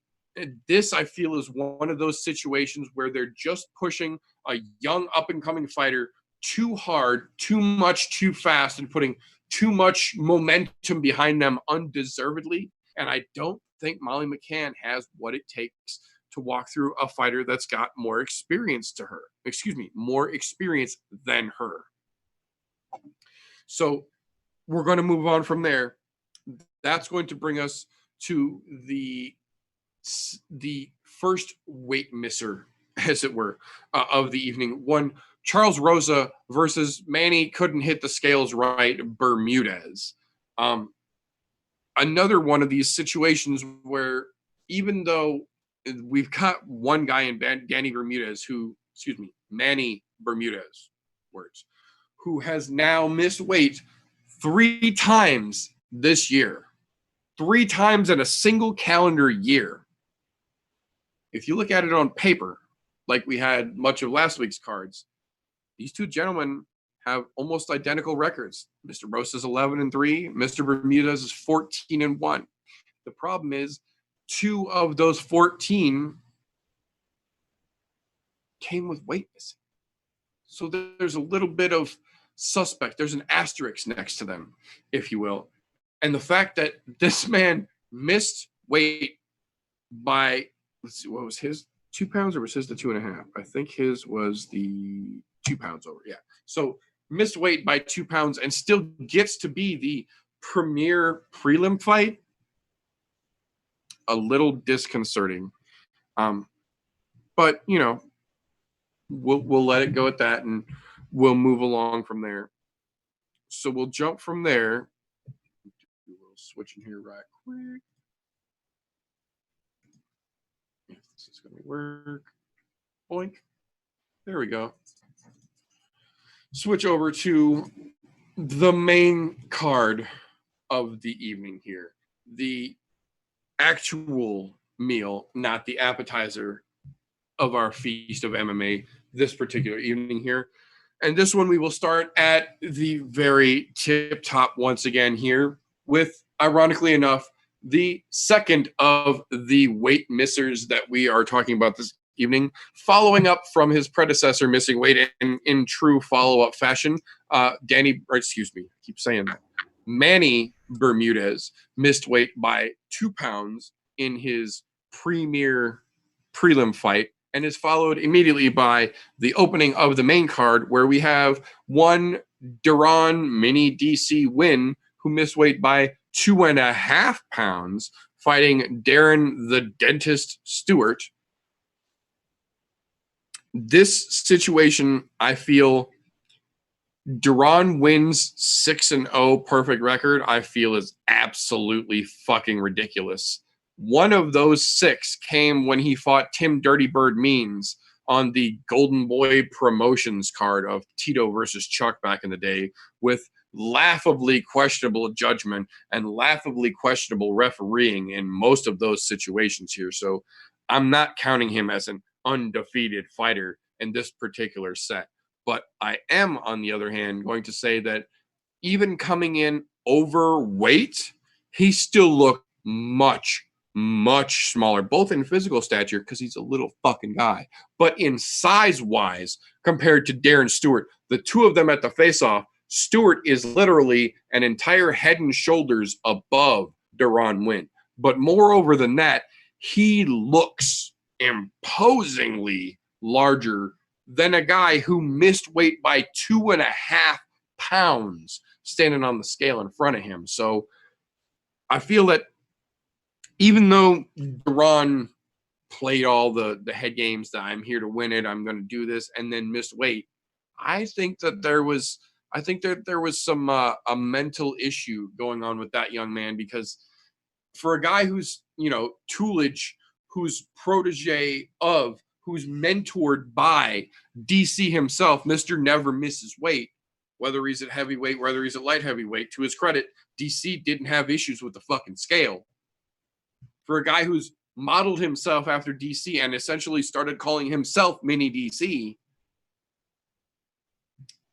this, I feel, is one of those situations where they're just pushing a young up-and-coming fighter too hard, too much, too fast, and putting too much momentum behind them undeservedly. And I don't think Molly McCann has what it takes to walk through a fighter that's got more experience to her. Excuse me, more experience than her. So we're going to move on from there. That's going to bring us to the first weight misser, as it were, of the evening. One, Charles Rosa versus Manny couldn't hit the scales right, Bermudez. Another one of these situations where even though we've got one guy in Manny Bermudez, who has now missed weight 3 times this year. 3 times in a single calendar year. If you look at it on paper, like we had much of last week's cards, these two gentlemen have almost identical records. Mr. Rosa is 11-3. Mr. Bermudez is 14-1. The problem is 2 of those 14 came with weight missing. So there's a little bit of suspect. There's an asterisk next to them, if you will. And the fact that this man missed weight by, let's see, what was his, 2 pounds, or was his the 2.5? I think his was the 2 pounds over. Yeah. So missed weight by 2 pounds and still gets to be the premier prelim fight. A little disconcerting. But, you know, we'll let it go at that, and we'll move along from there. So we'll jump from there. Do a little switching here right quick. If this is going to work. Boink. There we go. Switch over to the main card of the evening here. The actual meal, not the appetizer of our feast of MMA this particular evening here. And this one we will start at the very tip top once again here with, ironically enough, the second of the weight missers that we are talking about this evening, following up from his predecessor missing weight in true follow-up fashion. Manny Bermudez missed weight by 2 pounds in his premier prelim fight, and is followed immediately by the opening of the main card, where we have one Duran Mini DC Win, who missed weight by 2.5 pounds, fighting Darren the Dentist Stewart. This situation, I feel, Duran wins 6-0 perfect record, I feel, is absolutely fucking ridiculous. One of those 6 came when he fought Tim Dirty Bird Means on the Golden Boy Promotions card of Tito versus Chuck back in the day, with laughably questionable judgment and laughably questionable refereeing in most of those situations here. So I'm not counting him as an undefeated fighter in this particular set. But I am, on the other hand, going to say that even coming in overweight, he still looked much, much smaller, both in physical stature, because he's a little fucking guy, but in size-wise, compared to Darren Stewart. The two of them at the face-off, Stewart is literally an entire head and shoulders above Duran Win. But moreover than that, he looks imposingly larger than a guy who missed weight by 2.5 pounds standing on the scale in front of him. So I feel that even though Duran played all the head games that I'm here to win it, I'm going to do this, and then missed weight, I think that there was some a mental issue going on with that young man, because for a guy who's, you know, Toolage, who's protege of, who's mentored by DC himself, Mr. Never Misses Weight, whether he's at heavyweight, whether he's at light heavyweight, to his credit, DC didn't have issues with the fucking scale. For a guy who's modeled himself after DC and essentially started calling himself Mini DC,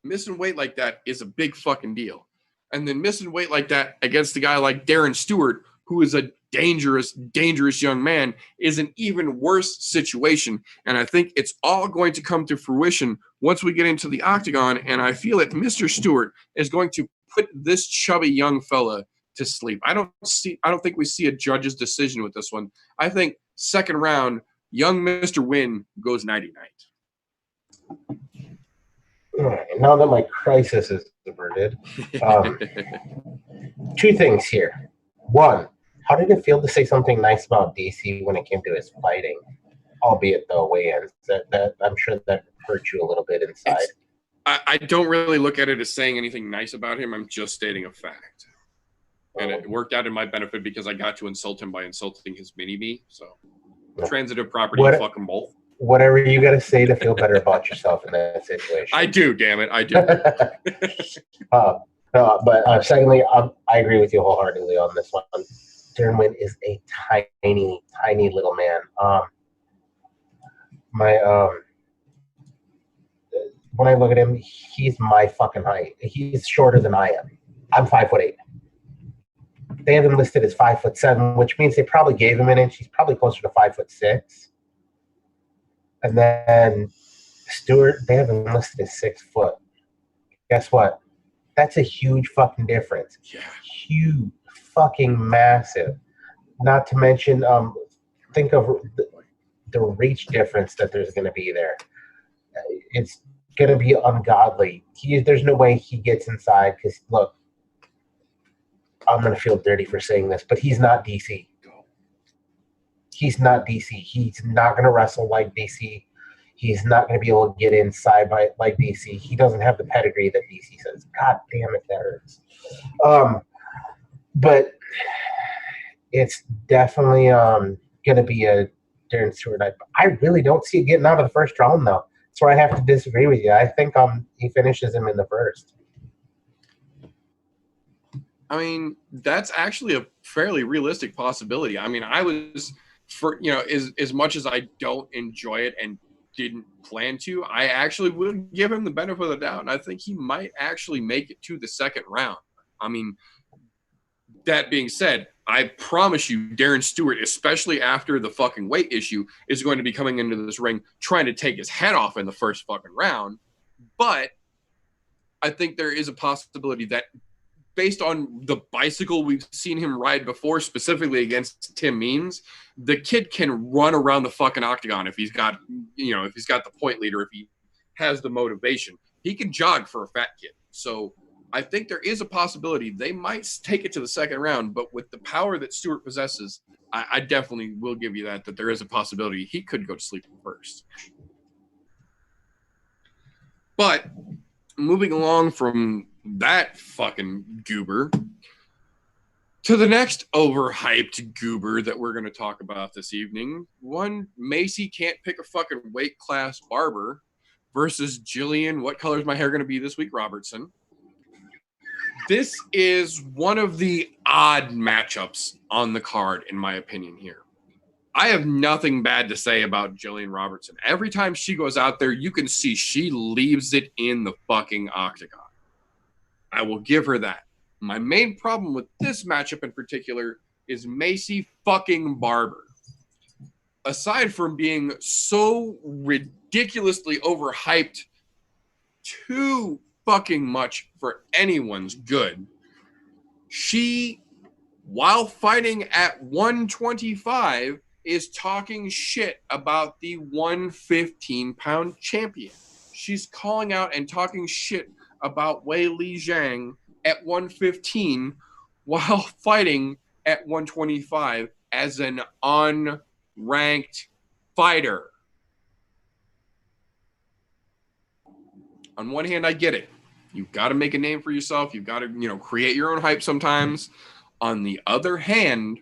missing weight like that is a big fucking deal. And then missing weight like that against a guy like Darren Stewart, who is a dangerous, dangerous young man, is an even worse situation. And I think it's all going to come to fruition once we get into the octagon. And I feel that Mr. Stewart is going to put this chubby young fella to sleep. I don't think we see a judge's decision with this one. I think second round, young Mr. Win goes nighty-night. All right, now that my crisis is averted, 2 things here. 1, how did it feel to say something nice about DC when it came to his fighting, albeit the weigh-ins? That I'm sure that hurt you a little bit inside. I don't really look at it as saying anything nice about him. I'm just stating a fact. And it worked out in my benefit because I got to insult him by insulting his mini-me. So, transitive property, fuck them both. Whatever you got to say to feel better about yourself in that situation. I do, damn it. I do. Secondly, I agree with you wholeheartedly on this one. Darren Win is a tiny, tiny little man. when I look at him, he's my fucking height. He's shorter than I am. I'm 5'8". They have him listed as 5'7", which means they probably gave him an inch. He's probably closer to 5'6". And then Stewart, they have him listed as 6 foot. Guess what? That's a huge fucking difference. Yeah. Huge, fucking massive. Not to mention, think of the reach difference that there's going to be there. It's going to be ungodly. There's no way he gets inside because, look, I'm going to feel dirty for saying this, but he's not DC. He's not DC. He's not going to wrestle like DC. He's not going to be able to get inside like DC. He doesn't have the pedigree that DC says. God damn it, that hurts. But it's definitely going to be a Darren Stewart night. I really don't see it getting out of the first round, though. That's where I have to disagree with you. I think he finishes him in the first. I mean, that's actually a fairly realistic possibility. I mean, I was, as much as I don't enjoy it and didn't plan to, I actually would give him the benefit of the doubt. And I think he might actually make it to the second round. I mean, that being said, I promise you, Darren Stewart, especially after the fucking weight issue, is going to be coming into this ring trying to take his head off in the first fucking round. But I think there is a possibility that based on the bicycle we've seen him ride before, specifically against Tim Means, the kid can run around the fucking octagon if he's got, if he's got the point leader, if he has the motivation. He can jog for a fat kid. So I think there is a possibility they might take it to the second round, but with the power that Stewart possesses, I definitely will give you that there is a possibility he could go to sleep first. But moving along from that fucking goober to the next overhyped goober that we're going to talk about this evening. One, Macy can't pick a fucking weight class barber versus Jillian, what color is my hair going to be this week, Robertson. This is one of the odd matchups on the card, in my opinion here. I have nothing bad to say about Jillian Robertson. Every time she goes out there, you can see she leaves it in the fucking octagon. I will give her that. My main problem with this matchup in particular is Macy fucking Barber. Aside from being so ridiculously overhyped too fucking much for anyone's good, she, while fighting at 125, is talking shit about the 115-pound champion. She's calling out and talking shit about Wei Li Zhang at 115 while fighting at 125 as an unranked fighter. On one hand, I get it. You've got to make a name for yourself. You've got to, create your own hype sometimes. On the other hand,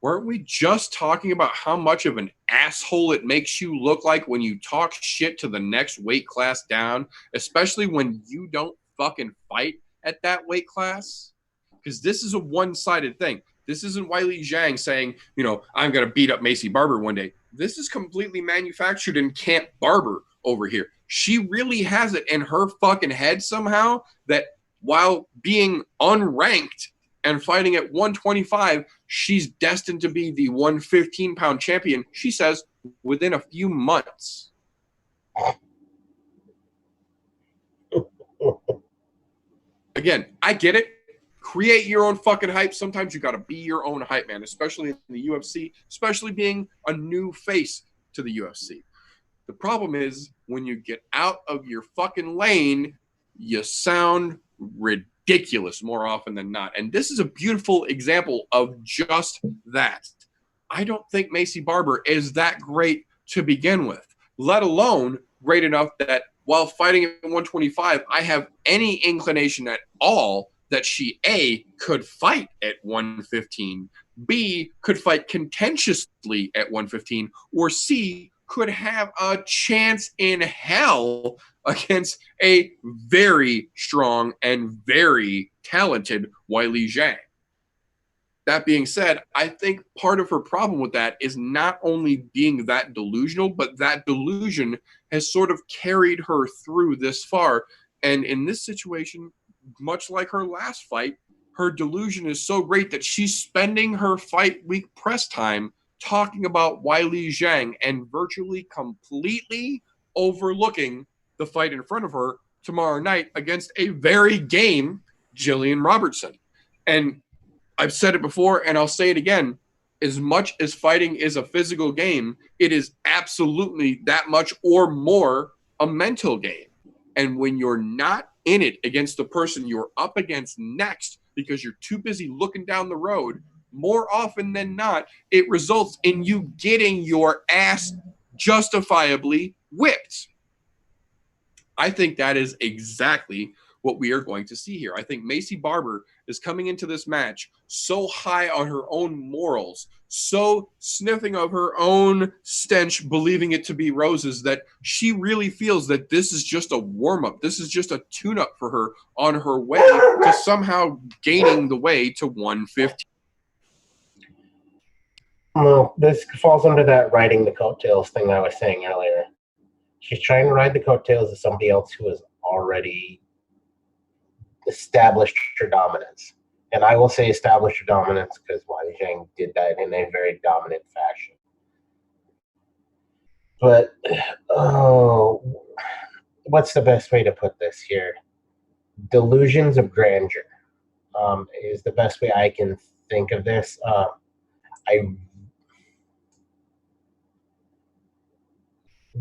weren't we just talking about how much of an asshole it makes you look like when you talk shit to the next weight class down, especially when you don't fucking fight at that weight class? Because this is a one-sided thing. This isn't Wei Li Zhang saying, I'm going to beat up Macy Barber one day. This is completely manufactured in Camp Barber over here. She really has it in her fucking head somehow that while being unranked and fighting at 125, she's destined to be the 115-pound champion, she says, within a few months. Again, I get it. Create your own fucking hype. Sometimes you got to be your own hype man, especially in the UFC, especially being a new face to the UFC. The problem is when you get out of your fucking lane, you sound ridiculous more often than not. And this is a beautiful example of just that. I don't think Macy Barber is that great to begin with, let alone great enough that while fighting at 125, I have any inclination at all that she, A, could fight at 115, B, could fight contentiously at 115, or C, could have a chance in hell against a very strong and very talented Wei Li Zhang. That being said, I think part of her problem with that is not only being that delusional, but that delusion has sort of carried her through this far. And in this situation, much like her last fight, her delusion is so great that she's spending her fight week press time talking about Weili Zhang and virtually completely overlooking the fight in front of her tomorrow night against a very game Jillian Robertson. And I've said it before and I'll say it again. As much as fighting is a physical game, it is absolutely that much or more a mental game. And when you're not in it against the person you're up against next because you're too busy looking down the road, more often than not, it results in you getting your ass justifiably whipped. I think that is exactly what we are going to see here. I think Macy Barber is coming into this match so high on her own morals, so sniffing of her own stench, believing it to be roses, that she really feels that this is just a warm-up. This is just a tune-up for her on her way to somehow gaining the way to 150. Well, this falls under that riding the coattails thing I was saying earlier. She's trying to ride the coattails of somebody else who has already established her dominance. And I will say established her dominance because Weili Zhang did that in a very dominant fashion. But, what's the best way to put this here? Delusions of grandeur is the best way I can think of this.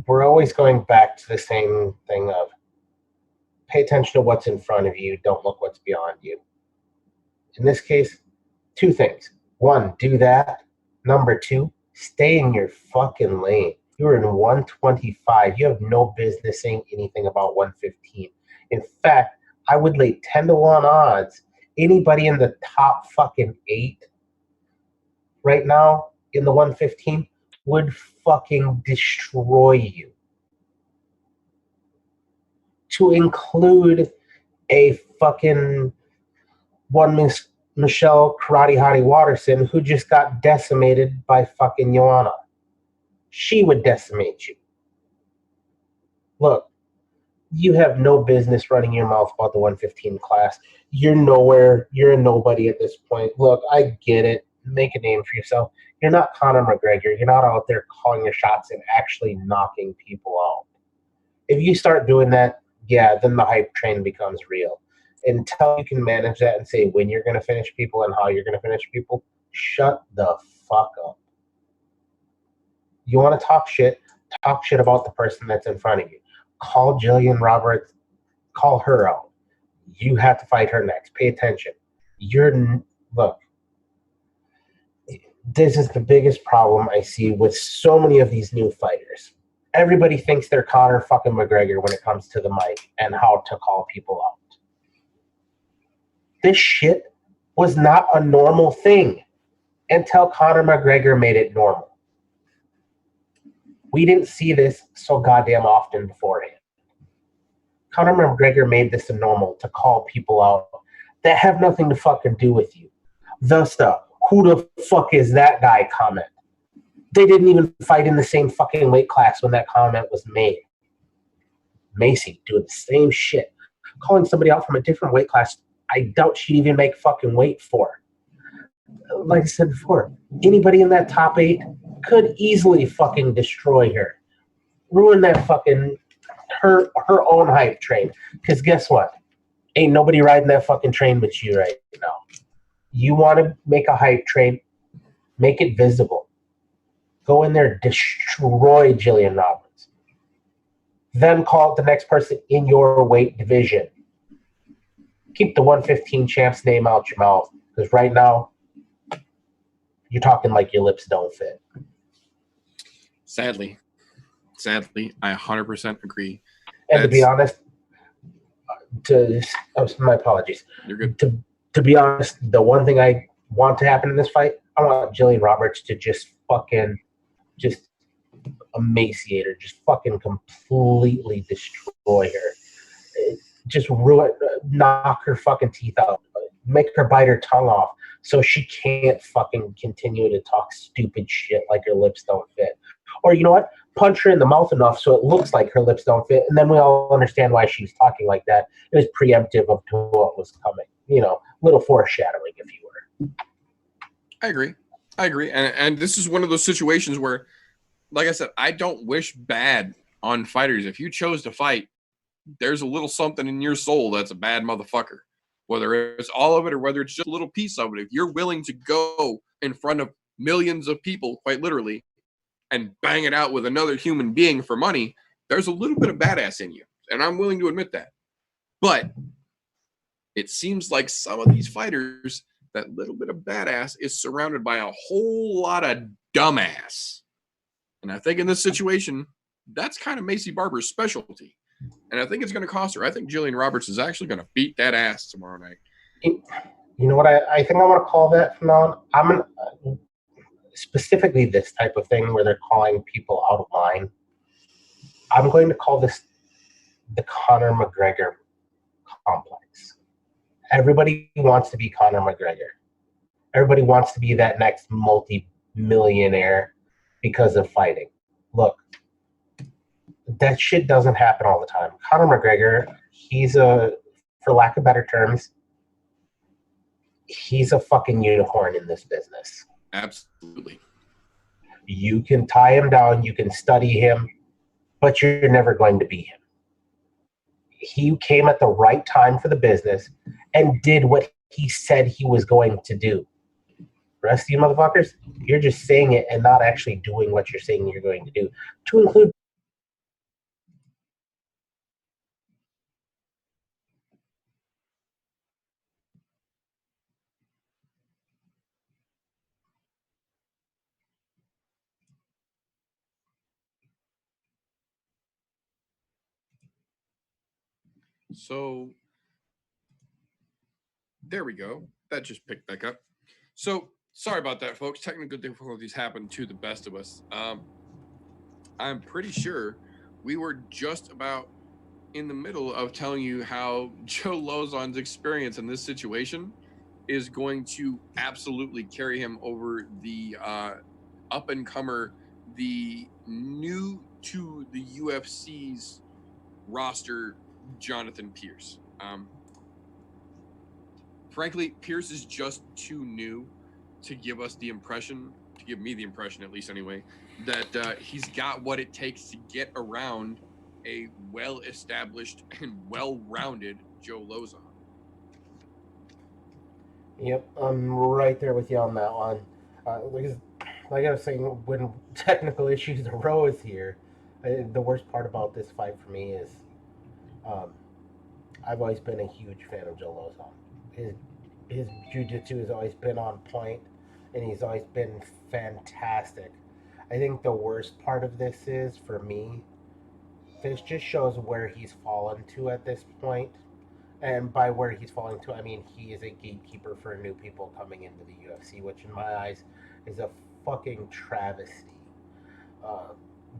We're always going back to the same thing of pay attention to what's in front of you, don't look what's beyond you. In this case, two things. One, do that. Number two, stay in your fucking lane. You're in 125. You have no business saying anything about 115. In fact, I would lay 10-1 odds. Anybody in the top fucking 8 right now in the 115 would fucking destroy you. To include a fucking one Michelle Karate Hottie Watterson who just got decimated by fucking Joanna. She would decimate you. Look, you have no business running your mouth about the 115 class. You're nowhere. You're a nobody at this point. Look, I get it. Make a name for yourself. You're not Conor McGregor. You're not out there calling your shots and actually knocking people out. If you start doing that, yeah, then the hype train becomes real. Until you can manage that and say when you're going to finish people and how you're going to finish people, shut the fuck up. You want to talk shit about the person that's in front of you. Call Jillian Roberts, call her out. You have to fight her next. Pay attention. Look, this is the biggest problem I see with so many of these new fighters. Everybody thinks they're Conor fucking McGregor when it comes to the mic and how to call people out. This shit was not a normal thing until Conor McGregor made it normal. We didn't see this so goddamn often beforehand. Conor McGregor made this a normal to call people out that have nothing to fucking do with you. Thus the who the fuck is that guy comment. They didn't even fight in the same fucking weight class when that comment was made. Macy doing the same shit. Calling somebody out from a different weight class, I doubt she'd even make fucking weight for. Like I said before, anybody in that top 8 could easily fucking destroy her. Ruin that fucking, her own hype train. Because guess what? Ain't nobody riding that fucking train but you right now. You want to make a hype train, make it visible. Go in there, destroy Jillian Roberts. Then call the next person in your weight division. Keep the 115 champ's name out your mouth. Because right now, you're talking like your lips don't fit. Sadly, I 100% agree. And to be honest, my apologies. You're good. To be honest, the one thing I want to happen in this fight, I want Jillian Roberts to just emaciate her, just fucking completely destroy her. Just ruin, knock her fucking teeth out, make her bite her tongue off, so she can't fucking continue to talk stupid shit like her lips don't fit. Or you know what? Punch her in the mouth enough so it looks like her lips don't fit, and then we all understand why she's talking like that. It was preemptive of to what was coming. You know, little foreshadowing, if you were. I agree. And this is one of those situations where, like I said, I don't wish bad on fighters. If you chose to fight, there's a little something in your soul that's a bad motherfucker. Whether it's all of it or whether it's just a little piece of it. If you're willing to go in front of millions of people, quite literally, and bang it out with another human being for money, there's a little bit of badass in you. And I'm willing to admit that. But it seems like some of these fighters, that little bit of badass is surrounded by a whole lot of dumbass. And I think in this situation, that's kind of Macy Barber's specialty. And I think it's going to cost her. I think Jillian Roberts is actually going to beat that ass tomorrow night. You know what I think I want to call that from now on? Specifically this type of thing where they're calling people out of line. I'm going to call this the Conor McGregor complex. Everybody wants to be Conor McGregor. Everybody wants to be that next multi-millionaire because of fighting. Look, that shit doesn't happen all the time. Conor McGregor, for lack of better terms, he's a fucking unicorn in this business. Absolutely. You can tie him down, you can study him, but you're never going to be him. He came at the right time for the business and did what he said he was going to do. The rest of you motherfuckers, you're just saying it and not actually doing what you're saying you're going to do. To include So there we go. That just picked back up. So sorry about that, folks. Technical difficulties happen to the best of us. I'm pretty sure we were just about in the middle of telling you how Joe Lozon's experience in this situation is going to absolutely carry him over the up-and-comer, the new to the UFC's roster, Jonathan Pierce. Frankly, Pierce is just too new to give us the impression, to give me the impression, at least anyway, that he's got what it takes to get around a well-established and well-rounded Joe Lozon. Yep, I'm right there with you on that one. Because, like I was saying, when technical issues arose here, the worst part about this fight for me is I've always been a huge fan of Joe Lozon. His jiu-jitsu has always been on point, and he's always been fantastic. I think the worst part of this is, for me, this just shows where he's fallen to at this point. And by where he's falling to, I mean he is a gatekeeper for new people coming into the UFC, which in my eyes is a fucking travesty.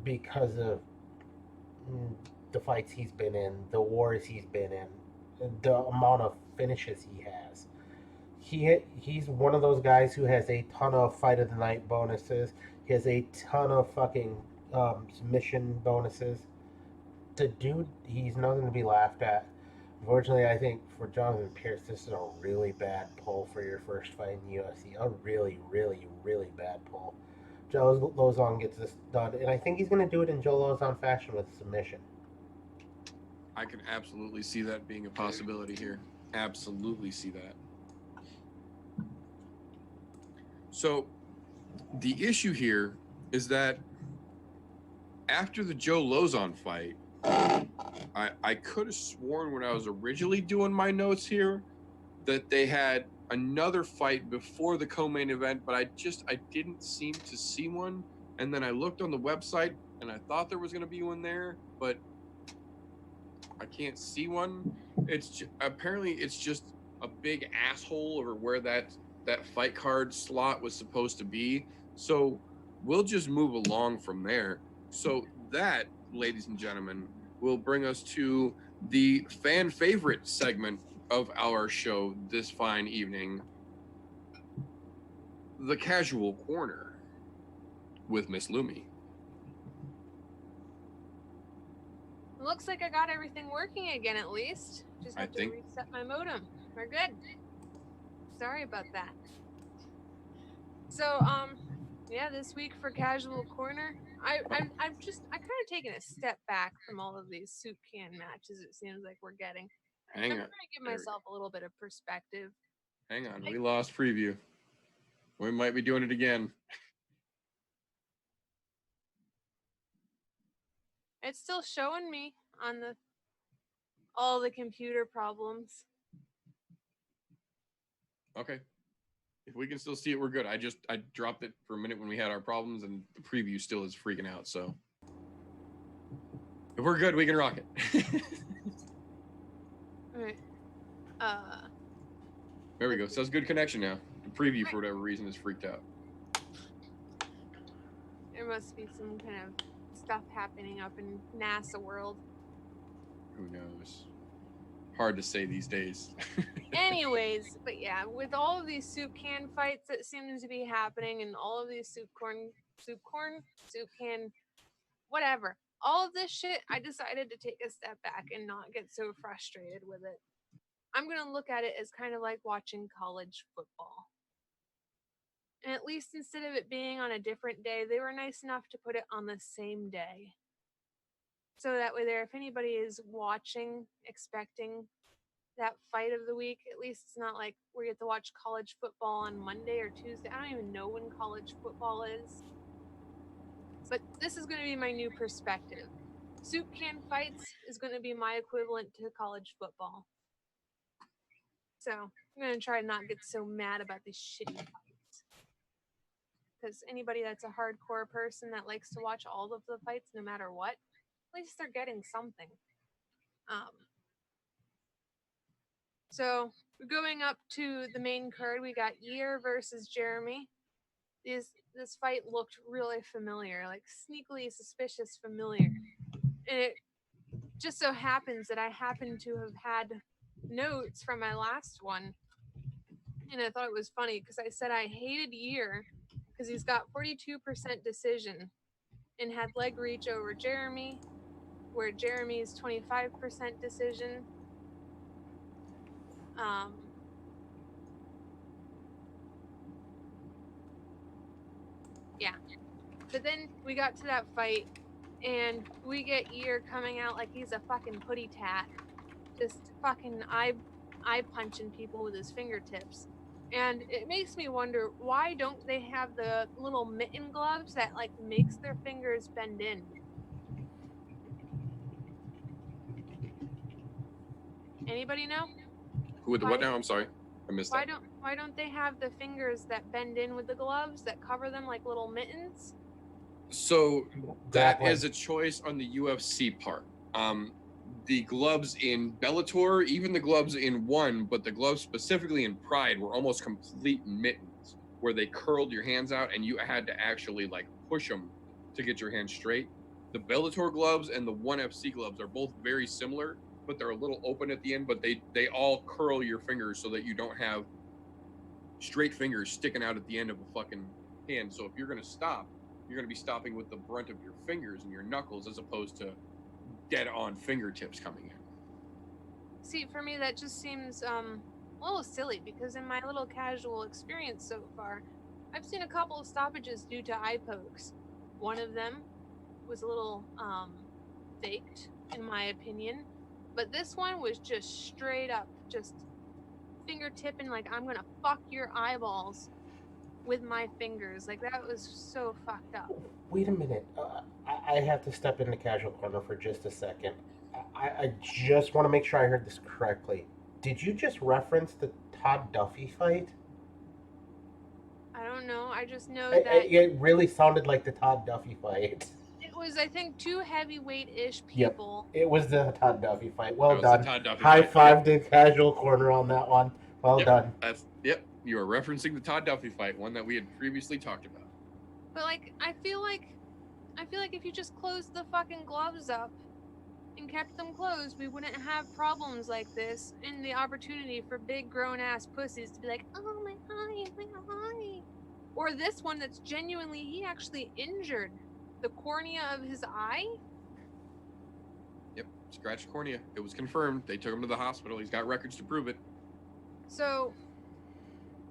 Because of the fights he's been in, the wars he's been in, the amount of finishes he has. He's one of those guys who has a ton of fight of the night bonuses. He has a ton of fucking submission bonuses. The dude, he's nothing to be laughed at. Unfortunately, I think for Jonathan Pierce, this is a really bad pull for your first fight in the UFC. A really, really, really bad pull. Joe Lozon gets this done, and I think he's going to do it in Joe Lozon fashion with submission. I can absolutely see that being a possibility here. Absolutely see that. So the issue here is that after the Joe Lozon fight, I could have sworn when I was originally doing my notes here that they had another fight before the co-main event, but I didn't seem to see one. And then I looked on the website and I thought there was going to be one there, but I can't see one. Apparently it's just a big asshole over where that fight card slot was supposed to be. So we'll just move along from there. So that, ladies and gentlemen, will bring us to the fan favorite segment of our show this fine evening. the casual corner with Miss LUMI. Looks like I got everything working again at least. Just have to reset my modem. We're good. Sorry about that. So, yeah, this week for Casual Corner, I've kind of taken a step back from all of these soup can matches. It seems like we're getting. I'm trying to give myself a little bit of perspective. Hang on, we lost preview. We might be doing it again. It's still showing me on all the computer problems. Okay. If we can still see it, we're good. I dropped it for a minute when we had our problems, and the preview still is freaking out. So if we're good, we can rock it. All right. There we go. So it's good connection now. The preview, for whatever reason, is freaked out. There must be some kind of stuff happening up in NASA world. Who knows? Hard to say these days. Anyways, but yeah, with all of these soup can fights that seem to be happening, and all of these soup can, whatever, all of this shit, I decided to take a step back and not get so frustrated with it. I'm going to look at it as kind of like watching college football. And at least instead of it being on a different day, they were nice enough to put it on the same day. So that way there, if anybody is watching, expecting that fight of the week, at least it's not like we get to watch college football on Monday or Tuesday. I don't even know when college football is. But this is going to be my new perspective. Soup can fights is going to be my equivalent to college football. So I'm going to try to not get so mad about these shitty fights. Because anybody that's a hardcore person that likes to watch all of the fights no matter what, at least they're getting something. So going up to the main card, we got Year versus Jeremy. This fight looked really familiar, like sneakily suspicious familiar. And it just so happens that I happen to have had notes from my last one. And I thought it was funny because I said I hated Year because he's got 42% decision and had leg reach over Jeremy, where Jeremy's 25% decision. Yeah. But then we got to that fight, and we get Year coming out like he's a fucking putty tat. Just fucking eye punching people with his fingertips. And it makes me wonder, why don't they have the little mitten gloves that like makes their fingers bend in? Anybody know? With what now? I'm sorry. I missed that. Why don't they have the fingers that bend in with the gloves that cover them like little mittens? So that is a choice on the UFC part. The gloves in Bellator, even the gloves in One, but the gloves specifically in Pride were almost complete mittens where they curled your hands out and you had to actually like push them to get your hands straight. The Bellator gloves and the One FC gloves are both very similar, but they're a little open at the end, but they all curl your fingers so that you don't have straight fingers sticking out at the end of a fucking hand. So if you're going to stop, you're going to be stopping with the brunt of your fingers and your knuckles as opposed to dead on fingertips coming in. See, for me, that just seems a little silly because in my little casual experience so far, I've seen a couple of stoppages due to eye pokes. One of them was a little faked, in my opinion, but this one was just straight up, just fingertipping like I'm gonna fuck your eyeballs with my fingers. Like that was so fucked up. Wait a minute. I have to step in the casual corner for just a second. I just want to make sure I heard this correctly. Did you just reference the Todd Duffy fight? I don't know. I just know that it really sounded like the Todd Duffy fight. It was, I think, two heavyweight-ish people. Yep. It was the Todd Duffy fight. Well done. High five to casual corner on that one. Well done. You are referencing the Todd Duffy fight, one that we had previously talked about. But like, I feel like if you just closed the fucking gloves up and kept them closed, we wouldn't have problems like this and the opportunity for big grown-ass pussies to be like, oh, my eye. Or this one that's genuinely, he actually injured the cornea of his eye. Yep, scratched cornea. It was confirmed. They took him to the hospital. He's got records to prove it. So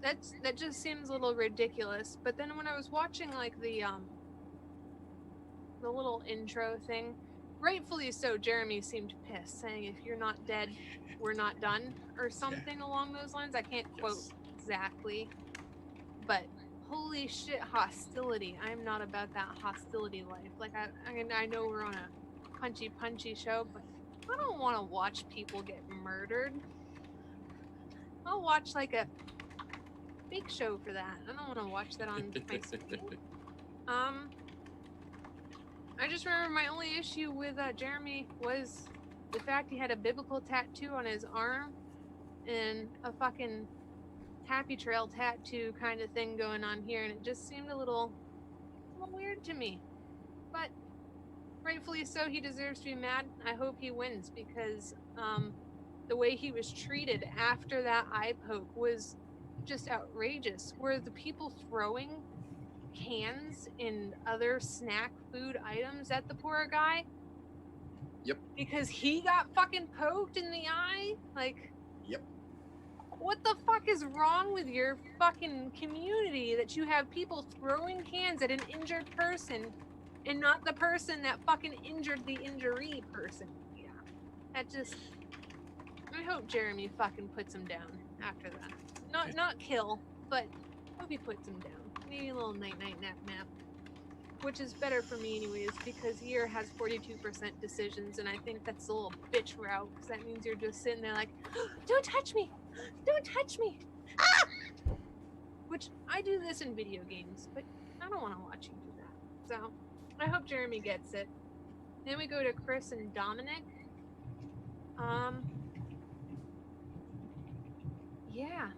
that just seems a little ridiculous. But then when I was watching like the little intro thing, rightfully so, Jeremy seemed pissed, saying if you're not dead, we're not done, or something along those lines. I can't quote exactly, but holy shit, hostility. I'm not about that hostility life. Like I know we're on a punchy show, but I don't want to watch people get murdered. I'll watch like a fake show for that. I don't want to watch that on my screen. I just remember my only issue with Jeremy was the fact he had a biblical tattoo on his arm and a fucking happy trail tattoo kind of thing going on here, and it just seemed a little weird to me. But rightfully so, he deserves to be mad. I hope he wins, because the way he was treated after that eye poke was just outrageous. Were the people throwing cans and other snack food items at the poor guy? Yep. Because he got fucking poked in the eye? Like, yep. What the fuck is wrong with your fucking community that you have people throwing cans at an injured person and not the person that fucking injured the injury person? Yeah. That just... I hope Jeremy fucking puts him down after that. Not kill, but hope he puts him down. Maybe a little night-night nap. Which is better for me anyways, because Year has 42% decisions, and I think that's a little bitch route, because that means you're just sitting there like, oh, don't touch me! Don't touch me! Ah! Which, I do this in video games, but I don't want to watch you do that. So, I hope Jeremy gets it. Then we go to Chris and Dominic. Yeah.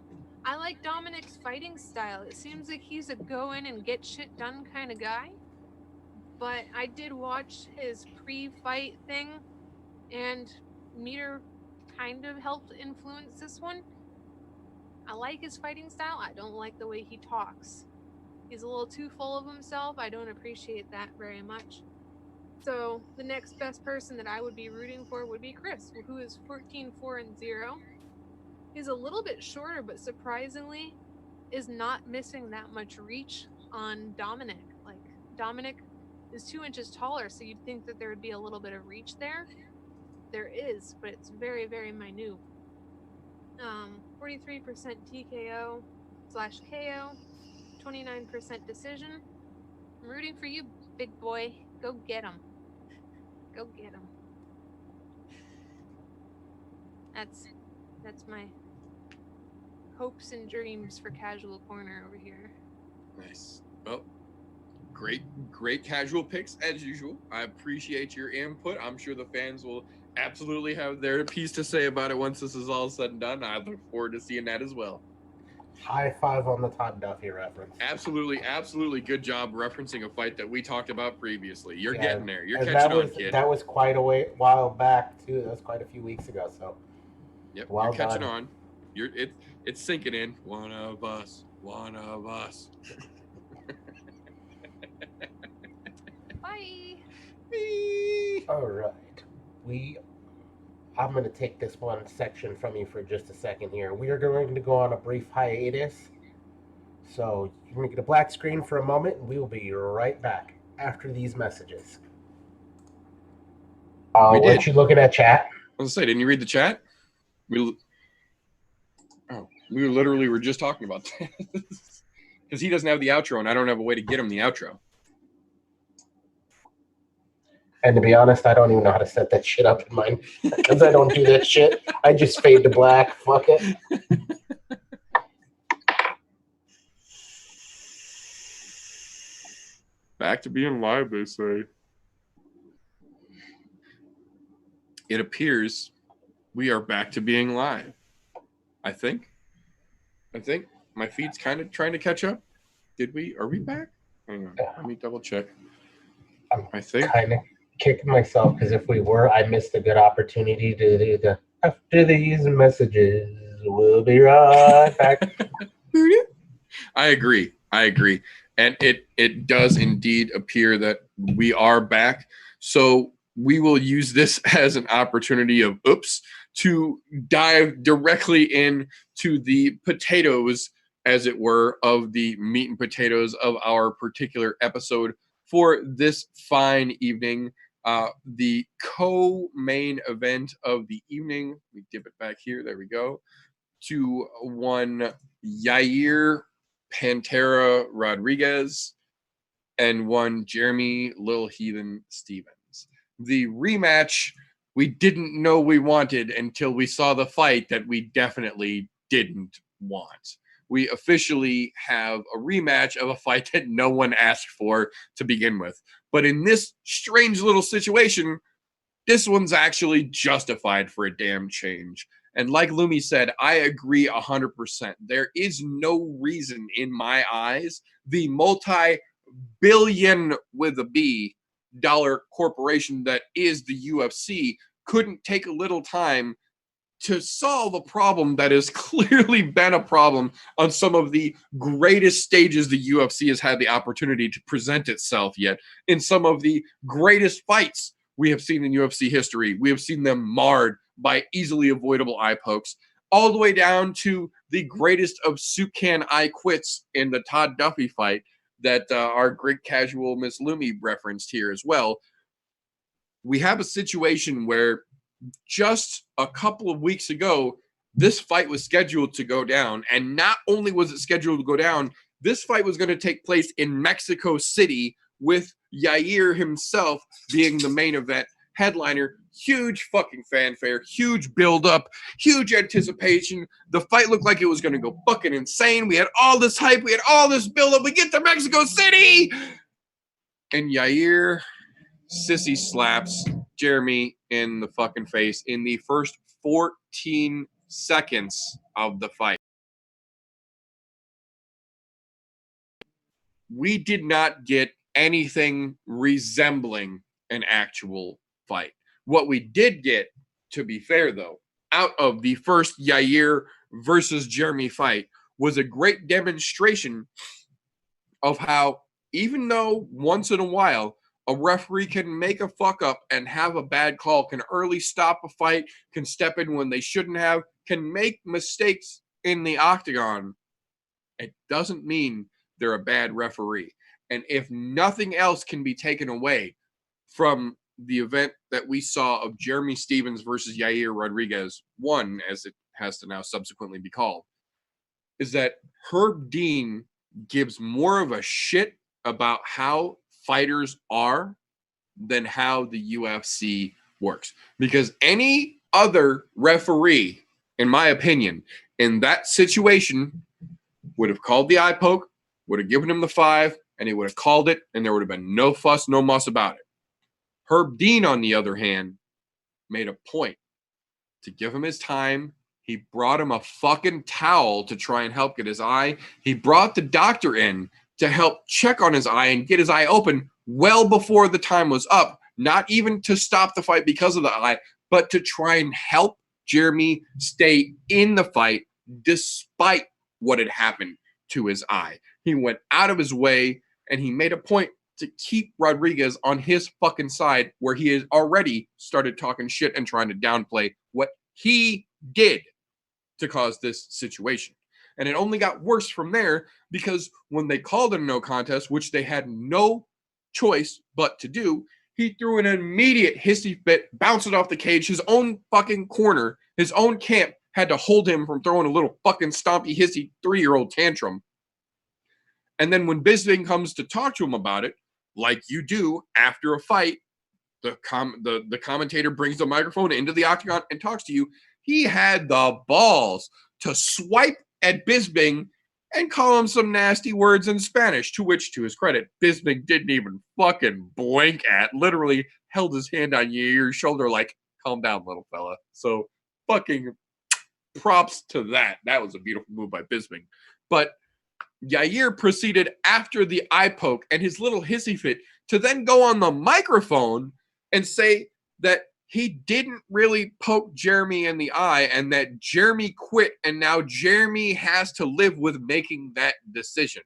I like Dominic's fighting style. It seems like he's a go in and get shit done kind of guy. But I did watch his pre-fight thing, and Meter kind of helped influence this one. I like his fighting style. I don't like the way he talks. He's a little too full of himself. I don't appreciate that very much. So the next best person that I would be rooting for would be Chris, who is 14-4-0. He's a little bit shorter, but surprisingly is not missing that much reach on Dominic. Like, Dominic is 2 inches taller, so you'd think that there would be a little bit of reach there. There is, but it's very, very minute. 43% TKO/KO, 29% decision. I'm rooting for you, big boy. Go get him. Go get him. That's my hopes and dreams for Casual Corner over here. Nice. Well, great casual picks as usual. I appreciate your input. I'm sure the fans will absolutely have their piece to say about it once this is all said and done. I look forward to seeing that as well. High five on the Todd Duffy reference. Absolutely good job referencing a fight that we talked about previously. You're getting there. You're catching on, kid. That was quite a while back too. That was quite a few weeks ago. So yep, well, you're catching on. It's sinking in. One of us. Bye. All right. I'm going to take this one section from you for just a second here. We are going to go on a brief hiatus. So you're going to get a black screen for a moment, and we will be right back after these messages. Weren't you looking at chat? I was going to say, didn't you read the chat? We literally were just talking about that. Because he doesn't have the outro, and I don't have a way to get him the outro. And to be honest, I don't even know how to set that shit up in mine because I don't do that shit. I just fade to black. Fuck it. Back to being live, they say. It appears we are back to being live. I think my feed's kind of trying to catch up. Are we back? Hang on. Let me double check. I think kind of kicking myself because if we were, I missed a good opportunity to do the after these messages. We'll be right back. I agree. I agree. And it does indeed appear that we are back. So we will use this as an opportunity of to dive directly into the potatoes, as it were, of the meat and potatoes of our particular episode for this fine evening. The co-main event of the evening, we dip it back here, there we go, to one Yair Pantera Rodriguez and one Jeremy Lil Heathen Stevens. The rematch we didn't know we wanted until we saw the fight that we definitely didn't want. We officially have a rematch of a fight that no one asked for to begin with. But in this strange little situation, this one's actually justified for a damn change. And like Lumi said, I agree 100%. There is no reason in my eyes the multi-billion with a B dollar corporation that is the UFC couldn't take a little time to solve a problem that has clearly been a problem on some of the greatest stages the UFC has had the opportunity to present itself yet. In some of the greatest fights we have seen in UFC history, we have seen them marred by easily avoidable eye pokes, all the way down to the greatest of soup can I quits in the Todd Duffy fight that our great casual Miss Lumi referenced here as well. We have a situation where just a couple of weeks ago, this fight was scheduled to go down. And not only was it scheduled to go down, this fight was going to take place in Mexico City with Yair himself being the main event headliner. Huge fucking fanfare, huge build-up, huge anticipation. The fight looked like it was going to go fucking insane. We had all this hype. We had all this build-up. We get to Mexico City! And Yair sissy slaps Jeremy in the fucking face in the first 14 seconds of the fight. We did not get anything resembling an actual fight. What we did get, to be fair though, out of the first Yair versus Jeremy fight was a great demonstration of how, even though once in a while a referee can make a fuck up and have a bad call, can early stop a fight, can step in when they shouldn't have, can make mistakes in the octagon, it doesn't mean they're a bad referee. And if nothing else can be taken away from the event that we saw of Jeremy Stevens versus Yair Rodriguez 1, as it has to now subsequently be called, is that Herb Dean gives more of a shit about how fighters are than how the UFC works. Because any other referee, in my opinion, in that situation would have called the eye poke, would have given him the 5, and he would have called it, and there would have been no fuss, no muss about it. Herb Dean, on the other hand, made a point to give him his time. He brought him a fucking towel to try and help get his eye. He brought the doctor in to help check on his eye and get his eye open well before the time was up. Not even to stop the fight because of the eye, but to try and help Jeremy stay in the fight despite what had happened to his eye. He went out of his way and he made a point to keep Rodriguez on his fucking side, where he has already started talking shit and trying to downplay what he did to cause this situation. And it only got worse from there, because when they called it a no contest, which they had no choice but to do, he threw an immediate hissy fit, bounced it off the cage. His own fucking corner, his own camp had to hold him from throwing a little fucking stompy, hissy 3-year-old tantrum. And then when Bisping comes to talk to him about it, like you do after a fight, the commentator brings the microphone into the octagon and talks to you. He had the balls to swipe at Bisping and call him some nasty words in Spanish, to which, to his credit, Bisping didn't even fucking blink at, literally held his hand on your shoulder like, calm down, little fella. So fucking props to that. That was a beautiful move by Bisping. But Yair proceeded after the eye poke and his little hissy fit to then go on the microphone and say that he didn't really poke Jeremy in the eye and that Jeremy quit, and now Jeremy has to live with making that decision.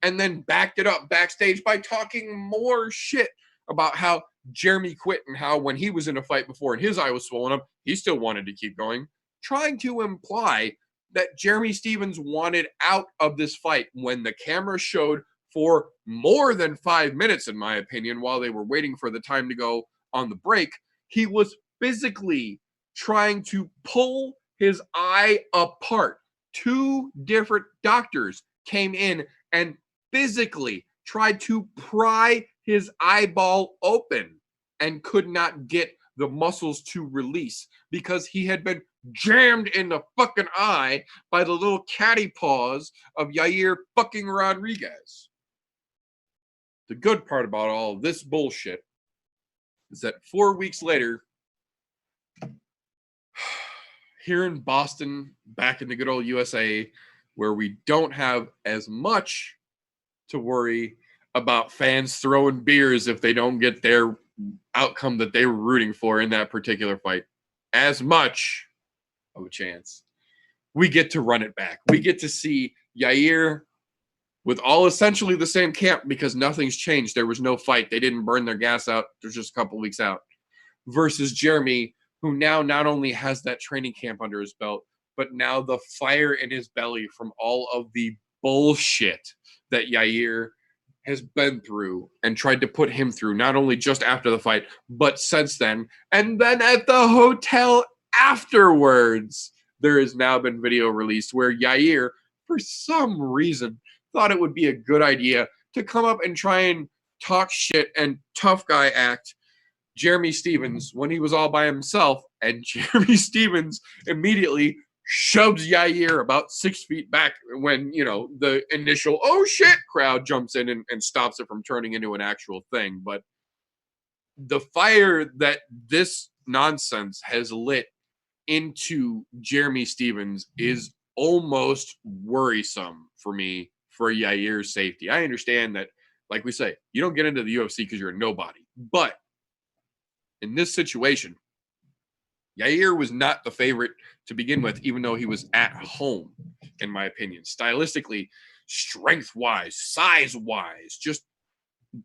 and then backed it up backstage by talking more shit about how Jeremy quit and how when he was in a fight before and his eye was swollen up, he still wanted to keep going, trying to imply that Jeremy Stephens wanted out of this fight when the camera showed for more than 5 minutes, in my opinion, while they were waiting for the time to go on the break. He was physically trying to pull his eye apart. 2 different doctors came in and physically tried to pry his eyeball open and could not get the muscles to release because he had been jammed in the fucking eye by the little catty paws of Yair fucking Rodriguez. The good part about all of this bullshit is that 4 weeks later, here in Boston, back in the good old USA, where we don't have as much to worry about fans throwing beers if they don't get their outcome that they were rooting for in that particular fight, as much of a chance. We get to run it back. We get to see Yair with all essentially the same camp because nothing's changed. There was no fight. They didn't burn their gas out. They're just a couple weeks out. Versus Jeremy, who now not only has that training camp under his belt, but now the fire in his belly from all of the bullshit that Yair has been through and tried to put him through, not only just after the fight, but since then. And then at the hotel afterwards, there has now been video released where Yair, for some reason, thought it would be a good idea to come up and try and talk shit and tough guy act Jeremy Stephens when he was all by himself, and Jeremy Stephens immediately shoves Yair about 6 feet back when, you know, the initial "oh shit" crowd jumps in and stops it from turning into an actual thing. But the fire that this nonsense has lit into Jeremy Stephens is almost worrisome for me for Yair's safety. I understand that, like we say, you don't get into the UFC because you're a nobody. But in this situation, Yair was not the favorite to begin with, even though he was at home, in my opinion. Stylistically, strength-wise, size-wise, just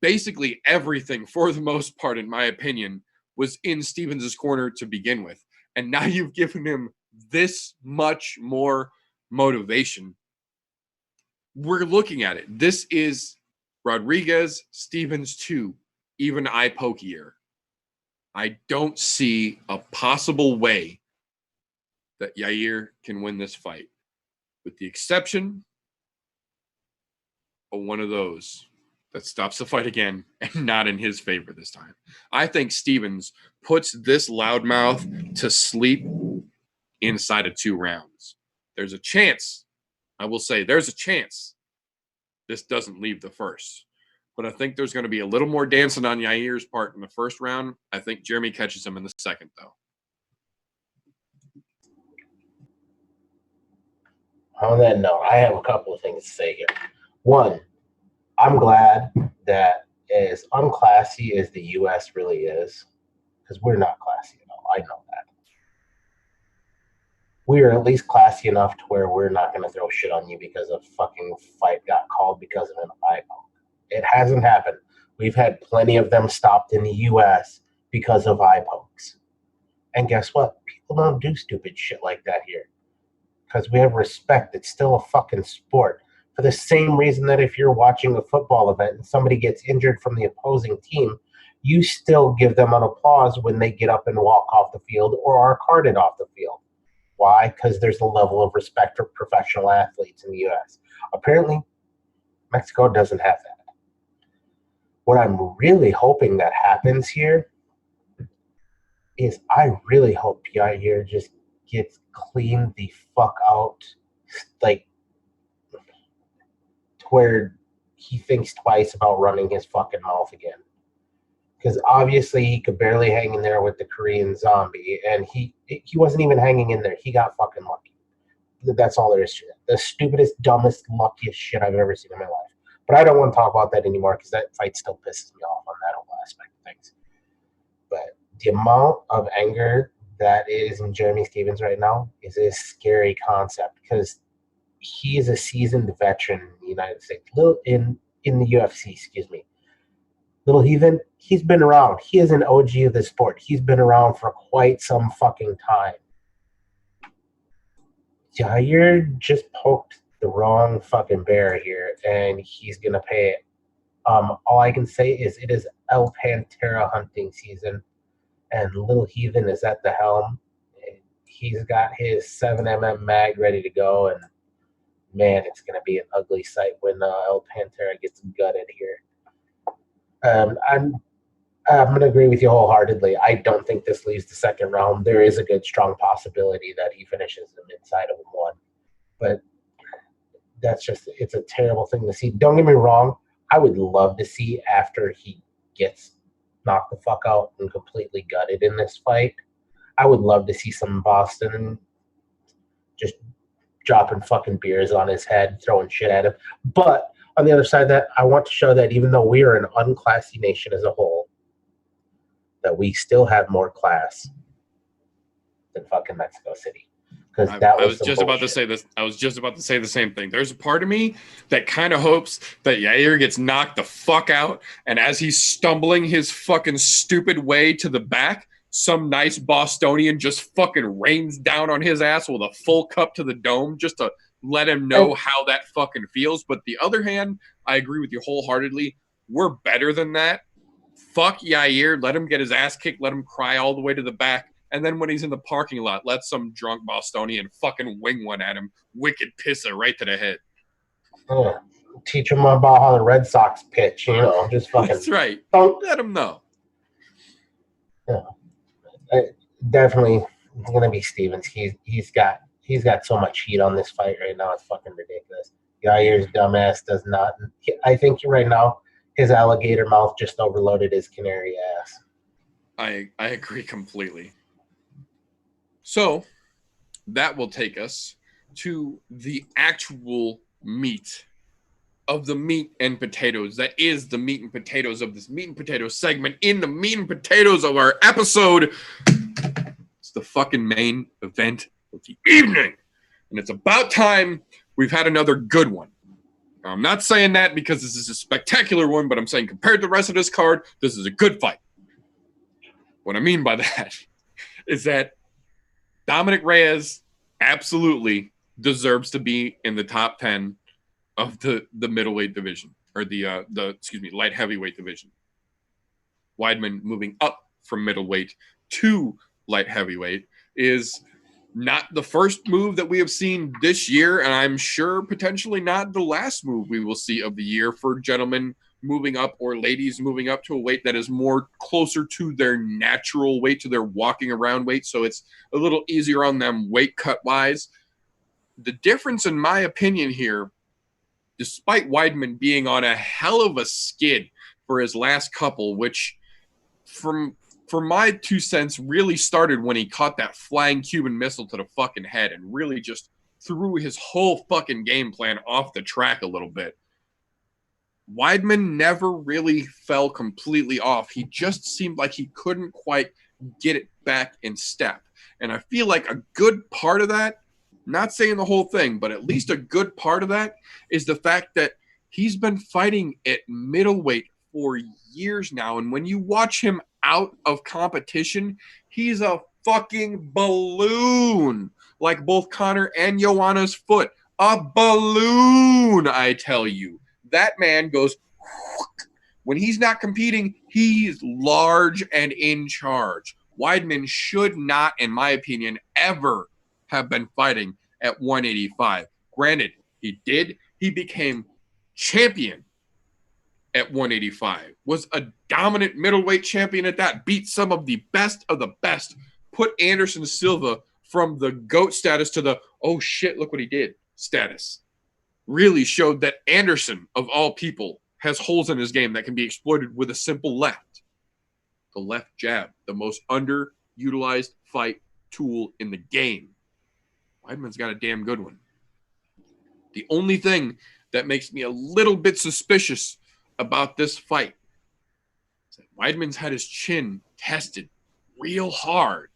basically everything, for the most part, in my opinion, was in Stephens' corner to begin with. And now you've given him this much more motivation. We're looking at it. This is Rodriguez, Stephens 2, even eye pokier. I don't see a possible way that Yair can win this fight, with the exception of one of those that stops the fight again and not in his favor this time. I think Stephens puts this loudmouth to sleep inside of 2 rounds. There's a chance, I will say, there's a chance this doesn't leave the first. But I think there's going to be a little more dancing on Yair's part in the first round. I think Jeremy catches him in the second, though. On that note, I have a couple of things to say here. One, I'm glad that as unclassy as the U.S. really is, because we're not classy at all, I know that. We are at least classy enough to where we're not going to throw shit on you because a fucking fight got called because of an eye poke. It hasn't happened. We've had plenty of them stopped in the U.S. because of eye pokes. And guess what? People don't do stupid shit like that here. Because we have respect. It's still a fucking sport. For the same reason that if you're watching a football event and somebody gets injured from the opposing team, you still give them an applause when they get up and walk off the field or are carted off the field. Why? Because there's a level of respect for professional athletes in the U.S. Apparently, Mexico doesn't have that. What I'm really hoping that happens here is I really hope Yair just gets cleaned the fuck out, like, to where he thinks twice about running his fucking mouth again. Because obviously he could barely hang in there with the Korean zombie, and he wasn't even hanging in there. He got fucking lucky. That's all there is to it. The stupidest, dumbest, luckiest shit I've ever seen in my life. But I don't want to talk about that anymore because that fight still pisses me off on that whole aspect of things. But the amount of anger that is in Jeremy Stephens right now is a scary concept because he is a seasoned veteran in the United States, in the UFC, excuse me. Little Heathen, he's been around. He is an OG of the sport. He's been around for quite some fucking time. Jair just poked the wrong fucking bear here, and he's gonna pay it. All I can say is it is El Pantera hunting season, and Little Heathen is at the helm. He's got his 7mm mag ready to go, and man, it's gonna be an ugly sight when El Pantera gets gutted here. I'm going to agree with you wholeheartedly. I don't think this leaves the second round. There is a good, strong possibility that he finishes them inside of one. But it's a terrible thing to see. Don't get me wrong. I would love to see after he gets knocked the fuck out and completely gutted in this fight. I would love to see some Boston just dropping fucking beers on his head, throwing shit at him. But on the other side of that, I want to show that even though we are an unclassy nation as a whole, that we still have more class than fucking Mexico City. Because I was just about to say this. I was just about to say the same thing. There's a part of me that kind of hopes that Yair gets knocked the fuck out, and as he's stumbling his fucking stupid way to the back, some nice Bostonian just fucking rains down on his ass with a full cup to the dome just to let him know how that fucking feels. But the other hand, I agree with you wholeheartedly. We're better than that. Fuck Yair. Let him get his ass kicked. Let him cry all the way to the back. And then when he's in the parking lot, let some drunk Bostonian fucking wing one at him. Wicked pisser right to the head. Teach him about how the Red Sox pitch, just fucking. That's right. Let him know. Yeah. Definitely going to be Stevens. He's got so much heat on this fight right now. It's fucking ridiculous. Yair's dumbass does not. I think right now his alligator mouth just overloaded his canary ass. I agree completely. So that will take us to the actual meat of the meat and potatoes. That is the meat and potatoes of this meat and potatoes segment in the meat and potatoes of our episode. It's the fucking main event of the evening. And it's about time we've had another good one. Now, I'm not saying that because this is a spectacular one, but I'm saying compared to the rest of this card, this is a good fight. What I mean by that is that Dominic Reyes absolutely deserves to be in the top 10 of the middleweight division, or the light heavyweight division. Weidman moving up from middleweight to light heavyweight is not the first move that we have seen this year, and I'm sure potentially not the last move we will see of the year for gentlemen moving up or ladies moving up to a weight that is more closer to their natural weight, to their walking around weight, so it's a little easier on them weight cut wise. The difference, in my opinion here, despite Weidman being on a hell of a skid for his last couple, which for my 2 cents really started when he caught that flying Cuban missile to the fucking head and really just threw his whole fucking game plan off the track a little bit. Weidman never really fell completely off. He just seemed like he couldn't quite get it back in step. And I feel like a good part of that, not saying the whole thing, but at least a good part of that is the fact that he's been fighting at middleweight for years now. And when you watch him out of competition, he's a fucking balloon, like both Conor and Joanna's foot. A balloon, I tell you. That man goes, when he's not competing, he's large and in charge. Weidman should not, in my opinion, ever have been fighting at 185. Granted, he did. He became champion at 185. Was a dominant middleweight champion at that. Beat some of the best, put Anderson Silva from the GOAT status to the, oh shit, look what he did status. Really showed that Anderson, of all people, has holes in his game that can be exploited with a simple left. The left jab, the most underutilized fight tool in the game. Weidman's got a damn good one. The only thing that makes me a little bit suspicious about this fight is that Weidman's had his chin tested real hard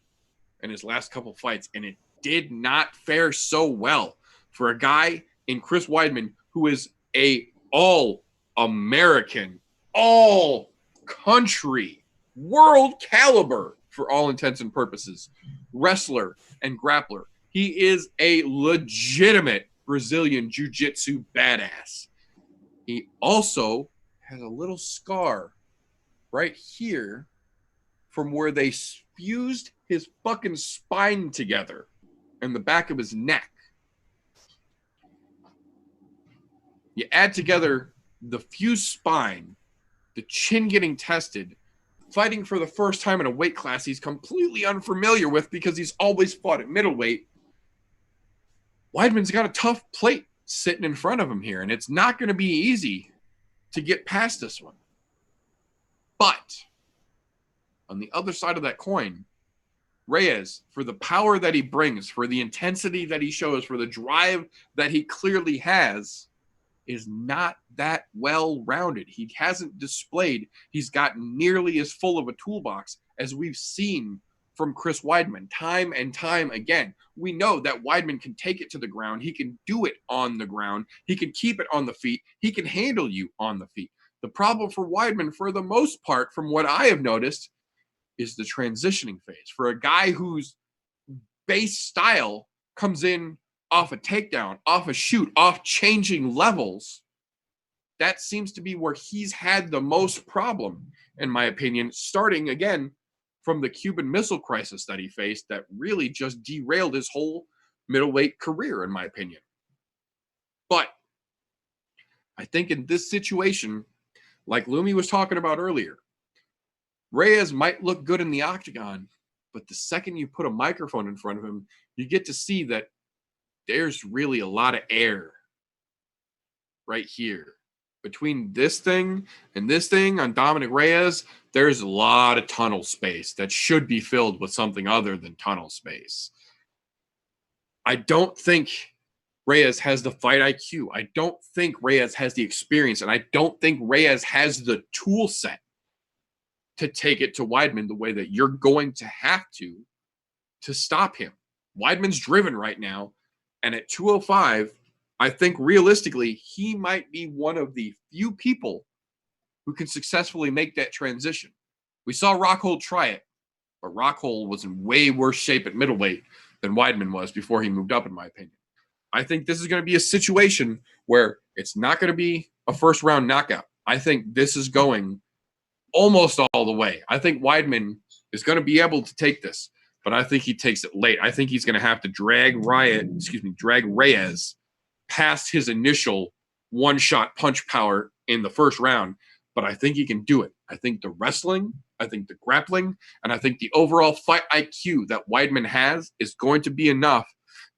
in his last couple fights, and it did not fare so well for a guy in Chris Weidman, who is a all-American, all-country, world caliber, for all intents and purposes, wrestler and grappler. He is a legitimate Brazilian jiu-jitsu badass. He also has a little scar right here from where they fused his fucking spine together and the back of his neck. You add together the fused spine, the chin getting tested, fighting for the first time in a weight class he's completely unfamiliar with because he's always fought at middleweight. Weidman's got a tough plate sitting in front of him here, and it's not going to be easy to get past this one. But on the other side of that coin, Reyes, for the power that he brings, for the intensity that he shows, for the drive that he clearly has, is not that well-rounded. He hasn't displayed he's gotten nearly as full of a toolbox as we've seen from Chris Weidman time and time again. We know that Weidman can take it to the ground. He can do it on the ground. He can keep it on the feet. He can handle you on the feet. The problem for Weidman, for the most part, from what I have noticed, is the transitioning phase. For a guy whose base style comes in off a takedown, off a shoot, off changing levels, that seems to be where he's had the most problem, in my opinion, starting again from the Cuban Missile Crisis that he faced that really just derailed his whole middleweight career, in my opinion. But I think in this situation, like Lumi was talking about earlier, Reyes might look good in the octagon, but the second you put a microphone in front of him, you get to see that there's really a lot of air right here. Between this thing and this thing on Dominic Reyes, there's a lot of tunnel space that should be filled with something other than tunnel space. I don't think Reyes has the fight IQ. I don't think Reyes has the experience, and I don't think Reyes has the tool set to take it to Weidman the way that you're going to have to stop him. Weidman's driven right now, and at 205, I think realistically, he might be one of the few people who can successfully make that transition. We saw Rockhold try it, but Rockhold was in way worse shape at middleweight than Weidman was before he moved up, in my opinion. I think this is going to be a situation where it's not going to be a first-round knockout. I think this is going almost all the way. I think Weidman is going to be able to take this, but I think he takes it late. I think he's going to have to drag Reyes past his initial one-shot punch power in the first round, but I think he can do it. I think the wrestling, I think the grappling, and I think the overall fight IQ that Weidman has is going to be enough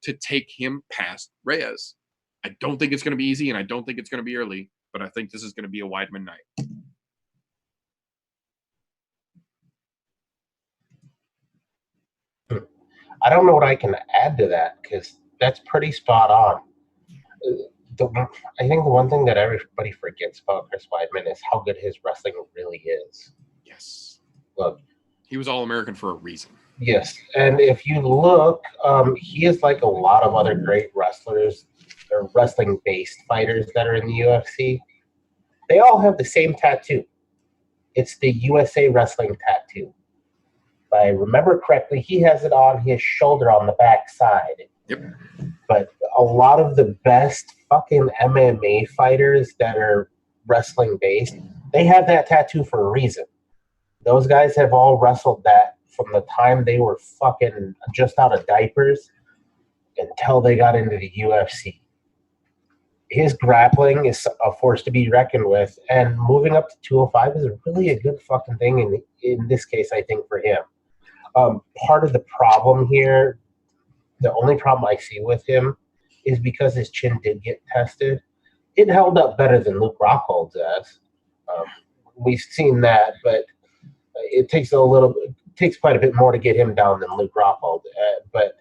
to take him past Reyes. I don't think it's going to be easy, and I don't think it's going to be early, but I think this is going to be a Weidman night. I don't know what I can add to that because that's pretty spot on. I think the one thing that everybody forgets about Chris Weidman is how good his wrestling really is. Yes. Look, he was All-American for a reason. Yes, and if you look, he is like a lot of other great wrestlers or wrestling-based fighters that are in the UFC. They all have the same tattoo. It's the USA Wrestling tattoo. If I remember correctly, he has it on his shoulder on the back side. Yep. But a lot of the best fucking MMA fighters that are wrestling-based, they have that tattoo for a reason. Those guys have all wrestled that from the time they were fucking just out of diapers until they got into the UFC. His grappling is a force to be reckoned with, and moving up to 205 is really a good fucking thing in this case, I think, for him. Part of the problem here, the only problem I see with him is because his chin did get tested. It held up better than Luke Rockhold's ass. We've seen that, but it takes quite a bit more to get him down than Luke Rockhold. But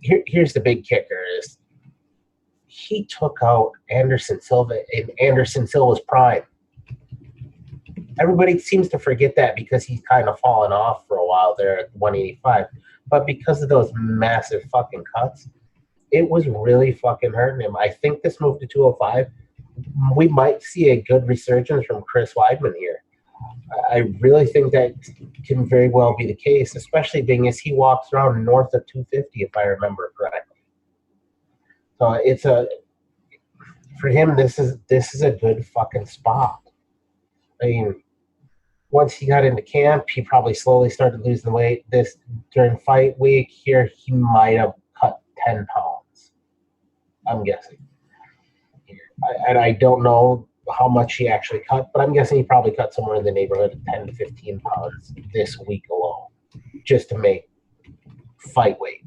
here's the big kicker: is he took out Anderson Silva in Anderson Silva's prime. Everybody seems to forget that because he's kind of fallen off for a while there at 185. But because of those massive fucking cuts, it was really fucking hurting him. I think this move to 205, we might see a good resurgence from Chris Weidman here. I really think that can very well be the case, especially being as he walks around north of 250, if I remember correctly. So it's for him. This is a good fucking spot. I mean, once he got into camp, he probably slowly started losing weight. This during fight week here, he might have cut 10 pounds. I'm guessing, and I don't know how much he actually cut, but I'm guessing he probably cut somewhere in the neighborhood of 10 to 15 pounds this week alone, just to make fight weight,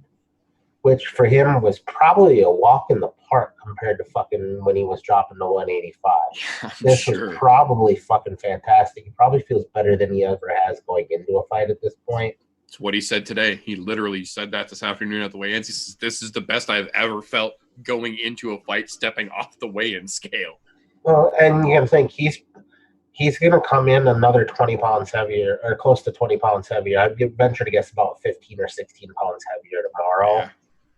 which for him was probably a walk in the park compared to fucking when he was dropping to 185. This was probably fucking fantastic. He probably feels better than he ever has going into a fight at this point. It's what he said today. He literally said that this afternoon at the weigh-ins. He says, "This is the best I've ever felt going into a fight, stepping off the weigh-in scale." Well, and you got to think he's going to come in another 20 pounds heavier, or close to 20 pounds heavier. I'd venture to guess about 15 or 16 pounds heavier tomorrow. Yeah.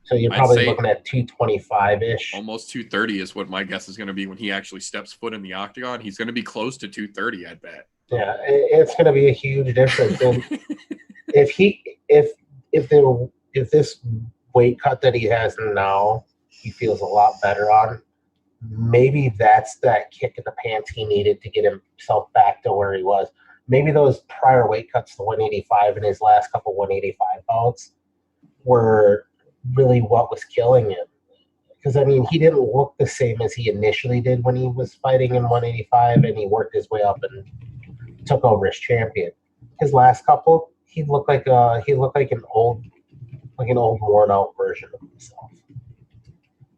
So you're probably looking at 225-ish. Almost 230 is what my guess is going to be when he actually steps foot in the octagon. He's going to be close to 230, I bet. Yeah, it's going to be a huge difference. And if this weight cut that he has now, he feels a lot better on, maybe that's that kick in the pants he needed to get himself back to where he was. Maybe those prior weight cuts to 185 in his last couple 185 bouts were really what was killing him. Because, I mean, he didn't look the same as he initially did when he was fighting in 185, and he worked his way up and took over as champion. His last couple, he looked like an old worn out version of himself.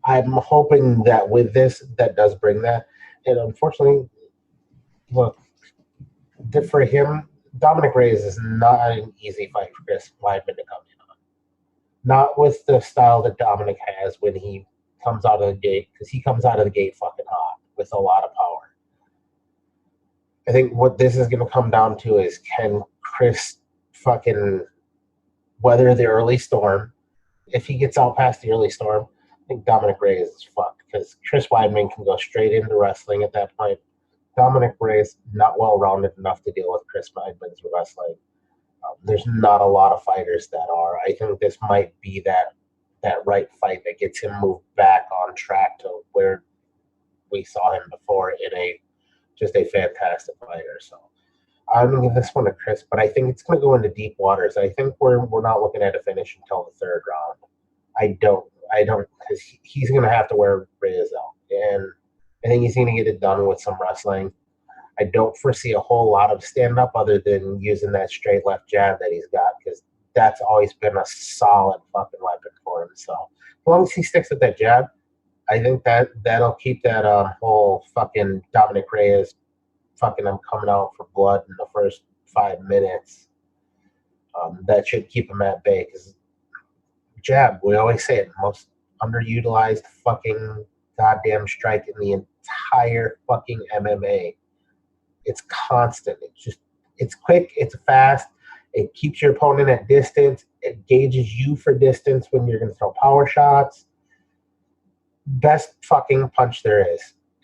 I'm hoping that with this, that does bring that. And unfortunately, look, for him, Dominic Reyes is not an easy fight for Chris Weidman to come in on. Not with the style that Dominic has when he comes out of the gate, because he comes out of the gate fucking hot with a lot of power. I think what this is going to come down to is, can Chris fucking weather the early storm? If he gets out past the early storm, I think Dominic Reyes is fucked, because Chris Weidman can go straight into wrestling at that point. Dominic Reyes, not well-rounded enough to deal with Chris Weidman's wrestling. There's not a lot of fighters that are. I think this might be that right fight that gets him moved back on track to where we saw him before in just a fantastic fighter. So I'm going to give this one to Chris, but I think it's going to go into deep waters. I think we're not looking at a finish until the third round. I don't, because he's going to have to wear Reyes out, and I think he's going to get it done with some wrestling. I don't foresee a whole lot of stand-up other than using that straight left jab that he's got, because that's always been a solid fucking weapon for him. So as long as he sticks with that jab, I think that'll keep that whole fucking Dominic Reyes fucking I'm coming out for blood in the first 5 minutes. That should keep him at bay, because jab, we always say it, most underutilized fucking goddamn strike in the entire fucking MMA. It's constant. It's quick. It's fast. It keeps your opponent at distance. It gauges you for distance when you're going to throw power shots. Best fucking punch there is.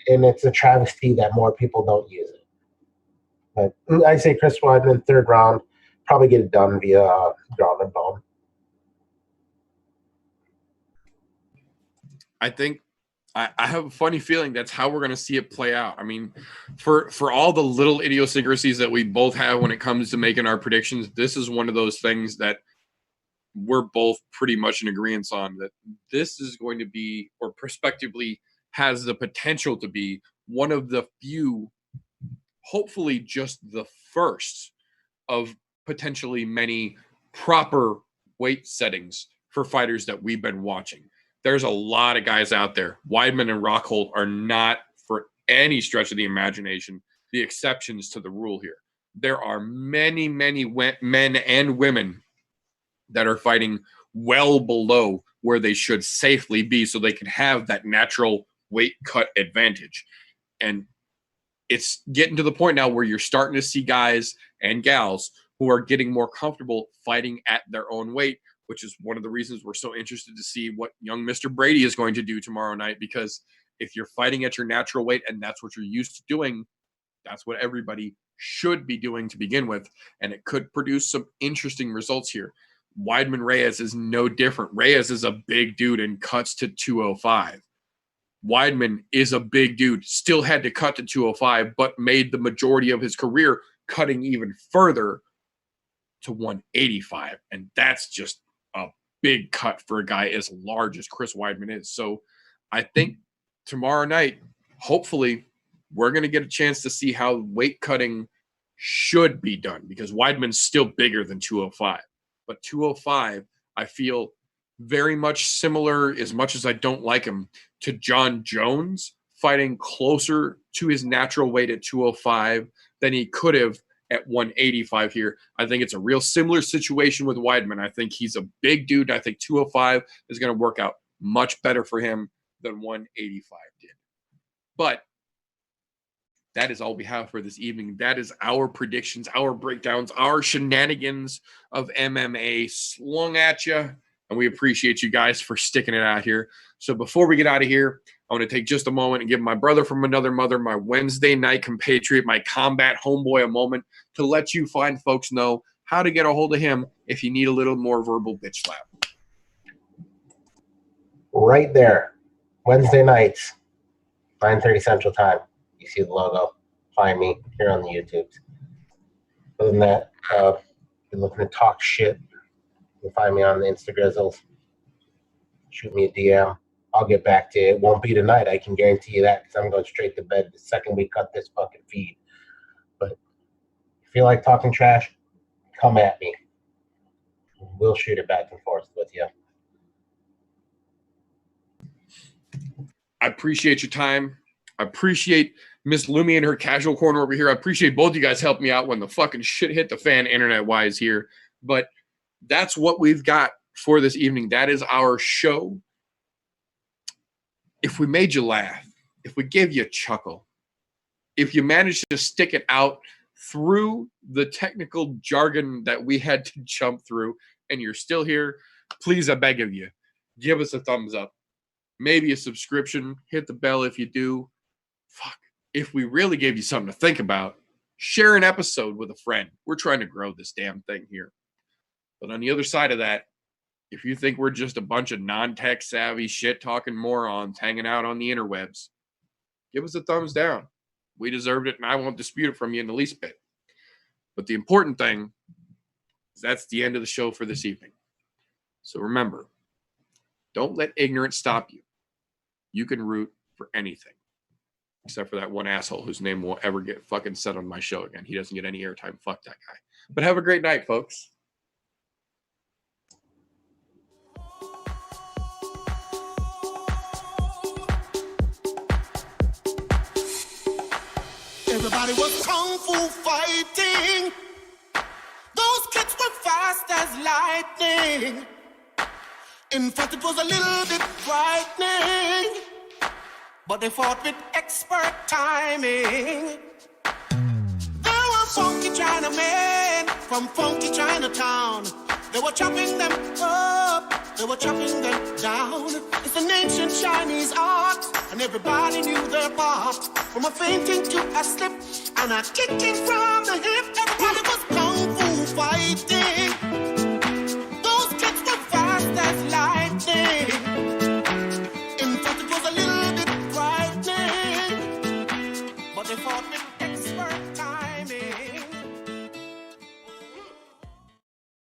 And it's a travesty that more people don't use it. But I say Chris Weidman, third round, probably get it done via ground and pound. I think I have a funny feeling that's how we're going to see it play out. I mean, for all the little idiosyncrasies that we both have when it comes to making our predictions, this is one of those things that we're both pretty much in agreement on, that this is going to be, or prospectively has the potential to be, one of the few, hopefully just the first of potentially many proper weight settings for fighters that we've been watching. There's a lot of guys out there. Weidman and Rockhold are not, for any stretch of the imagination, the exceptions to the rule here. There are many, many men and women that are fighting well below where they should safely be so they can have that natural weight cut advantage. And it's getting to the point now where you're starting to see guys and gals who are getting more comfortable fighting at their own weight, which is one of the reasons we're so interested to see what young Mr. Brady is going to do tomorrow night, because if you're fighting at your natural weight and that's what you're used to doing, that's what everybody should be doing to begin with, and it could produce some interesting results here. Weidman Reyes is no different. Reyes is a big dude and cuts to 205. Weidman is a big dude, still had to cut to 205, but made the majority of his career cutting even further to 185. And that's just a big cut for a guy as large as Chris Weidman is. So I think tomorrow night, hopefully, we're going to get a chance to see how weight cutting should be done, because Weidman's still bigger than 205. But 205, I feel very much similar, as much as I don't like him, to John Jones, fighting closer to his natural weight at 205 than he could have at 185 here. I think it's a real similar situation with Weidman. I think he's a big dude. I think 205 is going to work out much better for him than 185 did. But that is all we have for this evening. That is our predictions, our breakdowns, our shenanigans of MMA slung at you. And we appreciate you guys for sticking it out here. So before we get out of here, I want to take just a moment and give my brother from another mother, my Wednesday night compatriot, my combat homeboy, a moment to let you fine folks know how to get a hold of him if you need a little more verbal bitch slap. Right there. Wednesday nights, 9:30 Central Time. You see the logo. Find me here on the YouTube. Other than that, if you're looking to talk shit, you can find me on the Instagrizzles. Shoot me a DM. I'll get back to you. It won't be tonight. I can guarantee you that, because I'm going straight to bed the second we cut this fucking feed. But if you like talking trash, come at me. We'll shoot it back and forth with you. I appreciate your time. I appreciate Miss LUMI and her casual corner over here. I appreciate both you guys helping me out when the fucking shit hit the fan internet-wise here. But that's what we've got for this evening. That is our show. If we made you laugh, if we gave you a chuckle, if you managed to stick it out through the technical jargon that we had to jump through, and you're still here, please, I beg of you, give us a thumbs up. Maybe a subscription. Hit the bell if you do. Fuck. If we really gave you something to think about, share an episode with a friend. We're trying to grow this damn thing here. But on the other side of that, if you think we're just a bunch of non-tech savvy shit-talking morons hanging out on the interwebs, give us a thumbs down. We deserved it, and I won't dispute it from you in the least bit. But the important thing is that's the end of the show for this evening. So remember, don't let ignorance stop you. You can root for anything, except for that one asshole whose name won't ever get fucking said on my show again. He doesn't get any airtime. Fuck that guy. But have a great night, folks. Everybody was kung fu fighting. Those kids were fast as lightning. In fact, it was a little bit frightening, but they fought with expert timing. There were funky Chinamen from funky Chinatown. They were chopping them up, they were chopping them down. It's an ancient Chinese art, and everybody knew their part. From a fainting to a slip, and a kicking from the hip. Everybody was kung fu fighting.